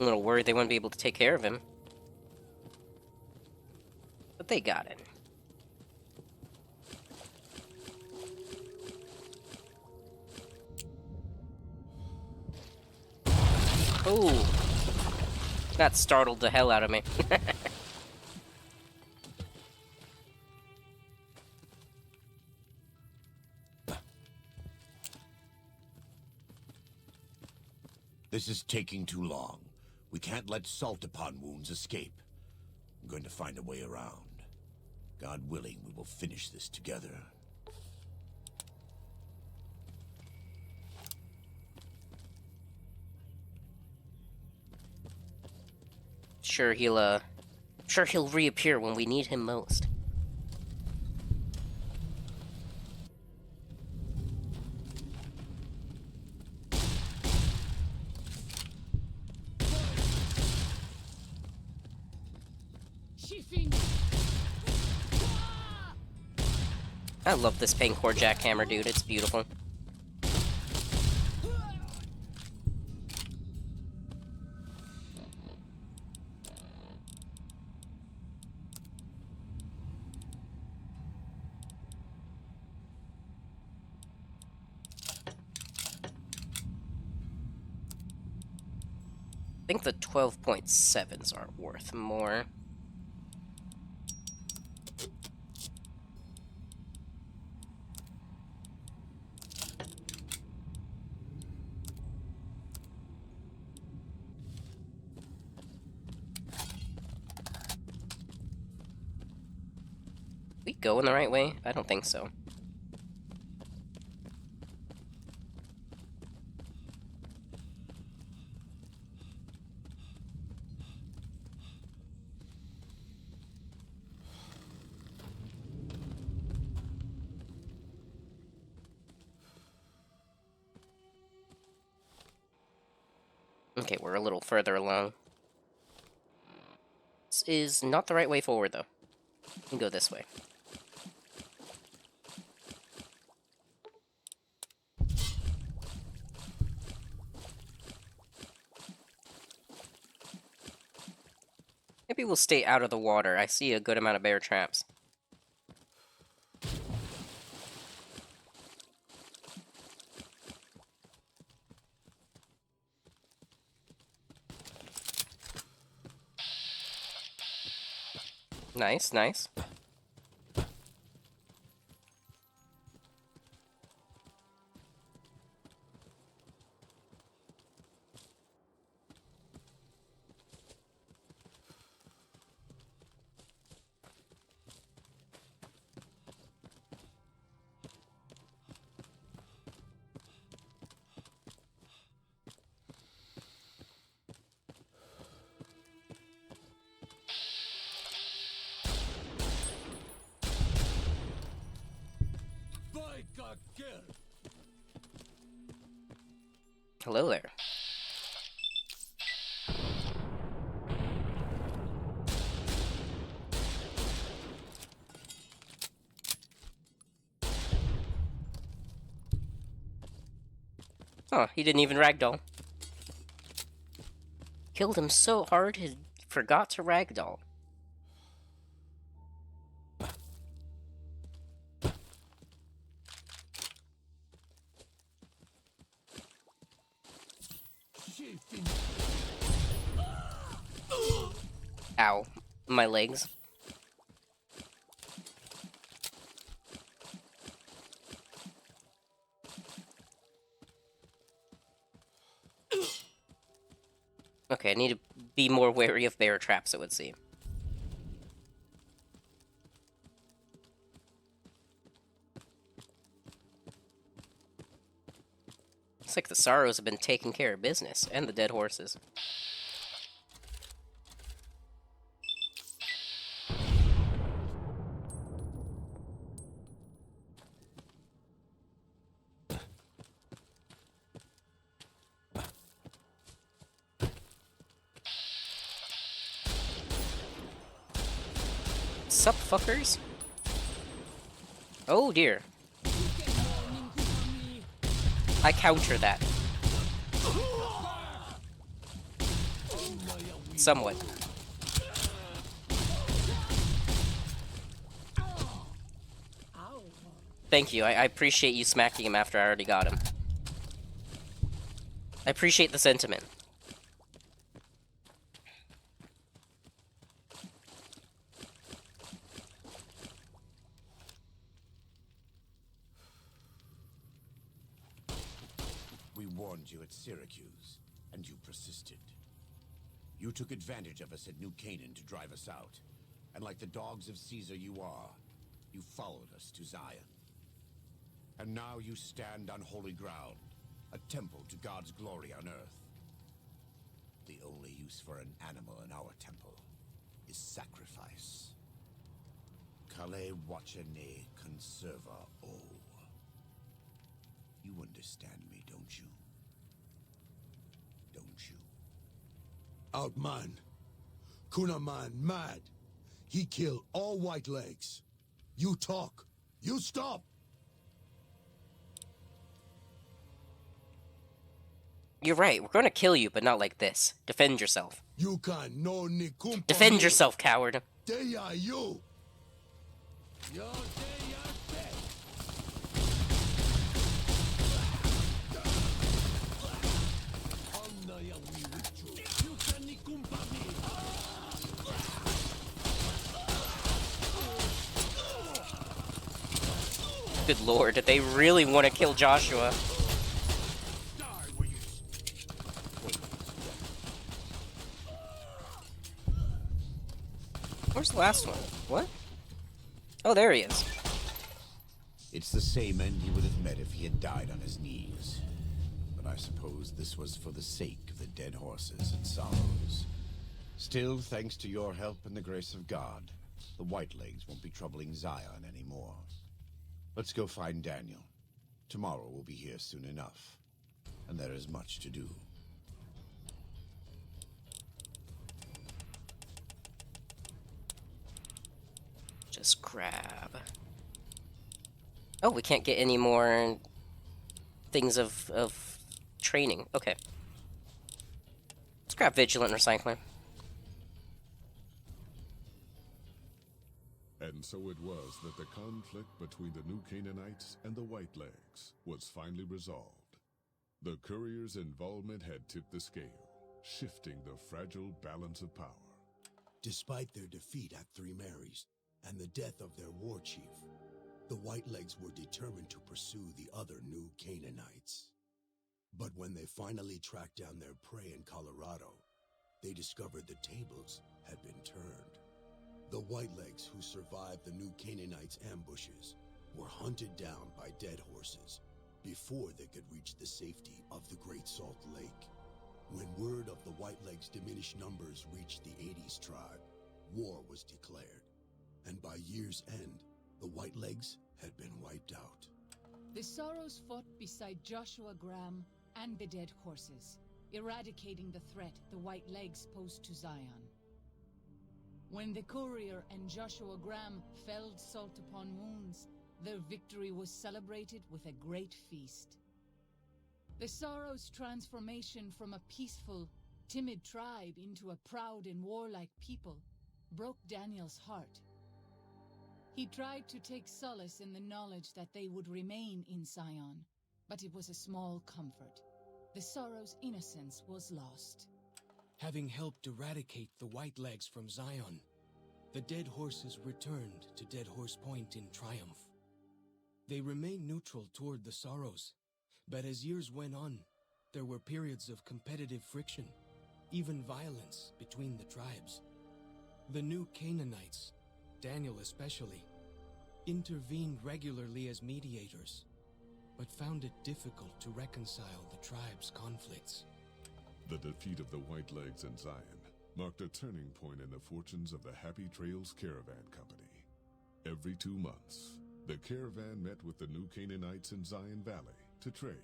I'm a little worried they wouldn't be able to take care of him. But they got it. Oh! That startled the hell out of me. This is taking too long. We can't let salt upon wounds escape. I'm going to find a way around. God willing, we will finish this together. Sure he'll reappear when we need him most. I love this Paincore jackhammer, dude. It's beautiful. think the 12.7s are worth more. We going the right way? I don't think so. Okay, we're a little further along. This is not the right way forward, though. We can go this way. Maybe we'll stay out of the water. I see a good amount of bear traps. Nice, nice. Hello there. Oh, he didn't even ragdoll. Killed him so hard he forgot to ragdoll. Ow. My legs. Okay, I need to be more wary of bear traps, it would seem. Looks like the sorrows have been taking care of business, and the dead horses. Sup, fuckers? Oh dear. I counter that. Somewhat. Thank you, I appreciate you smacking him after I already got him. I appreciate the sentiment. We warned you at Syracuse, and you persisted. You took advantage of us at New Canaan to drive us out, and like the dogs of Caesar you are, you followed us to Zion. And now you stand on holy ground, a temple to God's glory on earth. The only use for an animal in our temple is sacrifice. Kale wachane conserva o. You understand me, don't you? Don't you? Outman. Kunaman mad. He kill all white legs. You talk. You stop. You're right, we're gonna kill you, but not like this. Defend yourself. You can no ni kumpa. Defend yourself, coward. They are you. Yo, Good lord, they really want to kill Joshua. Die where you Where's the last one? What? Oh, there he is. It's the same end he would have met if he had died on his knees. But I suppose this was for the sake of the dead horses and sorrows. Still, thanks to your help and the grace of God, the Whitelegs won't be troubling Zion anymore. Let's go find Daniel. Tomorrow we'll be here soon enough, and there is much to do. Just grab. Oh, we can't get any more things of training. Okay. Let's grab Vigilant Recycler. And so it was that the conflict between the New Canaanites and the Whitelegs was finally resolved. The courier's involvement had tipped the scale, shifting the fragile balance of power. Despite their defeat at Three Marys and the death of their war chief, the Whitelegs were determined to pursue the other New Canaanites. But when they finally tracked down their prey in Colorado, they discovered the tables had been turned. The Whitelegs who survived the New Canaanites' ambushes were hunted down by dead horses before they could reach the safety of the Great Salt Lake. When word of the Whitelegs' diminished numbers reached the 80s tribe, war was declared, and by year's end, the Whitelegs had been wiped out. The Sorrows fought beside Joshua Graham and the dead horses, eradicating the threat the Whitelegs posed to Zion. When the courier and Joshua Graham felled Salt upon Wounds, their victory was celebrated with a great feast. The Sorrows' transformation from a peaceful, timid tribe into a proud and warlike people broke Daniel's heart. He tried to take solace in the knowledge that they would remain in Zion, but it was a small comfort. The Sorrows' innocence was lost. Having helped eradicate the Whitelegs from Zion, the dead horses returned to Dead Horse Point in triumph. They remained neutral toward the Sorrows, but as years went on, there were periods of competitive friction, even violence between the tribes. The New Canaanites, Daniel especially, intervened regularly as mediators, but found it difficult to reconcile the tribe's conflicts. The defeat of the Whitelegs in Zion marked a turning point in the fortunes of the Happy Trails Caravan Company. Every 2 months, the caravan met with the New Canaanites in Zion Valley to trade.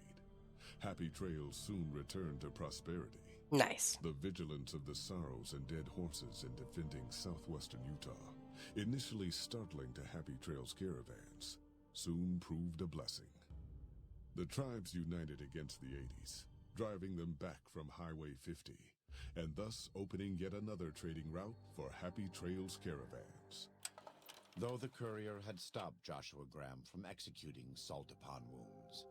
Happy Trails soon returned to prosperity. Nice. The vigilance of the Sorrows and dead horses in defending southwestern Utah, initially startling to Happy Trails caravans, soon proved a blessing. The tribes united against the 80s, driving them back from Highway 50, and thus opening yet another trading route for Happy Trails caravans. Though the courier had stopped Joshua Graham from executing Salt upon Wounds,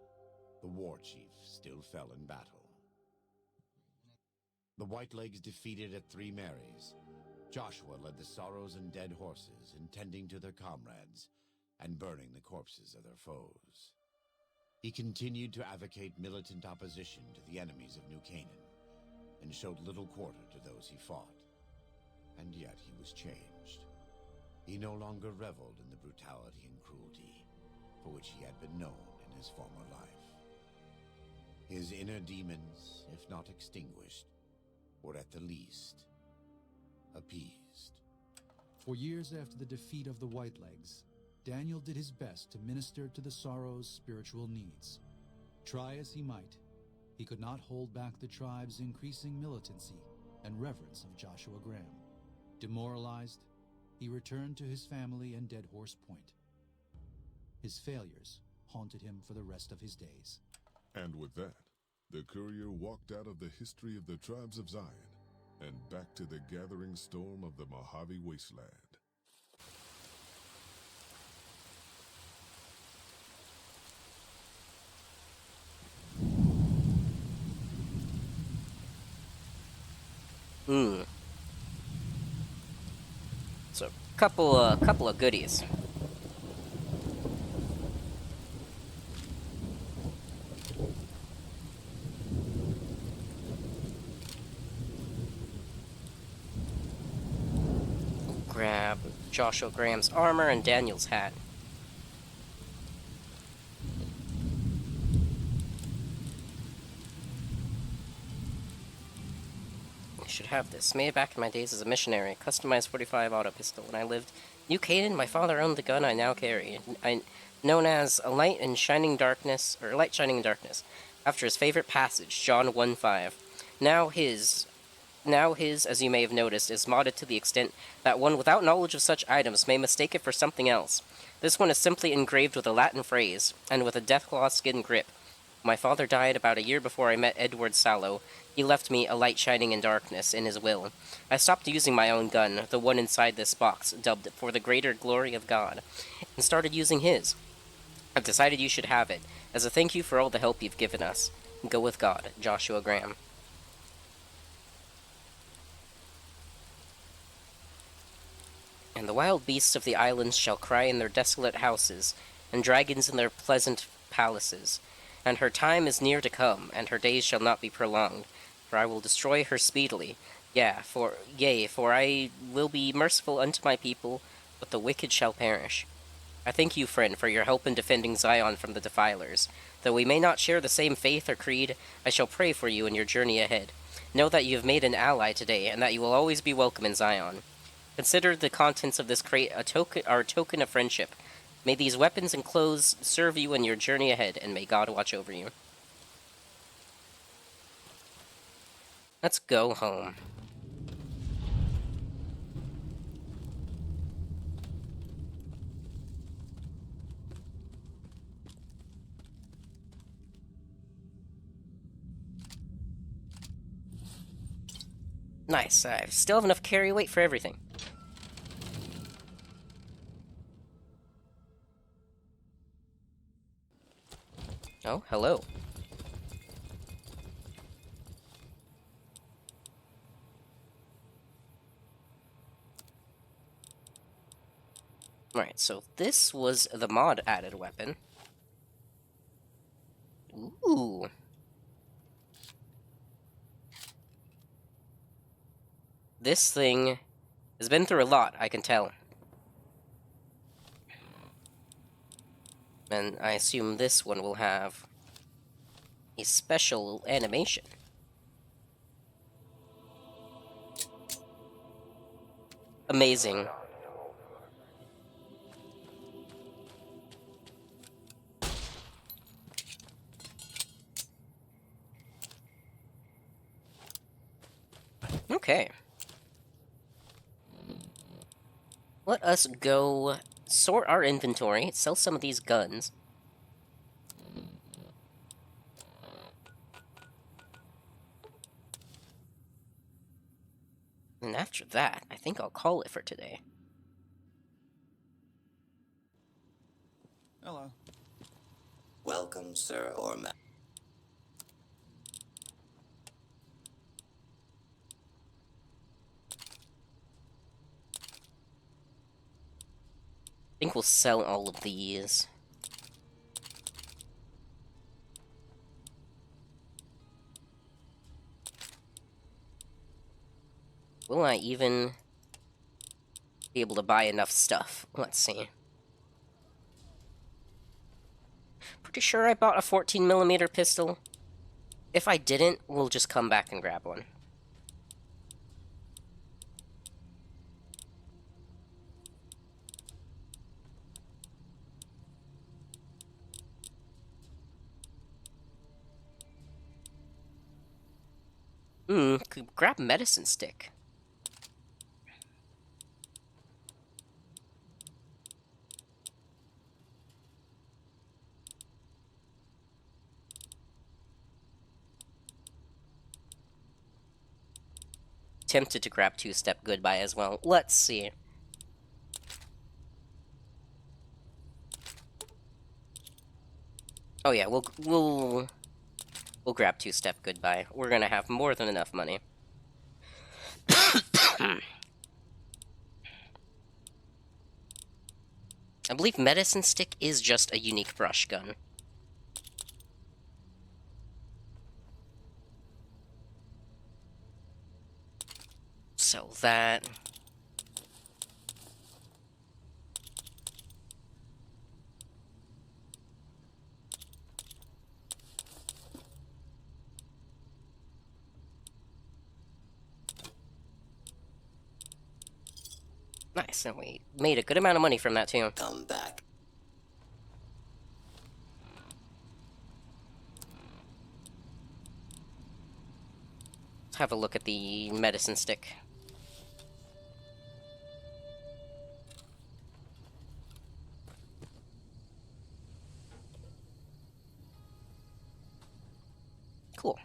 the war chief still fell in battle. The Whitelegs defeated at Three Marys. Joshua led the Sorrows and dead horses, intending to their comrades and burning the corpses of their foes. He continued to advocate militant opposition to the enemies of New Canaan, and showed little quarter to those he fought. And yet he was changed. He no longer reveled in the brutality and cruelty for which he had been known in his former life. His inner demons, if not extinguished, were at the least appeased. For years after the defeat of the Whitelegs, Daniel did his best to minister to the Sorrows' spiritual needs. Try as he might, he could not hold back the tribe's increasing militancy and reverence of Joshua Graham. Demoralized, he returned to his family and Dead Horse Point. His failures haunted him for the rest of his days. And with that, the courier walked out of the history of the tribes of Zion and back to the gathering storm of the Mojave Wasteland. So, couple of goodies. Joshua Graham's armor and Daniel's hat. I should have this. Made it back in my days as a missionary. Customized 45 auto pistol. When I lived New Canaan, my father owned the gun I now carry, known as a light in shining darkness, or light shining in darkness, after his favorite passage, John 1:5. Now his, as you may have noticed, is modded to the extent that one without knowledge of such items may mistake it for something else. This one is simply engraved with a Latin phrase, and with a deathclaw skin grip. My father died about a year before I met Edward Sallow. He left me a light shining in darkness in his will. I stopped using my own gun, the one inside this box, dubbed For the Greater Glory of God, and started using his. I've decided you should have it, as a thank you for all the help you've given us. Go with God, Joshua Graham. And the wild beasts of the islands shall cry in their desolate houses, and dragons in their pleasant palaces. And her time is near to come, and her days shall not be prolonged. For I will destroy her speedily. For I will be merciful unto my people, but the wicked shall perish. I thank you, friend, for your help in defending Zion from the defilers. Though we may not share the same faith or creed, I shall pray for you in your journey ahead. Know that you have made an ally today, and that you will always be welcome in Zion. Consider the contents of this crate our token of friendship. May these weapons and clothes serve you in your journey ahead, and may God watch over you. Let's go home. Nice, I still have enough carry weight for everything. Oh, hello. Alright, so this was the mod added weapon. Ooh. This thing has been through a lot, I can tell. And I assume this one will have a special animation. Amazing. Okay. Let us go sort our inventory, sell some of these guns. And after that, I think I'll call it for today. Hello. Welcome, sir or ma- I think we'll sell all of these. Will I even be able to buy enough stuff? Let's see. Pretty sure I bought a 14mm pistol. If I didn't, we'll just come back and grab one. Could grab medicine stick. Tempted to grab two-step goodbye as well. Let's see. Oh yeah, we'll grab two-step goodbye. We're gonna have more than enough money. I believe medicine stick is just a unique brush gun. So that... Nice, and we made a good amount of money from that too. Come back. Let's have a look at the medicine stick. Cool.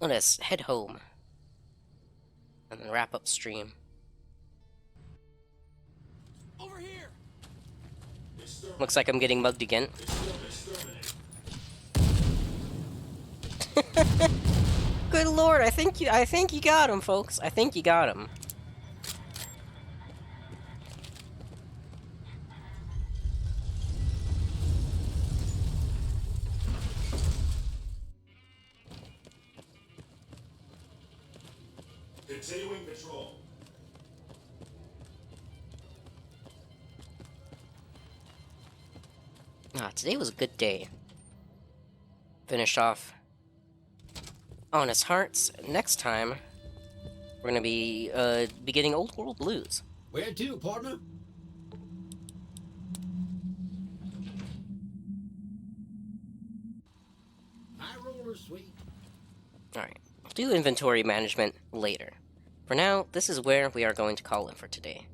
Let us head home. And then wrap up stream. Over here! Looks like I'm getting mugged again. Good lord, I think you got him, folks. I think you got him. Continuing patrol. Today was a good day. Finished off Honest Hearts. Next time, we're gonna be getting Old World Blues. Where to, partner? High roller, sweet. Alright, I'll do inventory management later. For now, this is where we are going to call it for today.